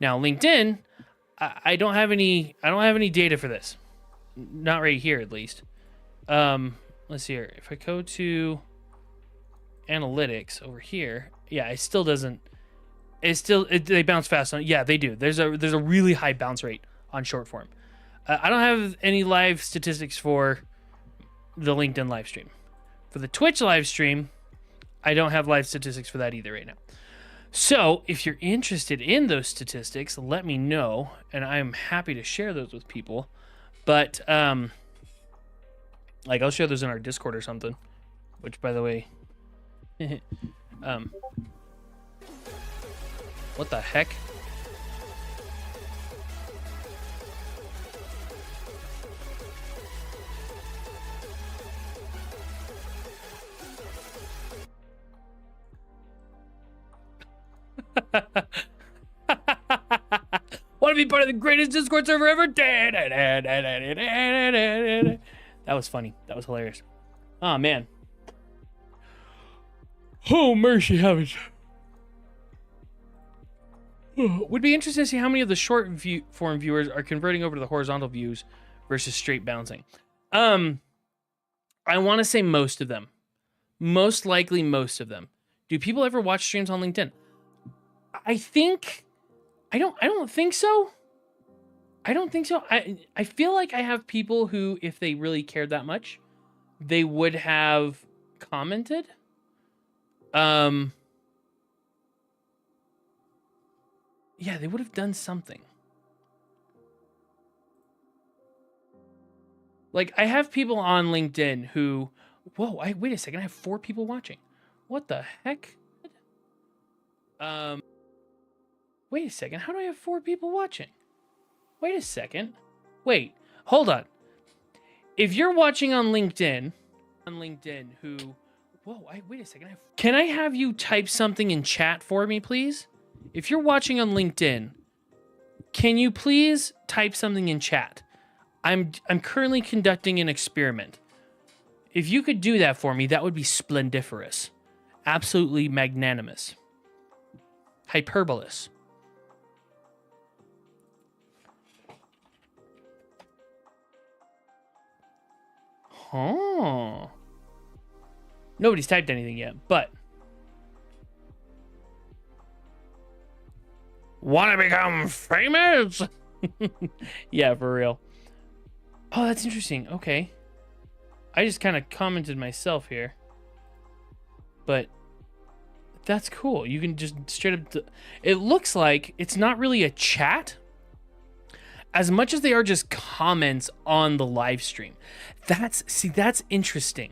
Now, LinkedIn, I don't have any data for this. Not right here, at least. Let's see here. If I go to analytics over here, yeah, it still doesn't. They bounce fast on. Yeah, they do. There's a really high bounce rate on short form. I don't have any live statistics for the LinkedIn live stream. For the Twitch live stream, I don't have live statistics for that either right now. So if you're interested in those statistics, let me know, and I'm happy to share those with people. But like I'll share those in our Discord or something. Which, by the way, what the heck? Want to be part of the greatest Discord server ever? That was funny. That was hilarious. Oh, man. Oh, mercy heavens. Would be interesting to see how many of the short form viewers are converting over to the horizontal views versus straight bouncing. I want to say most of them. Most likely most of them. Do people ever watch streams on LinkedIn? I don't think so. I don't think so. I feel like I have people who, if they really cared that much, they would have commented. Yeah, they would have done something. Like, I have people on LinkedIn who, whoa, wait a second, I have 4 people watching. What the heck? Wait a second, how do I have 4 people watching? Wait a second. Wait, hold on. If you're watching on LinkedIn who, whoa, wait a second. Can I have you type something in chat for me, please? If you're watching on LinkedIn, can you please type something in chat? I'm currently conducting an experiment. If you could do that for me, that would be splendiferous. Absolutely magnanimous. Hyperbolous. Huh. Nobody's typed anything yet, but want to become famous? Yeah, for real. Oh, that's interesting. Okay. I just kind of commented myself here. But that's cool. You can just straight up... It looks like it's not really a chat as much as they are just comments on the live stream. That's interesting.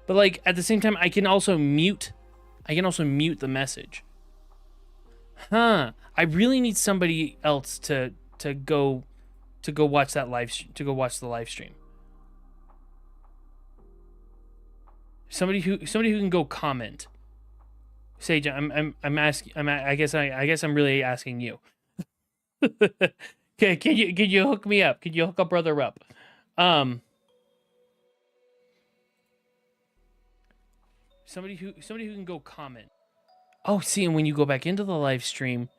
But like at the same time, I can also mute the message. Huh. I really need somebody else to go watch that watch the live stream. Somebody who can go comment. Sage, I'm asking. I guess I'm really asking you. Okay, can you hook me up? Can you hook a brother up? Somebody who can go comment. Oh, see, and when you go back into the live stream,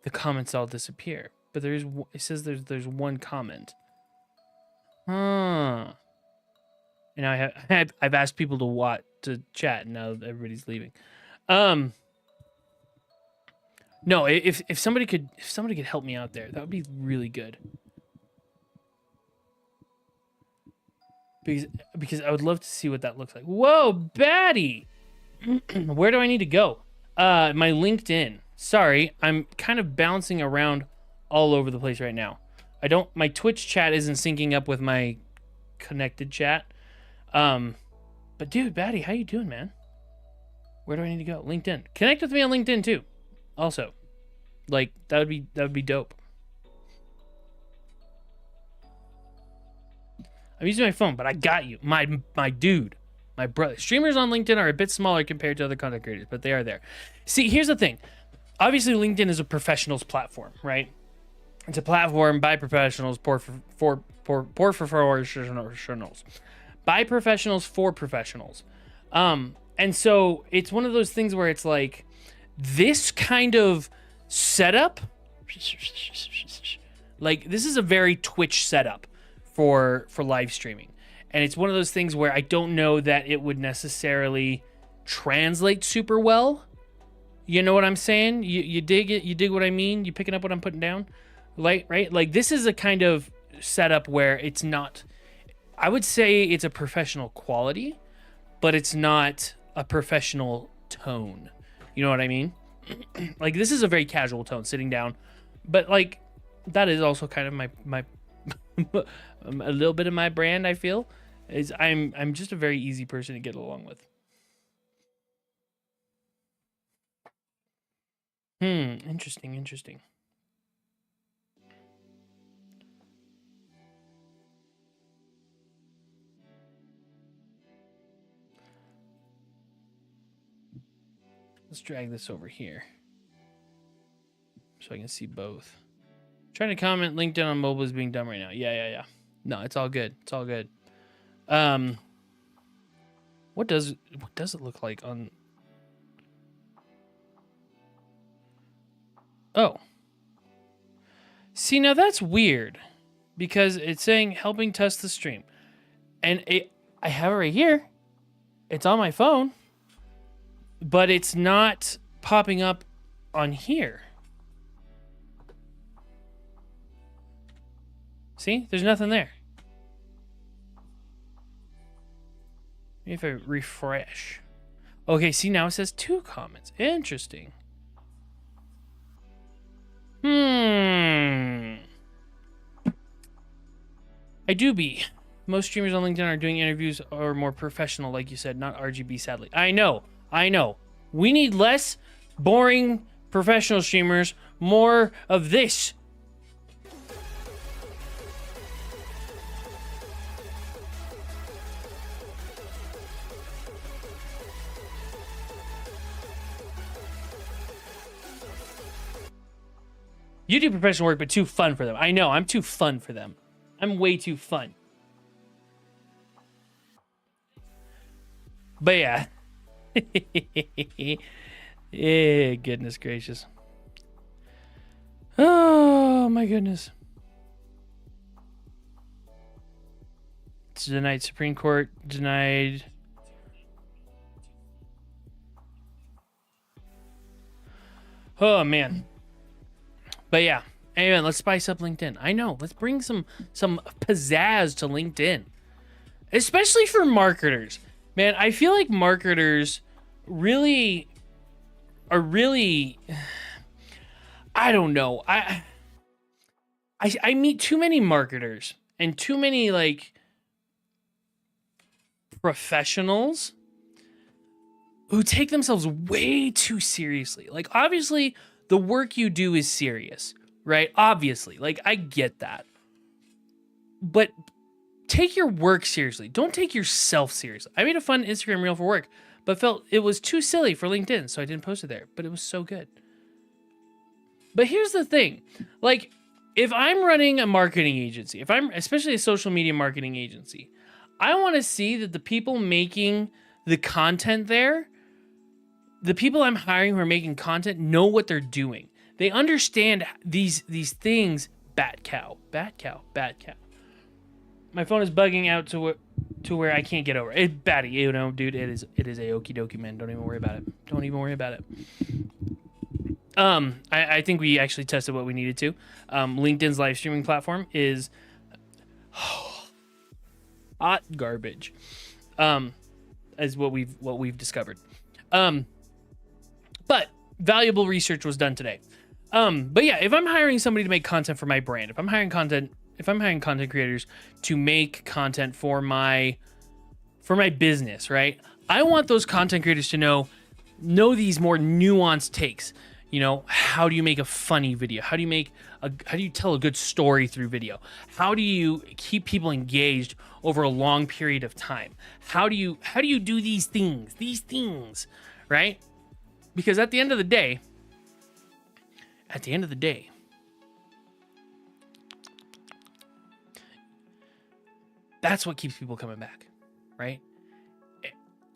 the comments all disappear. But it says there's one comment. Huh. And I've asked people to chat, and now everybody's leaving. No, if somebody could help me out there, that would be really good. because I would love to see what that looks like. Whoa, Batty! Where do I need to go? My LinkedIn. Sorry, I'm kind of bouncing around all over the place right now. My Twitch chat isn't syncing up with my connected chat. But dude, Batty, how you doing, man? Where do I need to go? LinkedIn. Connect with me on LinkedIn too. Also, like that would be dope. I'm using my phone, but I got you, my dude, my brother. Streamers on LinkedIn are a bit smaller compared to other content creators, but they are there. See, here's the thing. Obviously, LinkedIn is a professionals platform, right? It's a platform by professionals for professionals. By professionals for professionals. And so it's one of those things where it's like this kind of setup, like this is a very Twitch setup for live streaming. And it's one of those things where I don't know that it would necessarily translate super well. You know what I'm saying? You dig it? You dig what I mean? You picking up what I'm putting down? Like, right? Like this is a kind of setup where it's not, I would say it's a professional quality, but it's not a professional tone. You know what I mean? Like this is a very casual tone sitting down, but like that is also kind of my a little bit of my brand. I feel is I'm just a very easy person to get along with. Interesting. Let's drag this over here so I can see both. Trying to comment LinkedIn on mobile is being done right now. Yeah. No, it's all good. It's all good. What does it look like on? Oh. See, now that's weird because it's saying helping test the stream. And I have it right here. It's on my phone. But it's not popping up on here. See? There's nothing there. Maybe if I refresh. Okay, see, now it says 2 comments. Interesting. I do be. Most streamers on LinkedIn are doing interviews or more professional, like you said, not RGB, sadly. I know. We need less boring professional streamers, more of this. You do professional work, but too fun for them. I know, I'm too fun for them. I'm way too fun. But yeah. Yeah, goodness gracious. Oh my goodness. It's denied. Supreme Court denied. Oh man. But yeah. Anyway, let's spice up LinkedIn. I know. Let's bring some pizzazz to LinkedIn. Especially for marketers. Man, I feel like marketers really are I don't know. I meet too many marketers and too many like professionals who take themselves way too seriously. Like obviously the work you do is serious, right? Obviously, like I get that. But take your work seriously. Don't take yourself seriously. I made a fun Instagram reel for work, but felt it was too silly for LinkedIn, so I didn't post it there. But it was so good. But here's the thing. Like, if I'm running a marketing agency, if I'm especially a social media marketing agency, I want to see that the people making the content there, the people I'm hiring who are making content know what they're doing. They understand these things. Bat cow. My phone is bugging out to where I can't get over it. Batty, you know, dude, it is a okie dokie, man. Don't even worry about it. I think we actually tested what we needed to. LinkedIn's live streaming platform is hot garbage. As what we've discovered. But valuable research was done today. But yeah, if I'm hiring somebody to make content for my brand, if I'm hiring content creators to make content for my business, right? I want those content creators to know these more nuanced takes. You know, how do you make a funny video? How do you tell a good story through video? How do you keep people engaged over a long period of time? How do you do these things, right? Because at the end of the day, that's what keeps people coming back, right?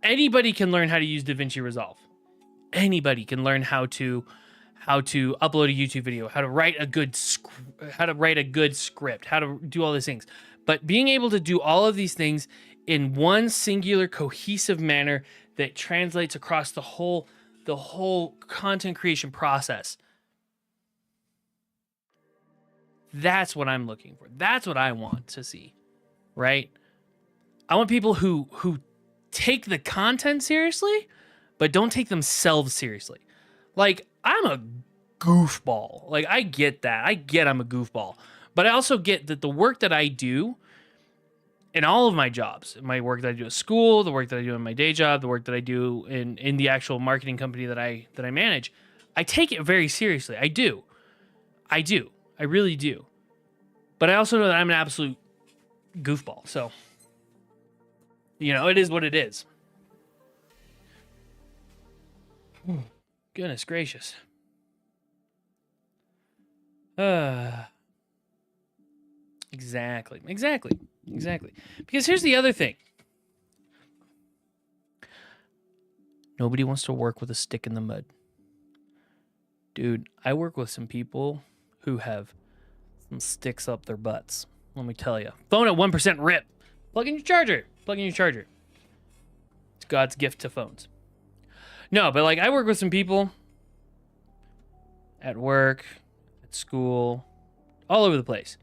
Anybody can learn how to use DaVinci Resolve. Anybody can learn how to upload a YouTube video, how to write a good script, how to do all these things. But being able to do all of these things in one singular cohesive manner that translates across the whole content creation process. That's what I'm looking for. That's what I want to see, right? I want people who take the content seriously, but don't take themselves seriously. Like, I'm a goofball. Like, I get that. I get I'm a goofball. But I also get that the work that I do in all of my jobs, my work that I do at school, the work that I do in my day job, the work that I do in the actual marketing company that I manage, I take it very seriously. I do. I really do. But I also know that I'm an absolute goofball. So, it is what it is. Goodness gracious. Exactly. Because here's the other thing. Nobody wants to work with a stick in the mud. Dude, I work with some people who have some sticks up their butts. Let me tell you. Phone at 1% rip. Plug in your charger. It's God's gift to phones. No, but like I work with some people at work, at school, all over the place.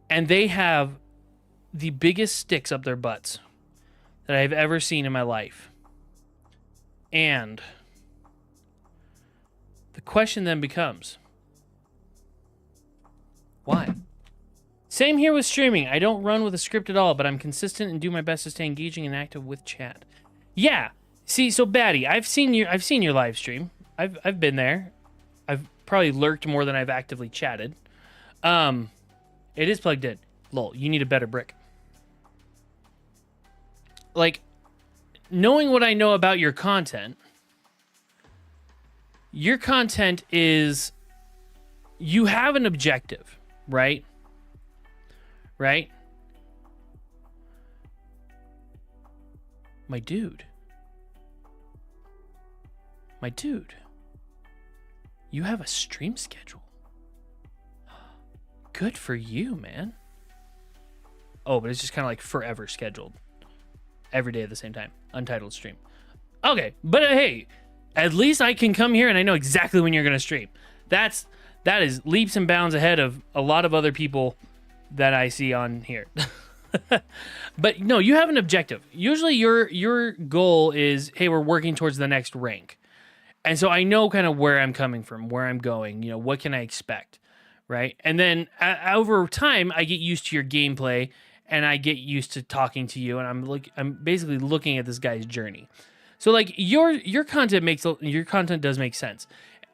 And they have the biggest sticks up their butts that I've ever seen in my life. And the question then becomes, why? Same here with streaming. I don't run with a script at all, but I'm consistent and do my best to stay engaging and active with chat. Yeah. See, so Batty, I've seen your live stream. I've been there. I've probably lurked more than I've actively chatted. It is plugged in. Lol, you need a better brick. Like, knowing what I know about your content is, you have an objective, right? Right? My dude, you have a stream schedule. Good for you, man. Oh, but it's just kind of like forever scheduled. Every day at the same time. Untitled stream. Okay, but hey, at least I can come here and I know exactly when you're going to stream. That is leaps and bounds ahead of a lot of other people that I see on here. But no, you have an objective. Usually your goal is, hey, we're working towards the next rank. And so I know kind of where I'm coming from, where I'm going, what can I expect, right? And then over time, I get used to your gameplay and I get used to talking to you, and I'm basically looking at this guy's journey. So like your content does make sense.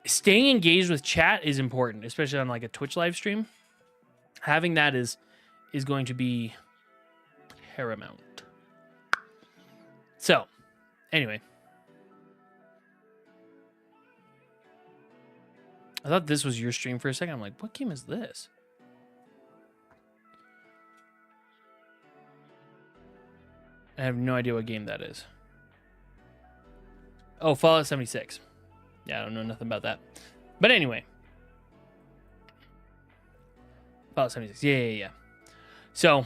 Staying engaged with chat is important, especially on like a Twitch live stream. Having that is going to be paramount. So, anyway. I thought this was your stream for a second. I'm like, what game is this? I have no idea what game that is. Oh, Fallout 76. Yeah, I don't know nothing about that. But anyway. Fallout 76. Yeah. So,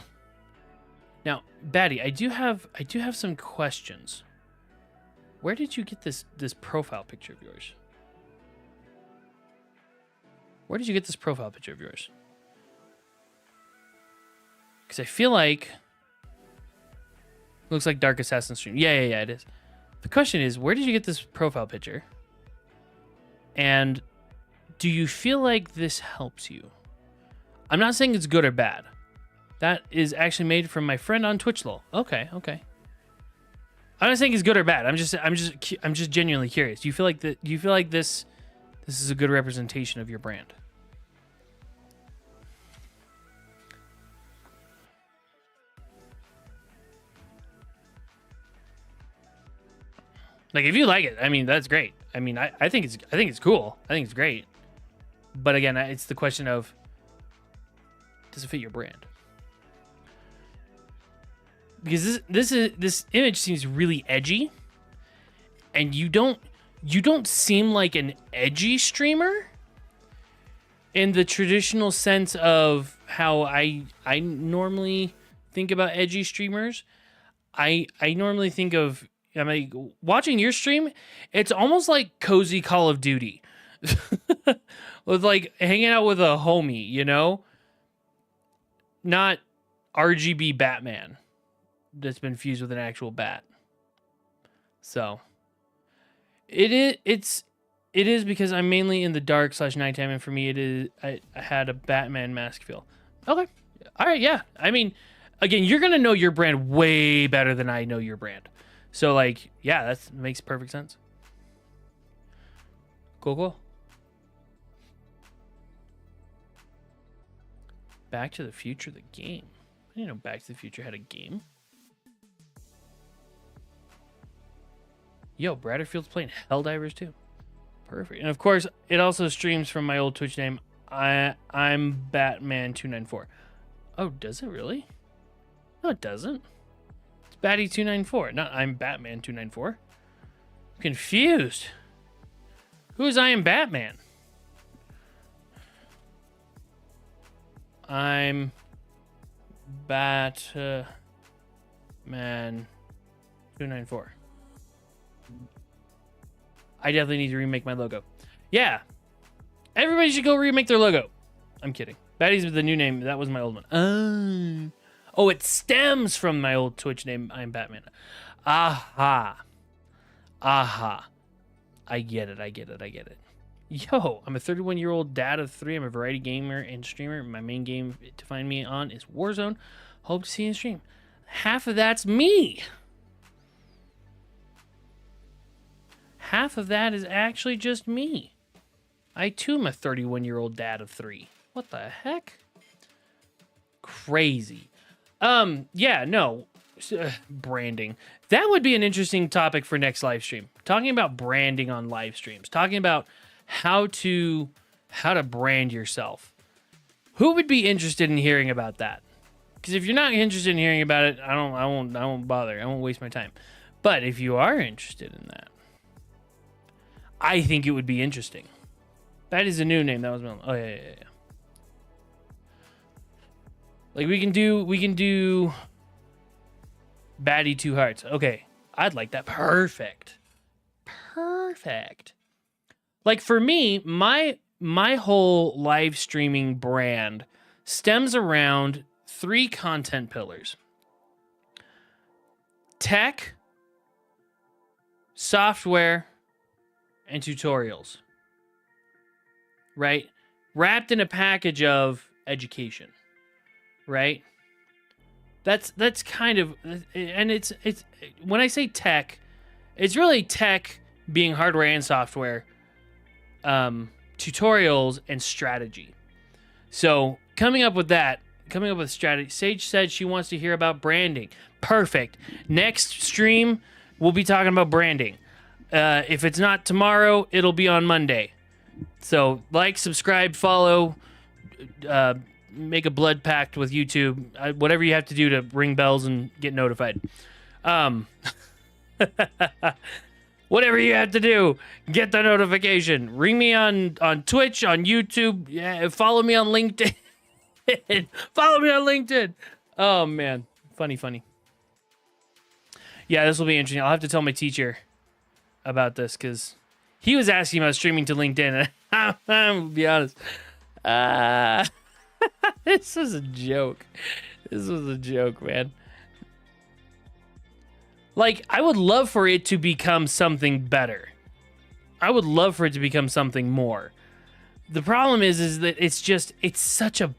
now, Batty, I do have some questions. Where did you get this profile picture of yours? Where did you get this profile picture of yours? Because I feel like Looks like Dark Assassin stream. Yeah, it is. The question is, where did you get this profile picture? And do you feel like this helps you? I'm not saying it's good or bad. That is actually made from my friend on Twitch lol. Okay. I'm not saying it's good or bad. I'm just genuinely curious. Do you feel like this is a good representation of your brand? Like, if you like it, I mean, that's great. I mean, I think it's cool. I think it's great. But again, it's the question of, does it fit your brand? Because this image seems really edgy, and you don't seem like an edgy streamer in the traditional sense of how I normally think about edgy streamers. I normally think of, I mean, watching your stream, it's almost like cozy Call of Duty. With like hanging out with a homie, you know? Not RGB Batman that's been fused with an actual bat. So it is because I'm mainly in the dark / nighttime, and for me it is I had a Batman mask feel. Okay. All right, yeah. I mean, again, you're gonna know your brand way better than I know your brand. So, like, yeah, that makes perfect sense. Cool. Back to the Future, the game. I didn't know Back to the Future had a game. Yo, Bradderfield's playing Helldivers too. Perfect. And of course, it also streams from my old Twitch name. I'm Batman294. Oh, does it really? No, it doesn't. Batty294, not I'm Batman294. Confused. Who is I am Batman? I'm Batman294. I definitely need to remake my logo. Yeah. Everybody should go remake their logo. I'm kidding. Batty's the new name. That was my old one. Oh, it stems from my old Twitch name, I'm Batman. Aha. I get it. Yo, I'm a 31-year-old dad of 3. I'm a variety gamer and streamer. My main game to find me on is Warzone. Hope to see you in stream. Half of that's me. Half of that is actually just me. I too am a 31-year-old dad of 3. What the heck? Crazy. Yeah, no. Branding. That would be an interesting topic for next live stream. Talking about branding on live streams. Talking about how to brand yourself. Who would be interested in hearing about that? Because if you're not interested in hearing about it, I won't bother. I won't waste my time. But if you are interested in that, I think it would be interesting. That is a new name. That was my own. Oh yeah. Like we can do Batty 2 Hearts. Okay. I'd like that. Perfect. Like for me, my whole live streaming brand stems around 3 content pillars. Tech, software, and tutorials. Right? Wrapped in a package of education. Right? That's kind of, and it's when I say tech, it's really tech being hardware and software, tutorials and strategy. So coming up with strategy. Sage said she wants to hear about branding. Perfect. Next stream, we'll be talking about branding. If it's not tomorrow, it'll be on Monday. So like, subscribe, follow, make a blood pact with YouTube, whatever you have to do to ring bells and get notified. Whatever you have to do, get the notification. Ring me on Twitch, on YouTube. Yeah, follow me on LinkedIn. Follow me on LinkedIn. Oh man, funny. Yeah, this will be interesting. I'll have to tell my teacher about this because he was asking about streaming to LinkedIn. And I'm gonna be honest. This was a joke. This was a joke, man. Like, I would love for it to become something better. I would love for it to become something more. The problem is that it's such a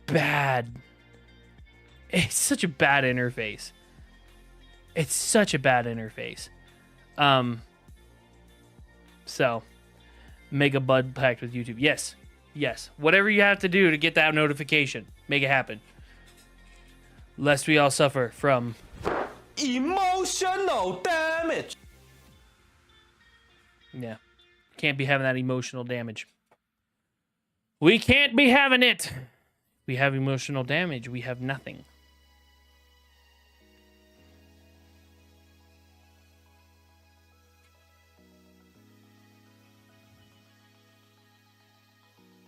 bad interface. It's such a bad interface. So make a bud pact with YouTube. Yes. Whatever you have to do to get that notification, make it happen. Lest we all suffer from emotional damage. Yeah. Can't be having that emotional damage. We can't be having it. We have emotional damage. We have nothing.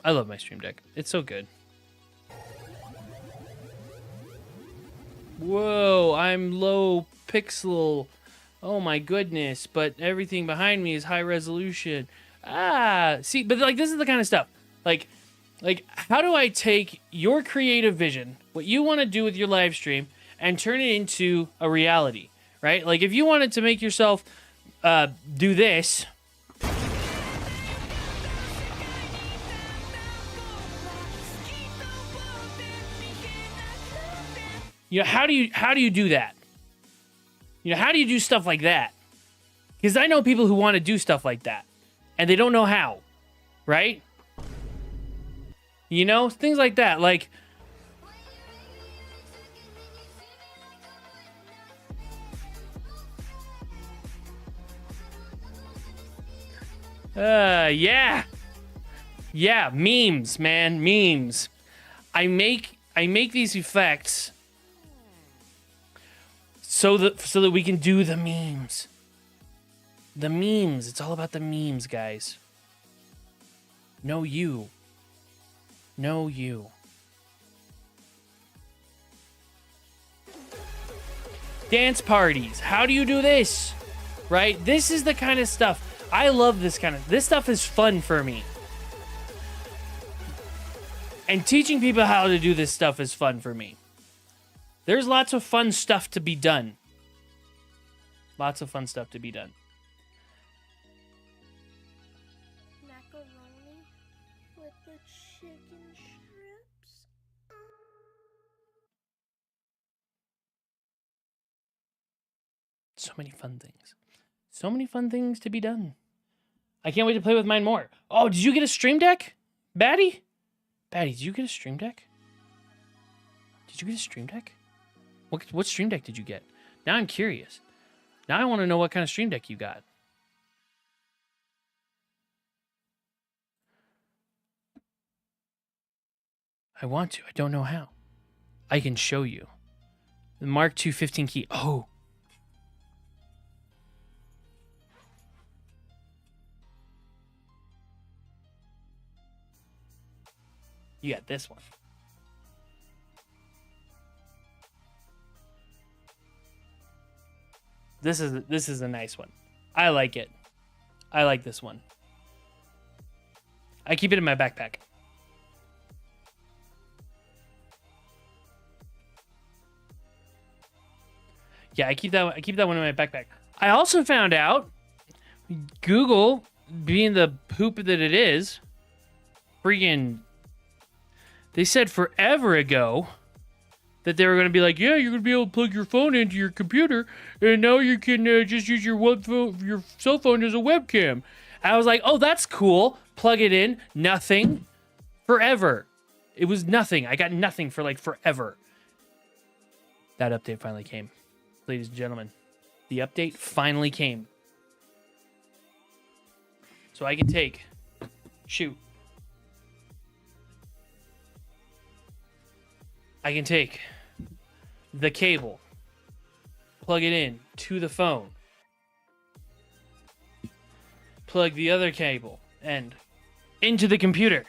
I love my Stream Deck. It's so good. Whoa, I'm low pixel. Oh my goodness, but everything behind me is high resolution. See, but like this is the kind of stuff. Like how do I take your creative vision, what you want to do with your live stream, and turn it into a reality, right? Like if you wanted to make yourself do this, you know, how do you do that? You know, how do you do stuff like that? Because I know people who want to do stuff like that, and they don't know how, right? You know, things like that. Like, yeah, memes, man, memes. I make these effects so that we can do the memes. The memes. It's all about the memes, guys. No you. No you. Dance parties. How do you do this? Right? This is the kind of stuff. I love this stuff is fun for me. And teaching people how to do this stuff is fun for me. There's lots of fun stuff to be done. Lots of fun stuff to be done. Macaroni with the chicken strips. So many fun things. So many fun things to be done. I can't wait to play with mine more. Oh, did you get a Stream Deck? Batty? Batty, did you get a Stream Deck? Did you get a Stream Deck? What Stream Deck did you get? Now I'm curious. Now I want to know what kind of Stream Deck you got. I want to. I don't know how. I can show you. The Mark II 15 key. Oh. You got this one. This is a nice one. I like it. I like this one. I keep it in my backpack. Yeah, I keep that one in my backpack. I also found out Google, being the poop that it is, freaking, they said forever ago that they were going to be like, yeah, you're going to be able to plug your phone into your computer, and now you can just use your cell phone as a webcam. I was like, oh, that's cool. Plug it in. Nothing. Forever. It was nothing. I got nothing for like forever. That update finally came. Ladies and gentlemen, the update finally came. So I can take, I can take the cable, plug it in to the phone, plug the other cable and into the computer.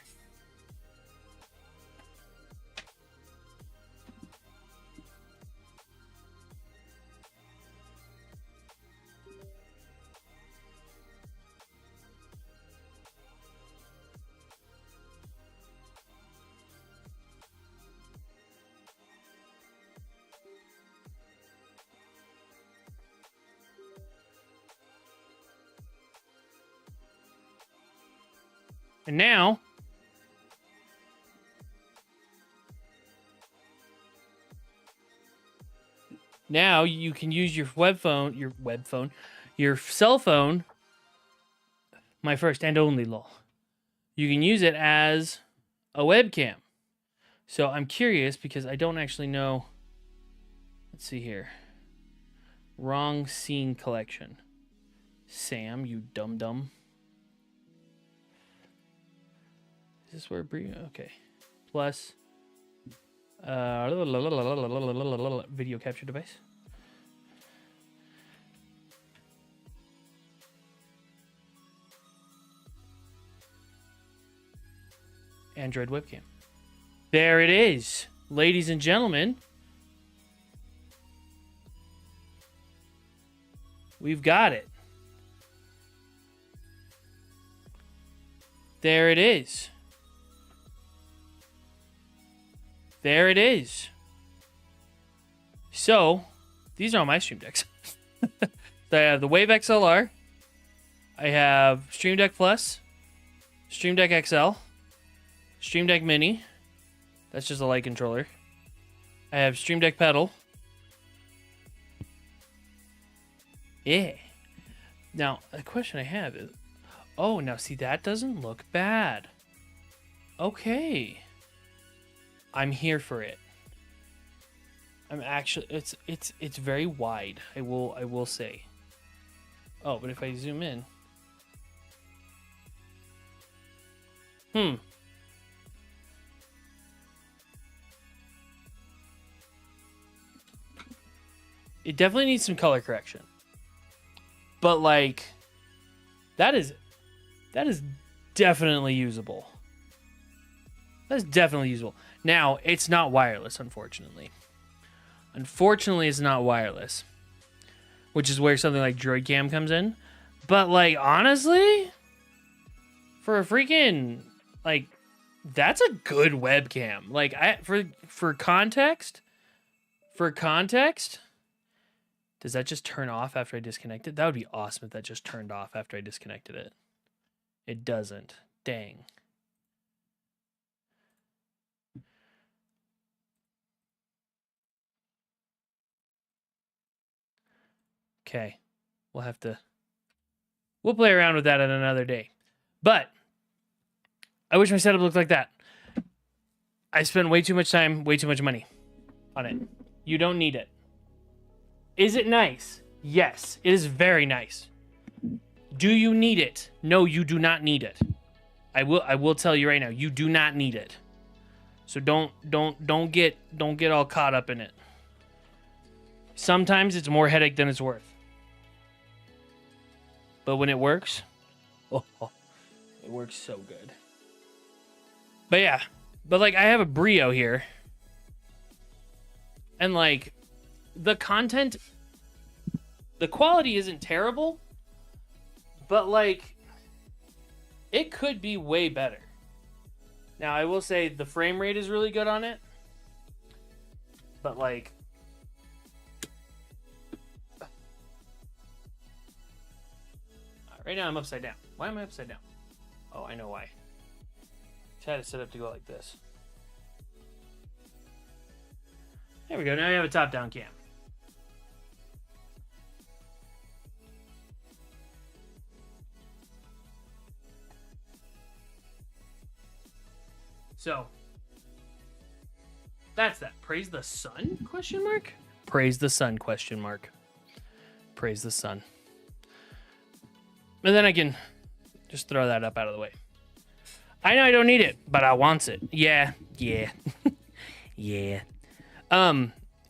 And now you can use your your cell phone, my first and only lol. You can use it as a webcam. So I'm curious because I don't actually know. Let's see here. Wrong scene collection. Sam, you dum-dum. Is this where okay. Plus video capture device. Android webcam. There it is, ladies and gentlemen. We've got it. There it is. There it is. So, these are all my Stream Decks. So I have the Wave XLR. I have Stream Deck Plus, Stream Deck XL, Stream Deck Mini. That's just a light controller. I have Stream Deck Pedal. Yeah. Now, the question I have is, oh, now see, that doesn't look bad. Okay. I'm here for it. I'm actually, it's very wide. I will say. Oh, but if I zoom in. It definitely needs some color correction. But like, that is definitely usable. That's definitely usable. Now, it's not wireless, unfortunately. Unfortunately, it's not wireless. Which is where something like Droid Cam comes in. But like, honestly, for a freaking, like, that's a good webcam. Like, for context, does that just turn off after I disconnect it? That would be awesome if that just turned off after I disconnected it. It doesn't. Dang. Okay. We'll play around with that at another day. But I wish my setup looked like that. I spent way too much time, way too much money on it. You don't need it. Is it nice? Yes, it is very nice. Do you need it? No, you do not need it. I will tell you right now, you do not need it. So don't get all caught up in it. Sometimes it's more headache than it's worth. But when it works, it works so good. But yeah, like I have a Brio here. And like the content, the quality isn't terrible, but like it could be way better. Now I will say the frame rate is really good on it, but like right now I'm upside down. Why am I upside down? Oh, I know why. I had it set up to go like this. There we go. Now you have a top-down cam. So that's that. Praise the sun? Question mark. Praise the sun? Question mark. Praise the sun. And then I can just throw that up out of the way. I know I don't need it, but I want it. Yeah. Yeah.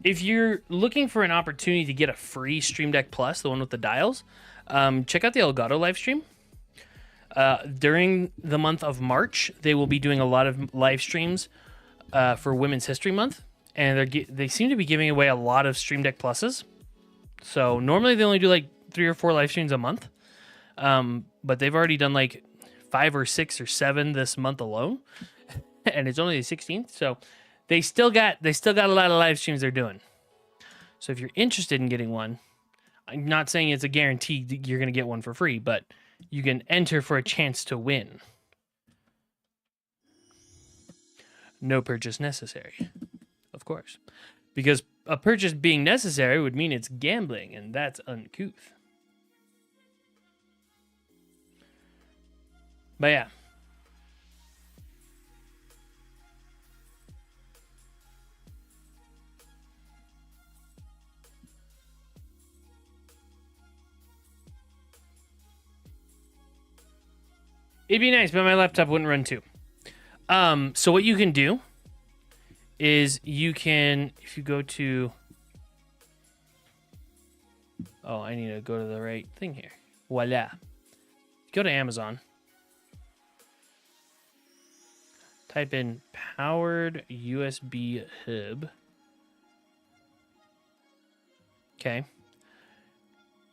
If you're looking for an opportunity to get a free Stream Deck Plus, the one with the dials, check out the Elgato live stream. During the month of March, they will be doing a lot of live streams for Women's History Month, and they seem to be giving away a lot of Stream Deck Pluses. So normally they only do like 3 or 4 live streams a month, but they've already done like 5 or 6 or 7 this month alone, and it's only the 16th. So they still got a lot of live streams they're doing. So if you're interested in getting one, I'm not saying it's a guarantee that you're going to get one for free, but you can enter for a chance to win. no purchase necessary. Of course. Because a purchase being necessary would mean it's gambling, and that's uncouth. But yeah. It'd be nice, but my laptop wouldn't run too. So what you can do is you can, if you go to, oh, I need to go to the right thing here. Voila. Go to Amazon. Type in powered USB hub. Okay.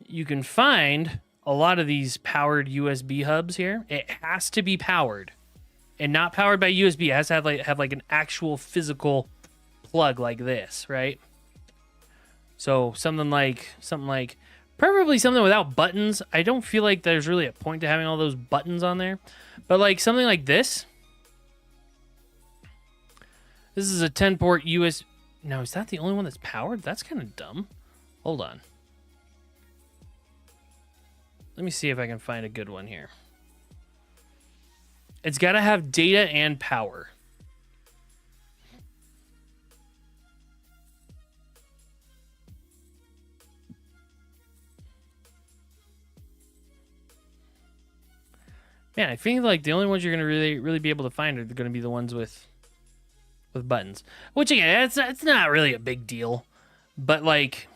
You can find a lot of these powered USB hubs here. It has to be powered and not powered by USB. It has to have like an actual physical plug like this, right? So something like preferably something without buttons. I don't feel like there's really a point to having all those buttons on there, but like something like this. This is a 10-port USB. Now, is that the only one that's powered? That's kind of dumb. Hold on. Let me see if I can find a good one here. It's got to have data and power. Man, I think like the only ones you're going to really be able to find are going to be the ones with buttons. Which again, it's not really a big deal. But like,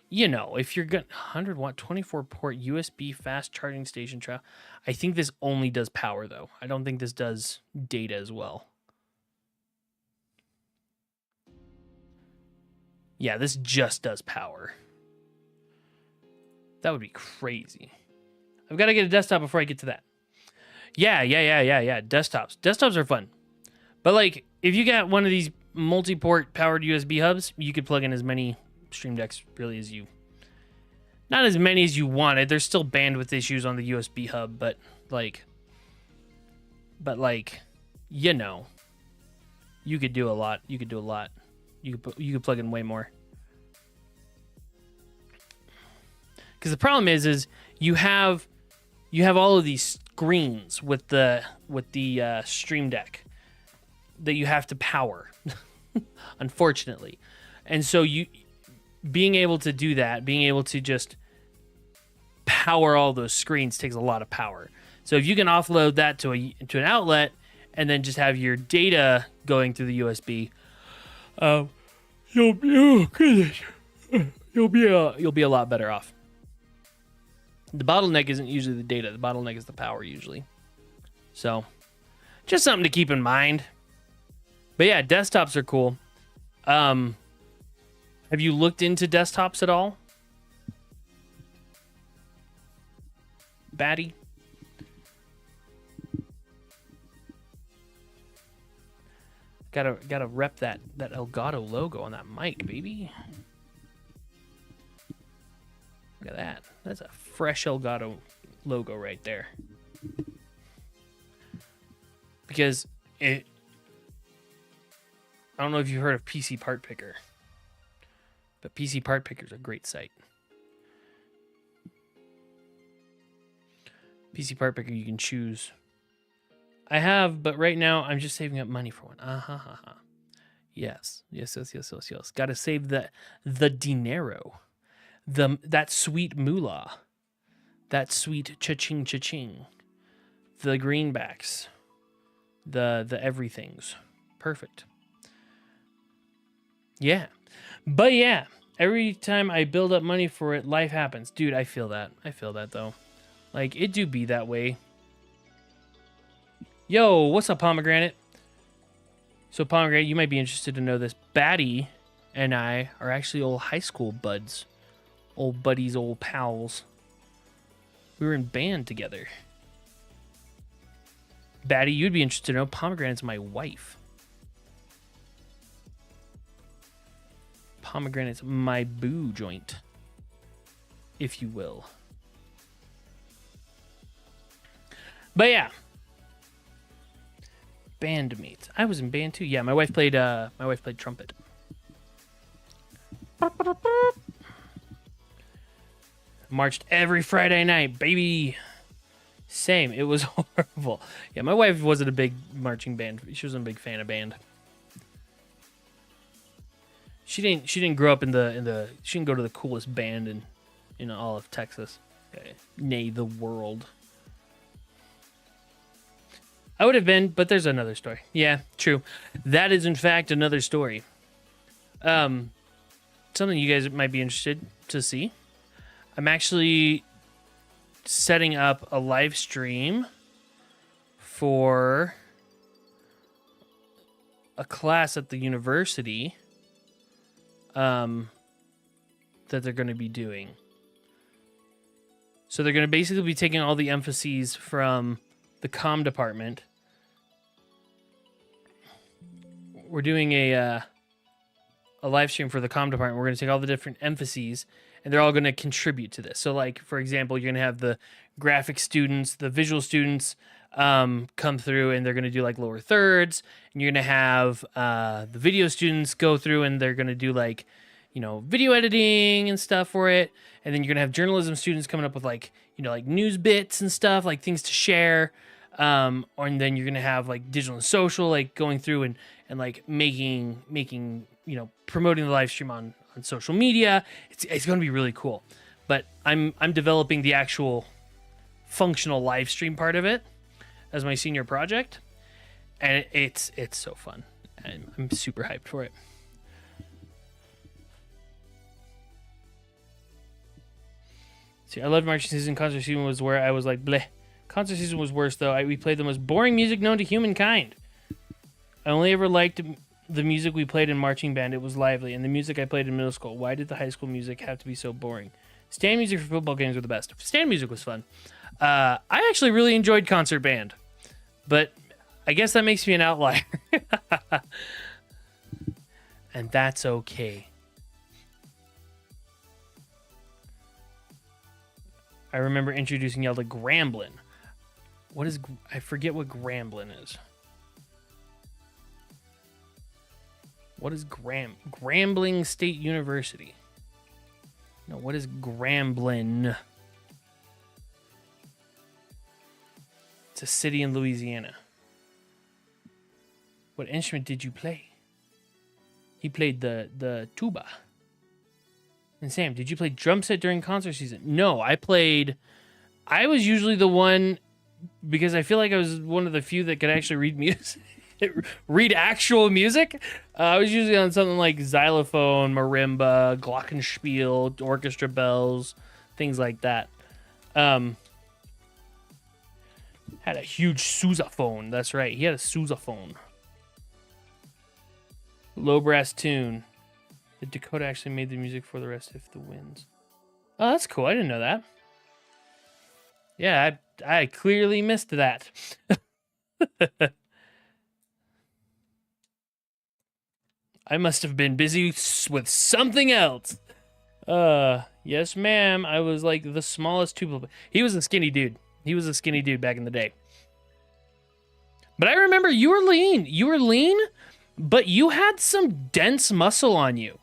you know, if you're going 100 watt 24 port USB fast charging station trial, I think this only does power though. I don't think this does data as well. Yeah, this just does power. That would be crazy. I've got to get a desktop before I get to that. Yeah. Desktops are fun. But like, if you got one of these multi-port powered USB hubs, you could plug in as many Stream Decks really as you... Not as many as you wanted. There's still bandwidth issues on the USB hub, but like, you know, you could do a lot. You could plug in way more. Because the problem is you have all of these screens with the Stream Deck that you have to power, unfortunately. And so being able to do that, being able to just power all those screens takes a lot of power. So if you can offload that to an outlet and then just have your data going through the USB, you'll be a lot better off. The bottleneck isn't usually the data. The bottleneck is the power usually. So just something to keep in mind. But yeah, desktops are cool. Have you looked into desktops at all? Batty? Gotta rep that Elgato logo on that mic, baby. Look at that. That's a fresh Elgato logo right there. Because I don't know if you've heard of PC Part Picker, but PC Part Picker is a great site. PC Part Picker, you can choose. I have, but right now I'm just saving up money for one. Yes. Got to save the dinero, that sweet moolah, that sweet cha-ching, the greenbacks, the everythings. Perfect. Yeah. But yeah, every time I build up money for it, life happens. Dude, I feel that. Though. Like, it do be that way. Yo, what's up, Pomegranate? So, Pomegranate, you might be interested to know this. Batty and I are actually old high school buds. Old buddies, old pals. We were in band together. Batty, you'd be interested to know Pomegranate's my wife. Pomegranate's my boo joint, if you will. But yeah. Bandmates. I was in band too. Yeah, my wife played trumpet. Marched every Friday night, baby. Same. It was horrible. Yeah, my wife wasn't a big marching band. She wasn't a big fan of band. She didn't grow up in the she didn't go to the coolest band in all of Texas. Nay, the world. I would have been, but there's another story. Yeah, true. That is in fact another story. Something you guys might be interested to see. I'm actually setting up a live stream for a class at the university that they're going to be doing. So they're going to basically be taking all the emphases from the comm department. We're doing a live stream for the comm department. We're going to take all the different emphases, and they're all going to contribute to this. So, like, for example, you're going to have the graphic students, the visual students come through, and they're going to do, like, lower thirds. And you're going to have the video students go through, and they're going to do, like, you know, video editing and stuff for it. And then you're going to have journalism students coming up with, like, you know, like news bits and stuff, like things to share. And then you're going to have, like, digital and social, like, going through and like, making, you know, promoting the live stream on social media. It's going to be really cool. But I'm developing the actual functional live stream part of it as my senior project, and it's so fun, and I'm super hyped for it. See, I loved marching season. Concert season was where I was like, bleh. Concert season was worse though. We played the most boring music known to humankind. I only ever liked the music we played in marching band. It was lively, and the music I played in middle school. Why did the high school music have to be so boring? Stand music for football games were the best. Stand music was fun. I actually really enjoyed concert band, but I guess that makes me an outlier. And that's okay. I remember introducing y'all to Grambling. What is... I forget what Grambling is. What is Grambling State University? No, what is Grambling? It's a city in Louisiana. What instrument did you play? He played the tuba. And Sam, did you play drum set during concert season? No, I was usually the one, because I feel like I was one of the few that could actually read music. Read actual music. I was usually on something like xylophone, marimba, glockenspiel, orchestra bells, things like that. Had a huge sousaphone. That's right. He had a sousaphone. Low brass tune. The Dakota actually made the music for the rest of the winds. Oh, that's cool. I didn't know that. Yeah, I clearly missed that. I must have been busy with something else. Yes, ma'am. I was like the smallest tuba. He was a skinny dude. He was a skinny dude back in the day. But I remember you were lean. You were lean, but you had some dense muscle on you.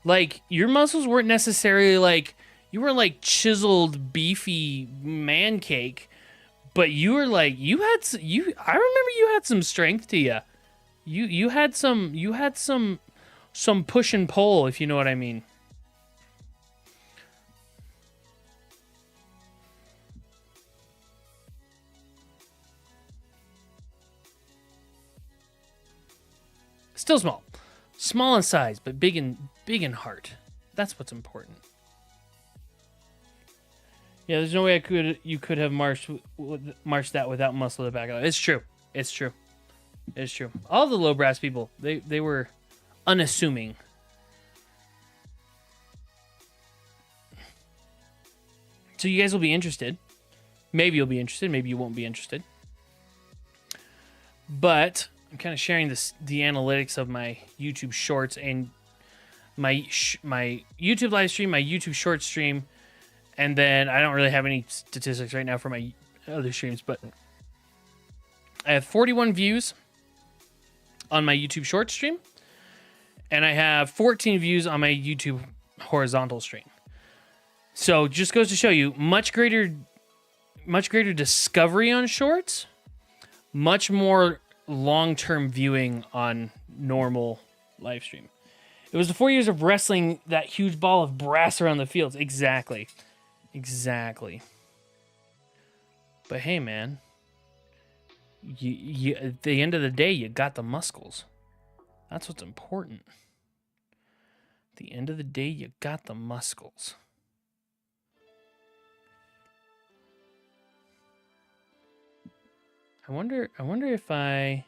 Like, your muscles weren't necessarily like, you were like chiseled, beefy man cake, but you were like, I remember you had some strength to you. You had some push and pull, if you know what I mean. Still small in size, but big in heart. That's what's important. Yeah, there's no way you could have marched that without muscle to back it up. It's true. It's true. It's true. All the low brass people, they were unassuming. So you guys will be interested. Maybe you'll be interested. Maybe you won't be interested. But I'm kind of sharing the analytics of my YouTube Shorts and my YouTube live stream, my YouTube short stream, and then I don't really have any statistics right now for my other streams, but I have 41 views on my YouTube short stream, and I have 14 views on my YouTube horizontal stream. So just goes to show you much greater discovery on shorts, much more long-term viewing on normal live stream. It was the 4 years of wrestling that huge ball of brass around the fields. Exactly. But hey, man, you at the end of the day, you got the muscles. That's what's important. At the end of the day, you got the muscles. I wonder if I...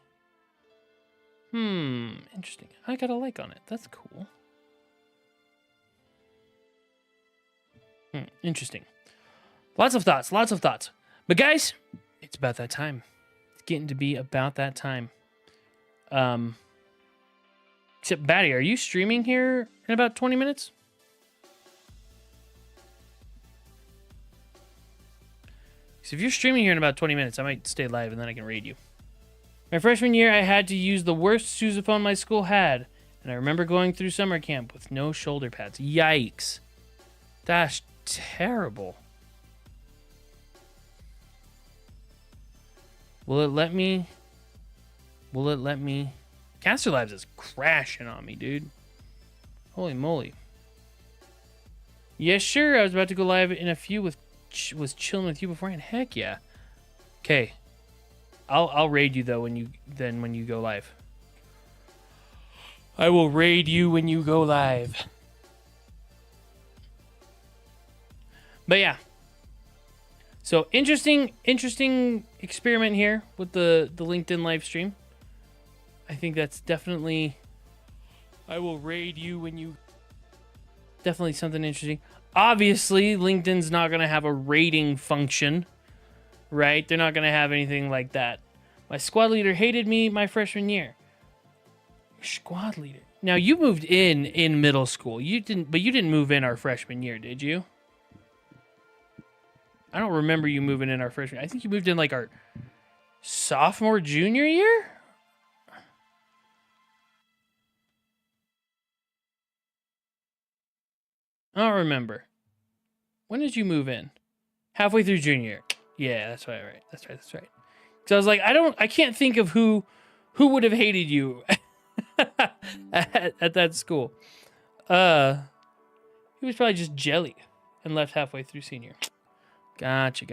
interesting. I got a like on it. That's cool. Interesting. Lots of thoughts. But guys, it's about that time. It's getting to be about that time. Except Batty, are you streaming here in about 20 minutes? So if you're streaming here in about 20 minutes, I might stay live and then I can raid you. My freshman year, I had to use the worst sousaphone my school had. And I remember going through summer camp with no shoulder pads. Yikes. That's terrible. Will it let me? Caster Labs is crashing on me, dude. Holy moly. Yeah, sure. I was about to go live in a few was chilling with you beforehand. Heck yeah. Okay. I'll raid you though when you go live. I will raid you when you go live. But yeah. So interesting experiment here with the LinkedIn live stream. I think that's definitely... I will raid you when you... Definitely something interesting. Obviously, LinkedIn's not going to have a rating function, right? They're not going to have anything like that. My squad leader hated me my freshman year. Squad leader. Now, you moved in middle school. You didn't move in our freshman year, did you? I don't remember you moving in our freshman. I think you moved in like our sophomore, junior year? I don't remember. When did you move in? Halfway through junior year. Yeah, that's right. That's right. So I was like, I can't think of who would have hated you at that school. He was probably just jelly and left halfway through senior. Gotcha.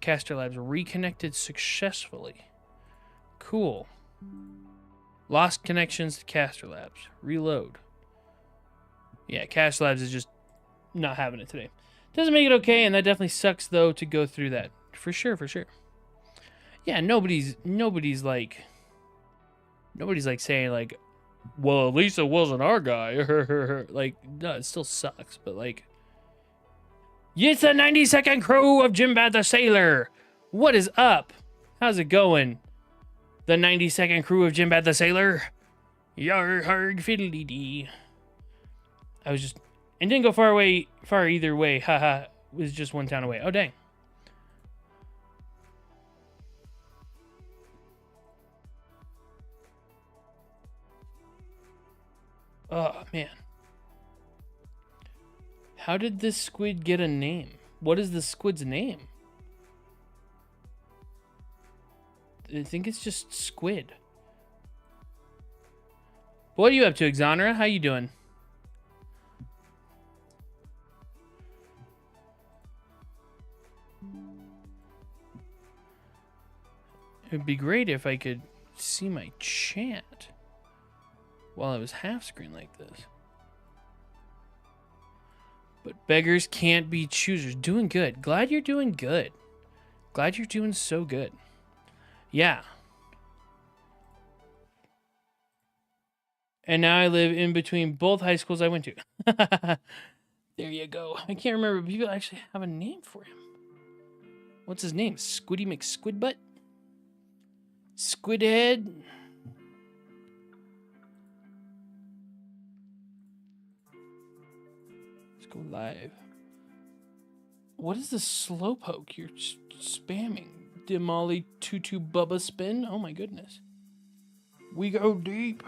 Caster Labs reconnected successfully. Cool. Lost connections to Caster Labs. Reload. Yeah, Caster Labs is just not having it today. Doesn't make it okay, and that definitely sucks though to go through that. For sure. Yeah, nobody's like saying like, well, at least it wasn't our guy. Like, no, it still sucks, but like, it's the 92nd crew of Jimbad the Sailor. What is up? How's it going? The 92nd crew of Jimbad the Sailor. Yar harg fiddly dee. I was just, and didn't go far either way. Haha, was just one town away. Oh dang. Oh man. How did this squid get a name? What is the squid's name? I think it's just squid. What are you up to, Exonera? How you doing? It'd be great if I could see my chat while I was half screen like this. But beggars can't be choosers. Doing good. Glad you're doing good. Glad you're doing so good. Yeah. And now I live in between both high schools I went to. There you go. I can't remember. People actually have a name for him. What's his name? Squiddy McSquidbutt? Squidhead? Let's go live. What is the slowpoke you're spamming? Dimolly Tutu Bubba Spin? Oh my goodness. We go deep.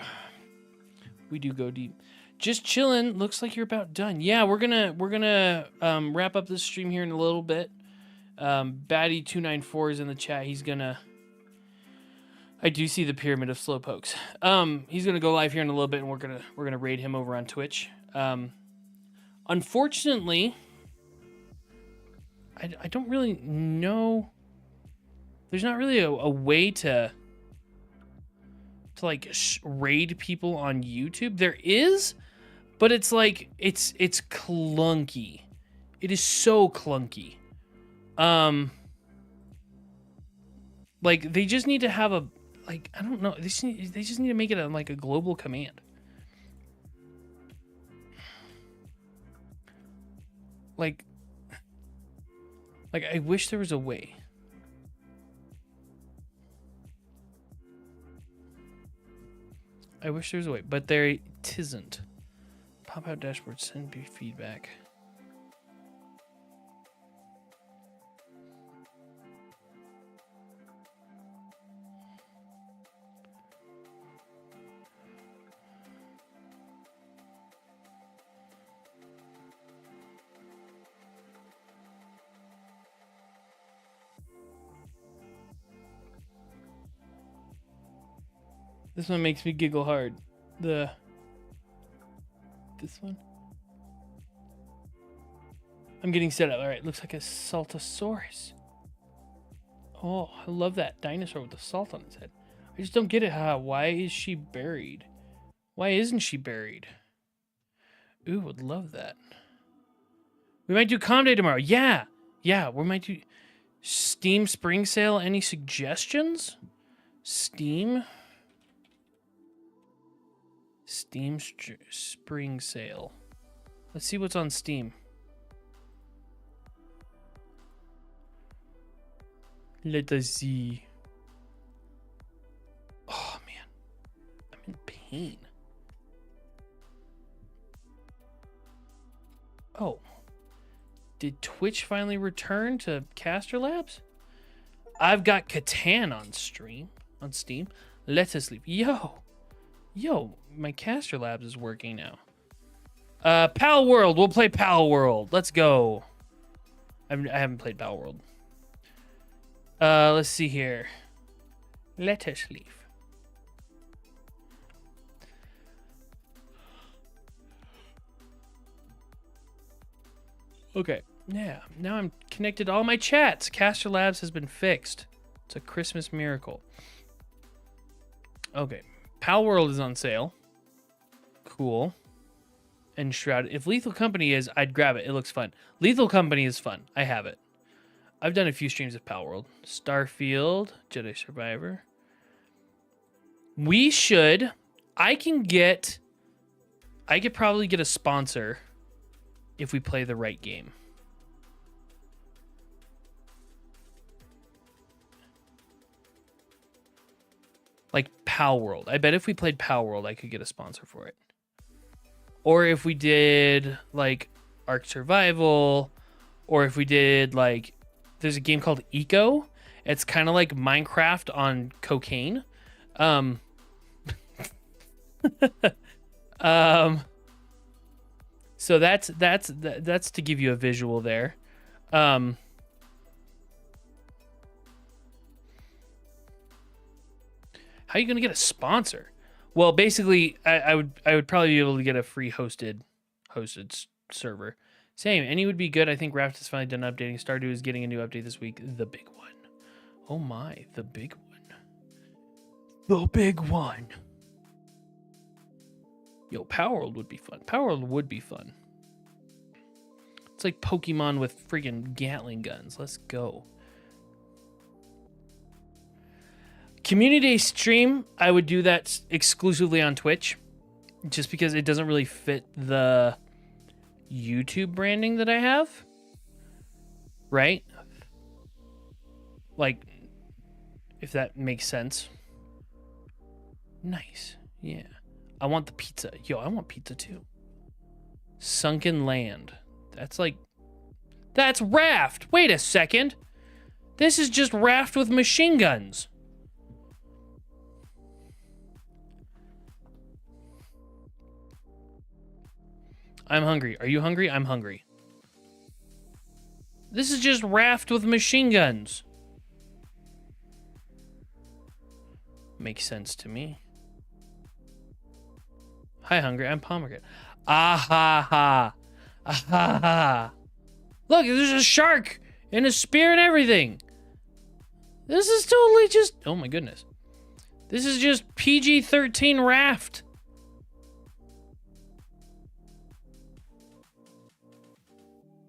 We do go deep. Just chilling. Looks like you're about done. Yeah, we're gonna wrap up this stream here in a little bit. Batty294 is in the chat. He's gonna. I do see the pyramid of slowpokes. He's gonna go live here in a little bit, and we're gonna raid him over on Twitch. Unfortunately, I don't really know. There's not really a way to like raid people on YouTube. There is, but it's like it's clunky. It is so clunky. Like they just need to have a like I don't know. They just need to make it like a global command. Like I wish there was a way. I wish there was a way, but there tisn't. Pop out dashboard, send me feedback. This one makes me giggle hard. This one? I'm getting set up. All right, looks like a Saltosaurus. Oh, I love that dinosaur with the salt on its head. I just don't get it. Why is she buried? Why isn't she buried? Ooh, would love that. We might do Calm Day tomorrow. Yeah, we might do Steam Spring Sale. Any suggestions? Steam Spring Sale. Let's see what's on Steam. Let us see. Oh man, I'm in pain. Oh, did Twitch finally return to Caster Labs? I've got Catan on Steam. Let us sleep. Yo, my Caster Labs is working now. Pal World. We'll play Pal World. Let's go. I haven't played Pal World. Let's see here. Let us leave. Okay. Yeah. Now I'm connected to all my chats. Caster Labs has been fixed. It's a Christmas miracle. Okay. Pal World is on sale. Cool. And Shrouded. If Lethal Company is, I'd grab it. It looks fun. Lethal Company is fun. I have it. I've done a few streams of Pal World. Starfield. Jedi Survivor. We should. I could probably get a sponsor if we play the right game. Like Pal World. I bet if we played Pal World, I could get a sponsor for it. Or if we did like Ark Survival, or if we did like, there's a game called Eco. It's kind of like Minecraft on cocaine. So that's to give you a visual there. How are you gonna get a sponsor? Well, basically, I would probably be able to get a free hosted server. Same, any would be good. I think Raft has finally done updating. Stardew is getting a new update this week. The big one. Oh my, the big one. The big one. Yo, Power World would be fun. Power World would be fun. It's like Pokemon with friggin' Gatling guns. Let's go. Community Day stream, I would do that exclusively on Twitch. Just because it doesn't really fit the YouTube branding that I have. Right? Like, if that makes sense. Nice. Yeah. I want the pizza. Yo, I want pizza too. Sunken Land. That's like... That's Raft! Wait a second! This is just Raft with machine guns. I'm hungry. Are you hungry? I'm hungry. This is just Raft with machine guns. Makes sense to me. Hi, hungry. I'm pomegranate. Ah ha ha. Ah ha ha. Look, there's a shark and a spear and everything. This is totally just... Oh my goodness. This is just PG-13 Raft.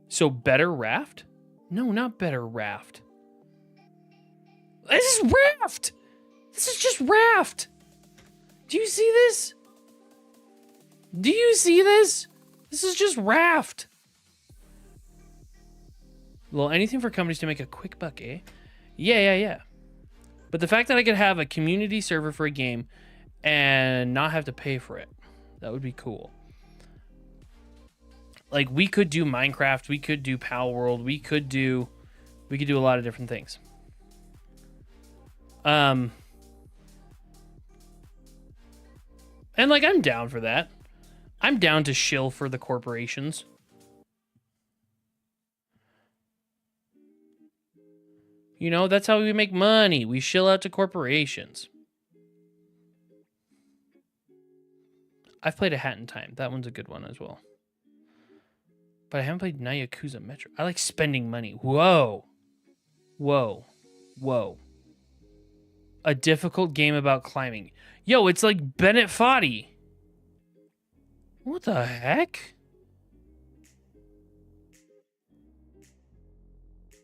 So better Raft? No, not better Raft. This is Raft! This is just Raft! Do you see this? Do you see this? This is just Raft. Well, anything for companies to make a quick buck, eh? Yeah. But the fact that I could have a community server for a game and not have to pay for it, that would be cool. Like, we could do Minecraft, we could do Pal World, we could do a lot of different things. And like, I'm down for that. I'm down to shill for the corporations. You know, that's how we make money. We shill out to corporations. I've played A Hat in Time. That one's a good one as well. But I haven't played Yakuza Metro. I like spending money. Whoa. A difficult game about climbing. Yo, it's like Bennett Foddy. What the heck?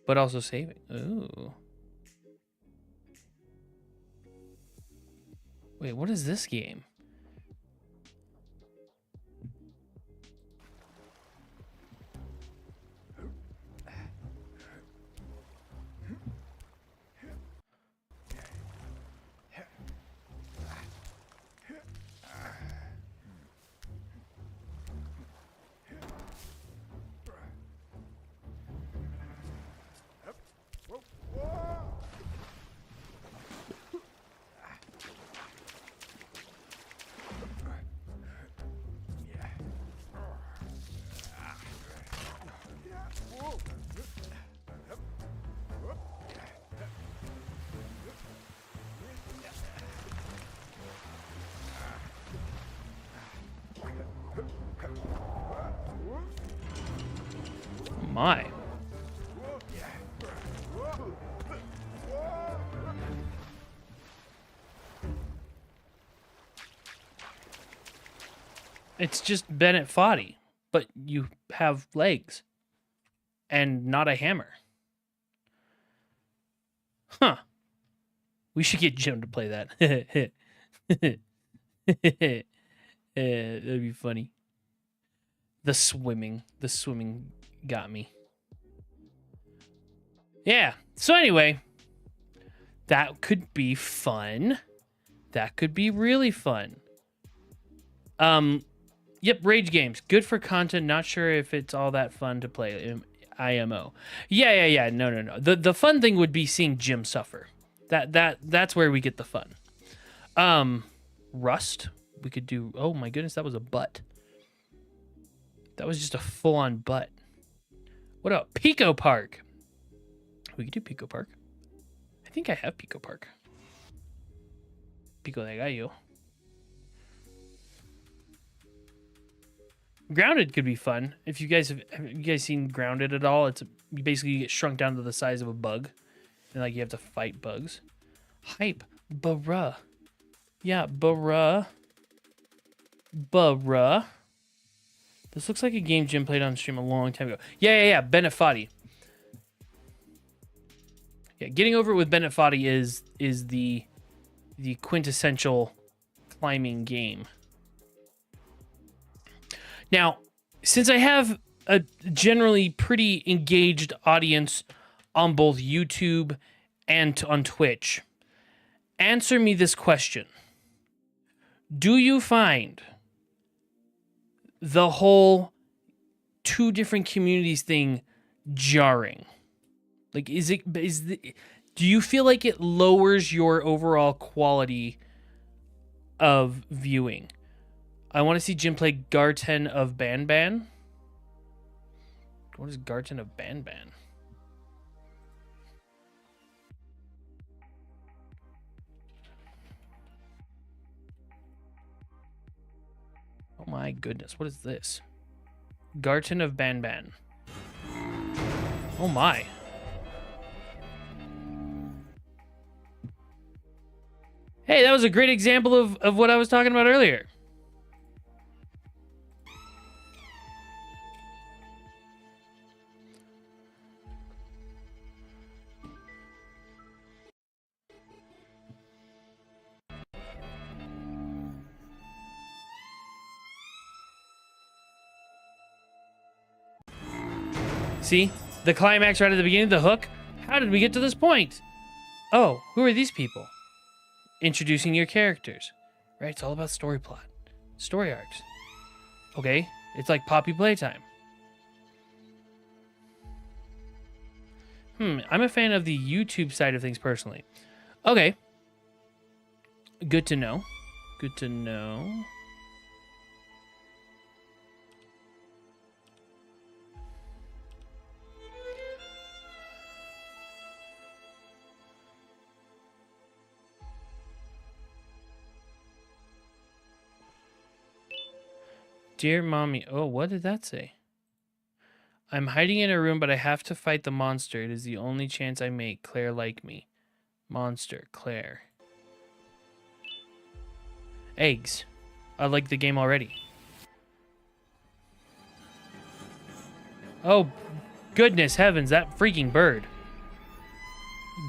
But also saving. Ooh. Wait, what is this game? My. It's just Bennett Foddy, but you have legs and not a hammer. Huh. We should get Jim to play that. That'd be funny. The swimming got me. Yeah. So anyway, that could be fun. That could be really fun. Yep, Rage Games. Good for content. Not sure if it's all that fun to play. IMO. Yeah. No. The fun thing would be seeing Jim suffer. That's where we get the fun. Rust. We could do... Oh my goodness, that was a butt. That was just a full-on butt. What about Pico Park? We could do Pico Park. I think I have Pico Park. Pico de Gallo. Grounded could be fun. If you guys have you guys seen Grounded at all? You basically get shrunk down to the size of a bug, and like you have to fight bugs. Hype, bruh. Yeah, bruh. This looks like a game Jim played on stream a long time ago. Yeah. Bennett Foddy. Yeah, getting over it with Bennett Foddy is the quintessential climbing game. Now, since I have a generally pretty engaged audience on both YouTube and on Twitch, answer me this question. Do you find the whole two different communities thing jarring? Like, do you feel like it lowers your overall quality of viewing? I want to see Jim play Garten of Banban. What is Garten of Banban? Oh my goodness, what is this? Garten of Banban. Oh my. Hey, that was a great example of what I was talking about earlier. See? The climax right at the beginning, the hook? How did we get to this point? Oh, who are these people? Introducing your characters. Right, it's all about story plot. Story arcs. Okay, it's like Poppy Playtime. I'm a fan of the YouTube side of things personally. Okay. Good to know. Good to know. Dear Mommy. Oh, what did that say? I'm hiding in a room, but I have to fight the monster. It is the only chance I make. Claire, like me. Monster, Claire. Eggs. I like the game already. Oh, goodness heavens, that freaking bird.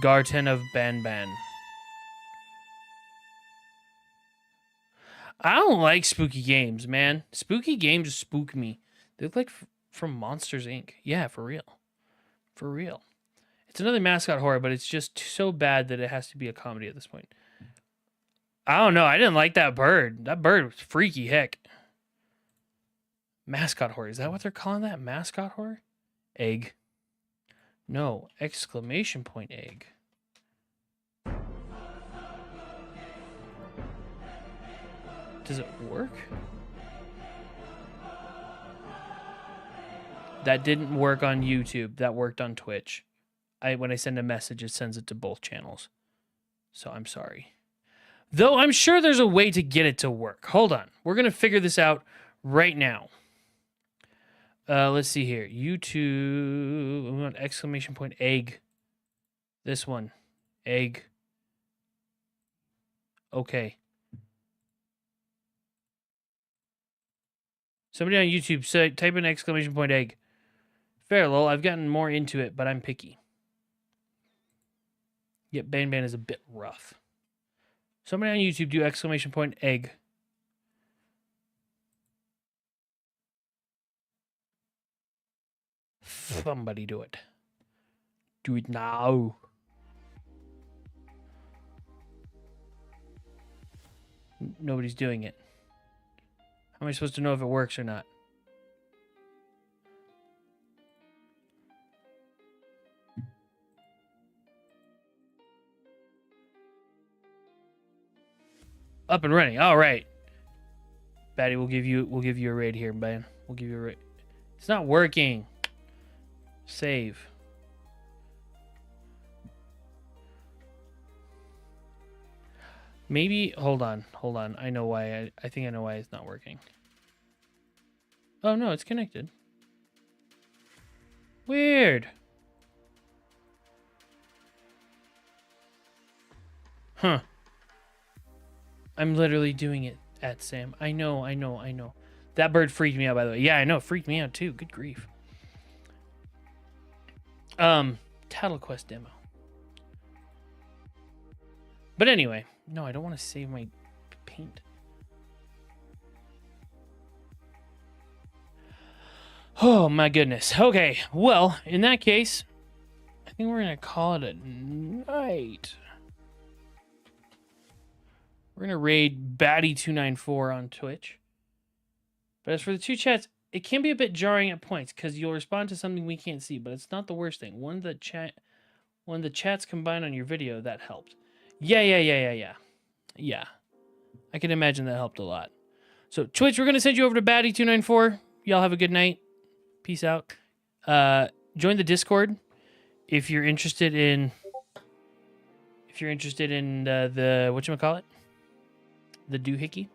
Garten of Banban. I don't like spooky games, man. Spooky games spook me. They look like from Monsters, Inc. Yeah, for real. For real. It's another mascot horror, but it's just so bad that it has to be a comedy at this point. I don't know. I didn't like that bird. That bird was freaky heck. Mascot horror. Is that what they're calling that? Mascot horror? Egg. No. Exclamation point egg. Does it work? That didn't work on YouTube. That worked on Twitch. When I send a message, it sends it to both channels. So I'm sorry. Though I'm sure there's a way to get it to work. Hold on. We're going to figure this out right now. Let's see here. YouTube. We want exclamation point egg. This one. Egg. Okay. Somebody on YouTube say, type in exclamation point egg. Fair, lol. I've gotten more into it, but I'm picky. Yet Banban is a bit rough. Somebody on YouTube do exclamation point egg. Somebody do it. Do it now. Nobody's doing it. How am I supposed to know if it works or not? Up and running. All right. Batty, we'll give you a raid here, man. We'll give you a raid. It's not working. Save. Maybe hold on. I know why. I think I know why it's not working. Oh no, it's connected. Weird. Huh. I'm literally doing it at Sam. I know. That bird freaked me out, by the way. Yeah, I know. It freaked me out, too. Good grief. Tattle Quest demo. But anyway. No, I don't want to save my paint. Oh, my goodness. Okay. Well, in that case, I think we're going to call it a night. We're going to raid Batty294 on Twitch. But as for the two chats, it can be a bit jarring at points because you'll respond to something we can't see, but it's not the worst thing. When the chats combine on your video, that helped. Yeah. Yeah. I can imagine that helped a lot. So Twitch, we're gonna send you over to Batty294. Y'all have a good night. Peace out. Join the Discord if you're interested in the whatchamacallit? The doohickey.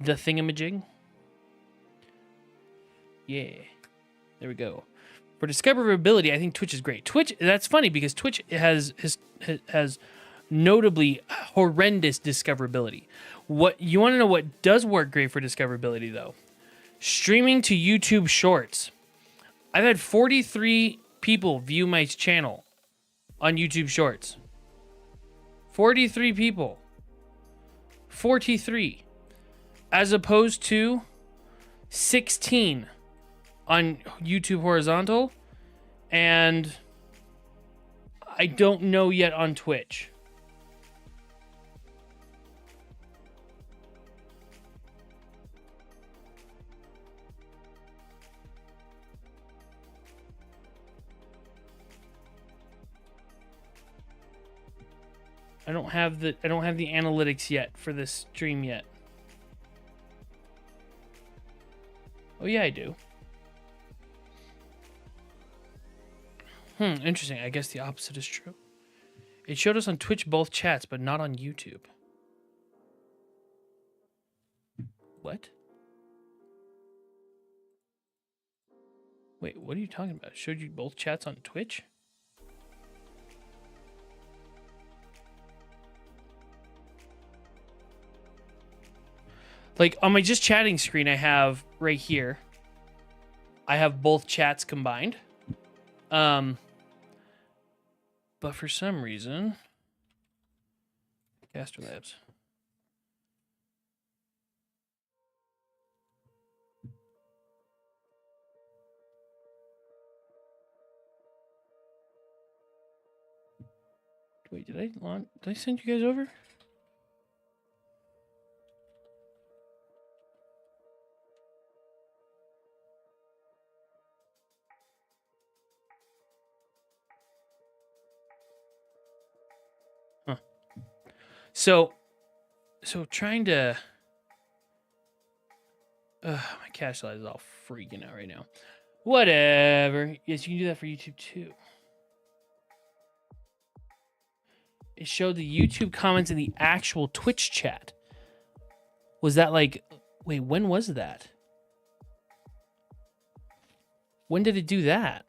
The thingamajig. Yeah. There we go. For discoverability, I think Twitch is great. Twitch, that's funny because Twitch has notably horrendous discoverability. What you want to know what does work great for discoverability though? Streaming to YouTube Shorts. I've had 43 people view my channel on YouTube Shorts. 43 people. 43. As opposed to 16 on YouTube Horizontal. And I don't know yet on Twitch. I don't have the analytics yet for this stream yet. Oh yeah, I do. Interesting. I guess the opposite is true. It showed us on Twitch both chats, but not on YouTube. What? Wait, what are you talking about? It showed you both chats on Twitch? Like on my just chatting screen, I have right here, I have both chats combined. But for some reason, Caster Labs. Wait, did I send you guys over? So trying to, my cache slide is all freaking out right now. Whatever. Yes, you can do that for YouTube too. It showed the YouTube comments in the actual Twitch chat. Was that like, wait, when was that? When did it do that?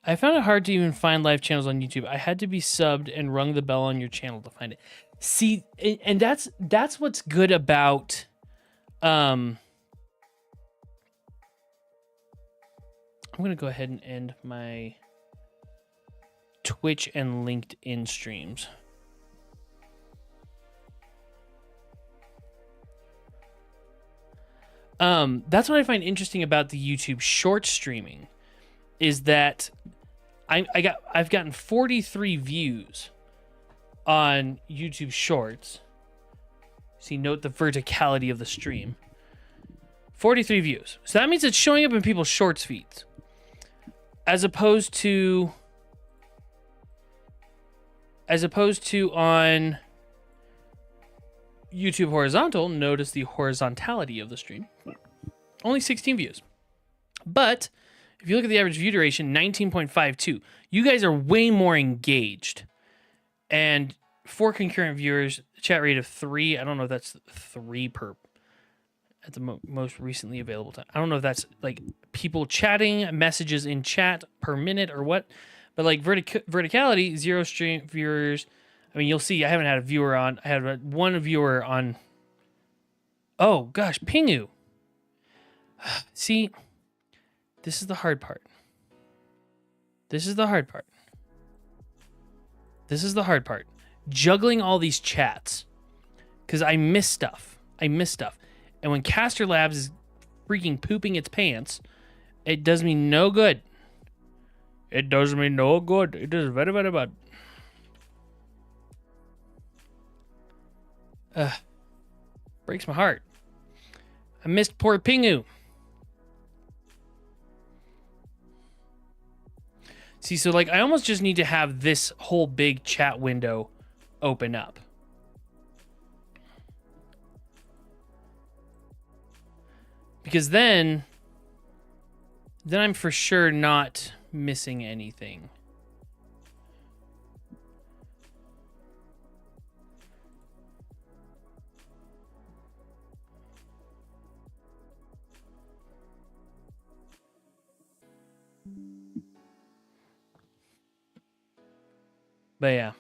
I found it hard to even find live channels on YouTube. I had to be subbed and rung the bell on your channel to find it. See, and that's what's good about I'm going to go ahead and end my Twitch and LinkedIn streams. That's what I find interesting about the YouTube short streaming is that I've gotten 43 views on YouTube Shorts. See, note the verticality of the stream. 43 views. So that means it's showing up in people's Shorts feeds. As opposed to on YouTube Horizontal, notice the horizontality of the stream. Only 16 views. But if you look at the average view duration, 19.52. You guys are way more engaged. And 4 concurrent viewers, chat rate of 3. I don't know if that's 3 per at the most recently available time. I don't know if that's like people chatting, messages in chat per minute or what. But like verticality, 0 stream viewers. I mean, you'll see I haven't had a viewer on. I had one viewer on. Oh, gosh, Pingu. See, this is the hard part. This is the hard part. This is the hard part. Juggling all these chats. Because I miss stuff. And when Caster Labs is freaking pooping its pants, it does me no good. It does me no good. It is very, very bad. Breaks my heart. I missed poor Pingu. See, so like I almost just need to have this whole big chat window open up. Because then I'm for sure not missing anything. But yeah.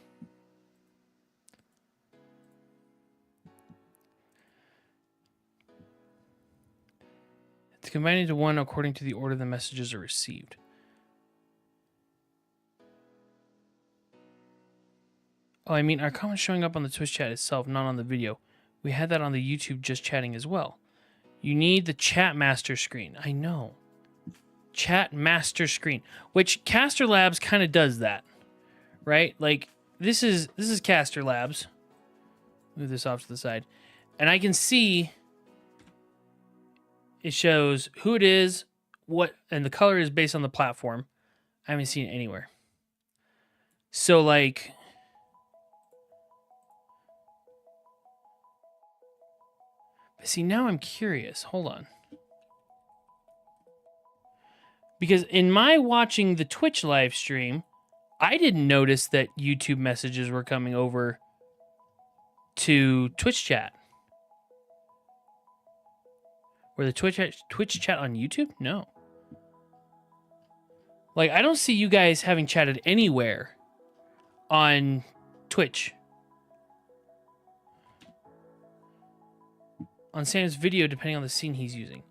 It's combined into one according to the order the messages are received. Oh, I mean, our comments showing up on the Twitch chat itself, not on the video. We had that on the YouTube just chatting as well. You need the chat master screen. I know. Chat master screen, which Caster Labs kind of does that. Right? Like this is Caster Labs. Move this off to the side. And I can see it shows who it is, what, and the color is based on the platform. I haven't seen it anywhere. So like see, now I'm curious. Hold on. Because in my watching the Twitch live stream, I didn't notice that YouTube messages were coming over to Twitch chat. Were the Twitch chat on YouTube? No. Like, I don't see you guys having chatted anywhere on Twitch. On Sam's video, depending on the scene he's using.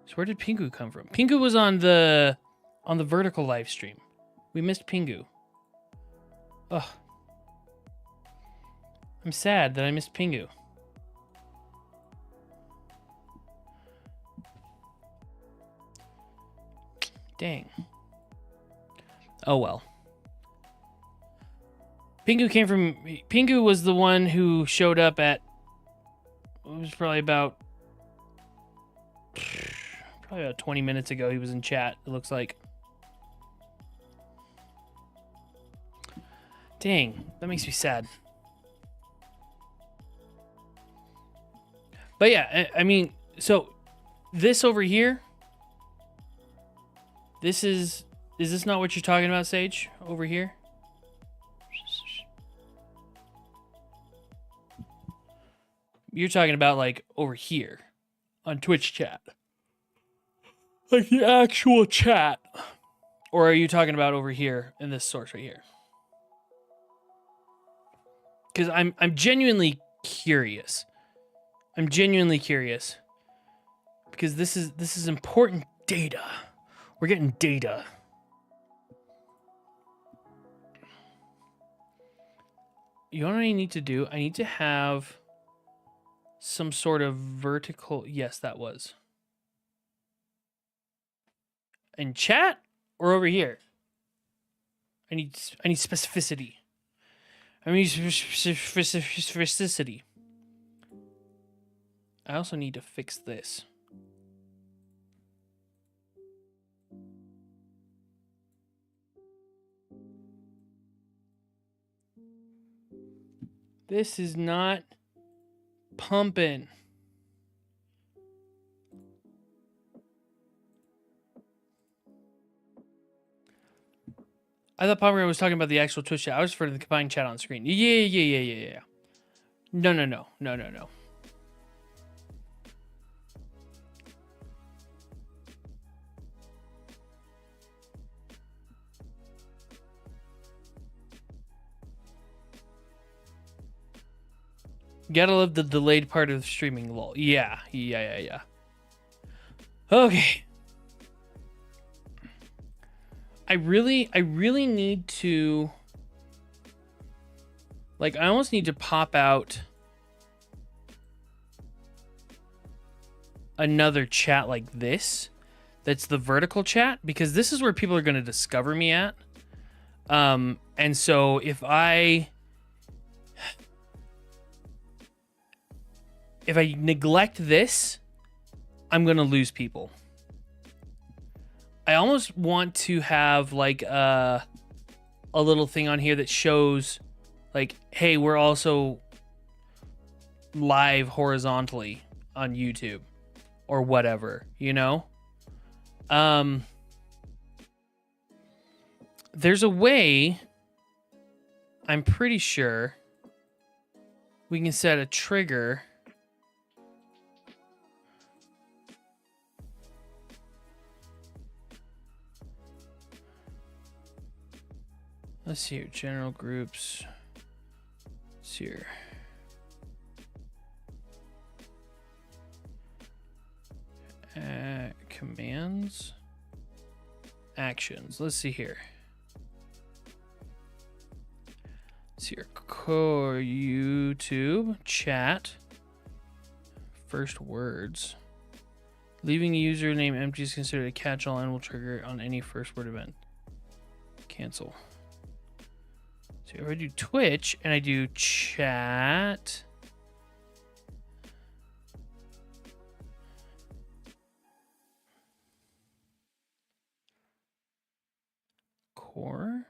So where did Pingu come from? Pingu was on the vertical live stream. We missed Pingu. Ugh. I'm sad that I missed Pingu. Dang. Oh well. Pingu was the one who showed up at, it was probably about 20 minutes ago. He was in chat, it looks like. Dang, that makes me sad. But yeah, I mean, so this over here, is this not what you're talking about, Sage? Over here? You're talking about like over here on Twitch chat. Like the actual chat. Or are you talking about over here in this source right here? Because I'm genuinely curious. I'm genuinely curious. Because this is important data. We're getting data. You know what I need to do? I need to have some sort of vertical. Yes, that was. In chat or over here? I need specificity. I need specificity. I also need to fix this. This is not pumping. I thought Pomeranian was talking about the actual Twitch chat. I was referring to the combined chat on screen. Yeah. No. Gotta love the delayed part of the streaming, lol. Yeah. Okay. I really need to, like, I almost need to pop out another chat like this. That's the vertical chat, because this is where people are going to discover me at. And so if I neglect this, I'm gonna lose people. I almost want to have like a little thing on here that shows like, hey, we're also live horizontally on YouTube or whatever, you know? There's a way, I'm pretty sure, we can set a trigger. Let's see here, general groups. Let's see here. Commands, actions. Let's see here. Let's see here. Core YouTube chat. First words. Leaving username empty is considered a catch-all and will trigger on any first word event. Cancel. So if I do Twitch and I do chat. Core?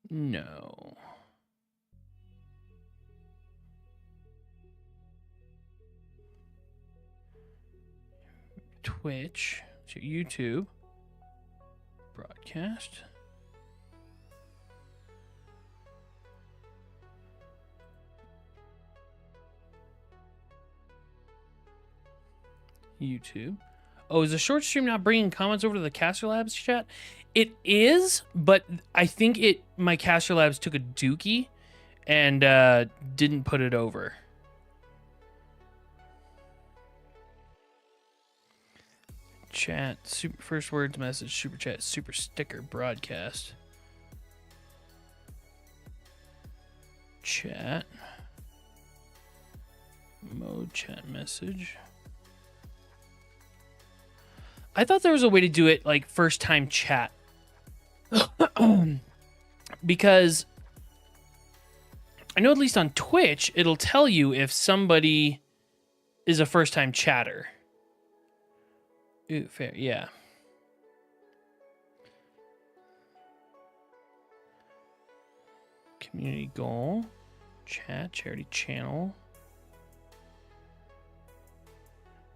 No. Twitch, so YouTube, broadcast. YouTube. Oh, is the short stream not bringing comments over to the Caster Labs chat? It is, but I think my Caster Labs took a dookie and didn't put it over. Chat, super first words message, super chat, super sticker, broadcast. Chat. Mode chat message. I thought there was a way to do it like first time chat. Because I know at least on Twitch, it'll tell you if somebody is a first time chatter. Ooh, fair, yeah. Community goal, chat, charity channel.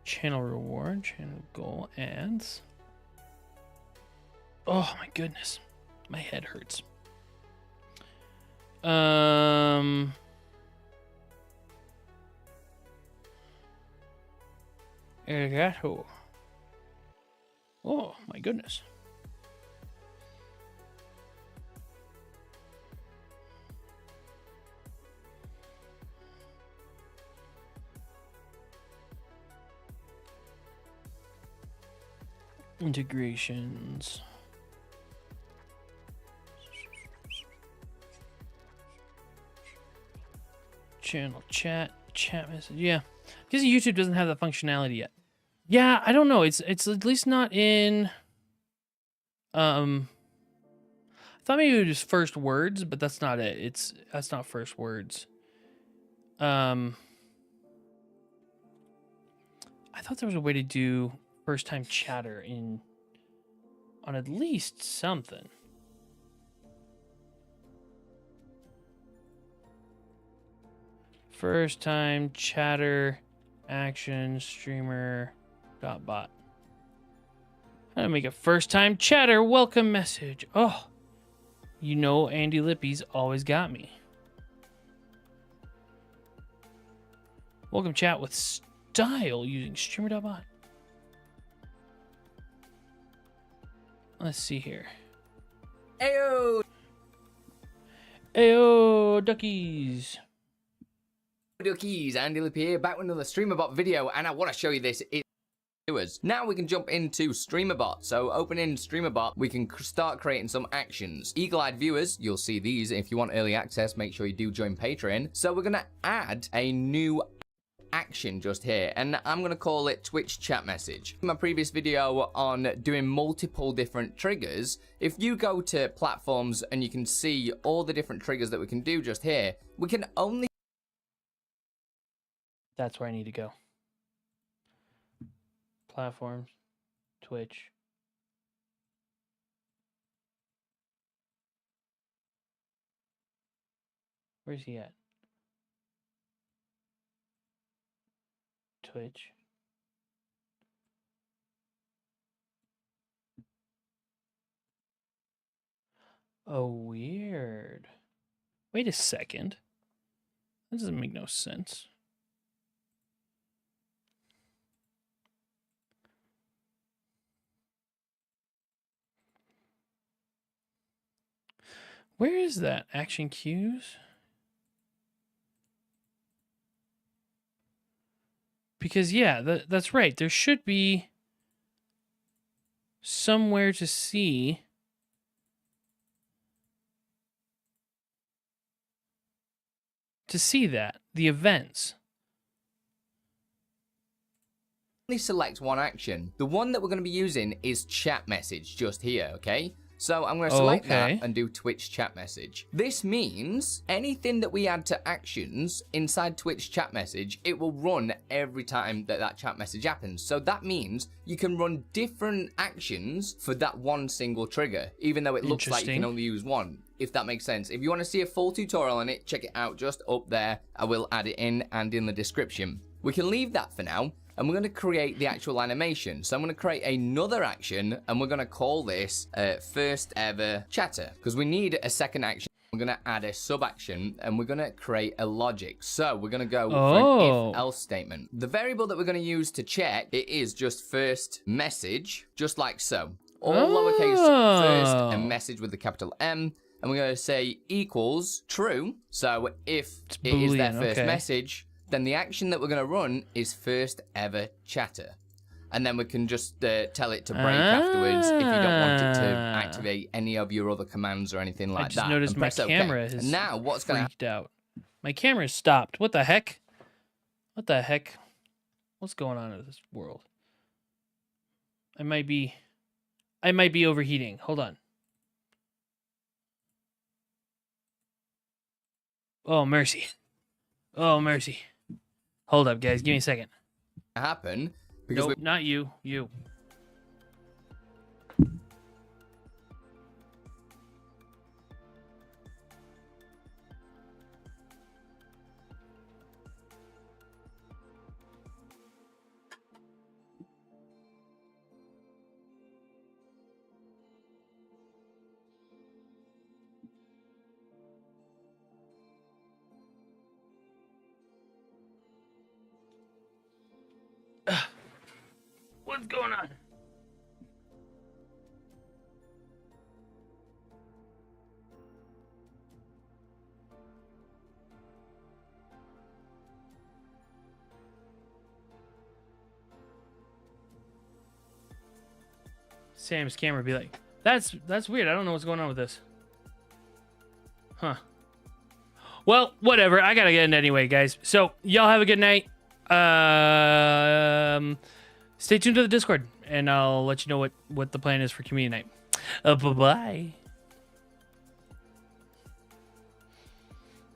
Channel reward, channel goal, ads. Oh my goodness. My head hurts. Arigato. Oh my goodness. Integrations. Channel chat message. Yeah, because YouTube doesn't have that functionality yet. Yeah, I don't know. It's at least not in. I thought maybe it was first words, but that's not it. That's not first words. I thought there was a way to do first time chatter on at least something. First time chatter action streamer bot. How to make a first time chatter welcome message. Oh, you know Andy Lippy's always got me. Welcome chat with style using streamer.bot. Let's see here. Ayo! Ayo, duckies. Duckies, Andy Lippy here, back with another StreamerBot video, and I want to show you this. Now we can jump into StreamerBot. So opening StreamerBot, we can start creating some actions. Eagle-eyed viewers, you'll see these. If you want early access, make sure you do join Patreon. So we're going to add a new action just here, and I'm going to call it Twitch chat message. In my previous video on doing multiple different triggers, if you go to platforms and you can see all the different triggers that we can do just here, we can only... That's where I need to go. platforms. Twitch. Where's he at? Twitch. Oh, weird. Wait a second. That doesn't make no sense. Where is that? Action cues? Because, yeah, that's right. There should be somewhere to see that, the events. Only select one action. The one that we're going to be using is chat message just here, okay? So I'm going to select that and do Twitch chat message. This means anything that we add to actions inside Twitch chat message, it will run every time that chat message happens. So that means you can run different actions for that one single trigger, even though it looks like you can only use one, if that makes sense. If you want to see a full tutorial on it, check it out just up there. I will add it in and in the description. We can leave that for now. And we're going to create the actual animation. So I'm going to create another action, and we're going to call this first ever chatter, because we need a second action. We're going to add a sub action, and we're going to create a logic. So we're going to go for an if else statement. The variable that we're going to use to check it is just first message, just like so. All lowercase first and message with the capital M. And we're going to say equals true. So if it is that first message, then the action that we're going to run is first ever chatter. And then we can just tell it to break afterwards if you don't want it to activate any of your other commands or anything like that. I just noticed my camera has now what's going to freaked out. My camera's stopped. What the heck? What the heck? What's going on in this world? I might be overheating. Hold on. Oh, mercy. Oh, mercy. Hold up, guys. Give me a second. Happen because nope, not you. You. What's going on? Sam's camera be like, that's weird. I don't know what's going on with this. Huh. Well, whatever. I gotta get in anyway, guys. So y'all have a good night. Stay tuned to the Discord, and I'll let you know what the plan is for community night. Bye-bye.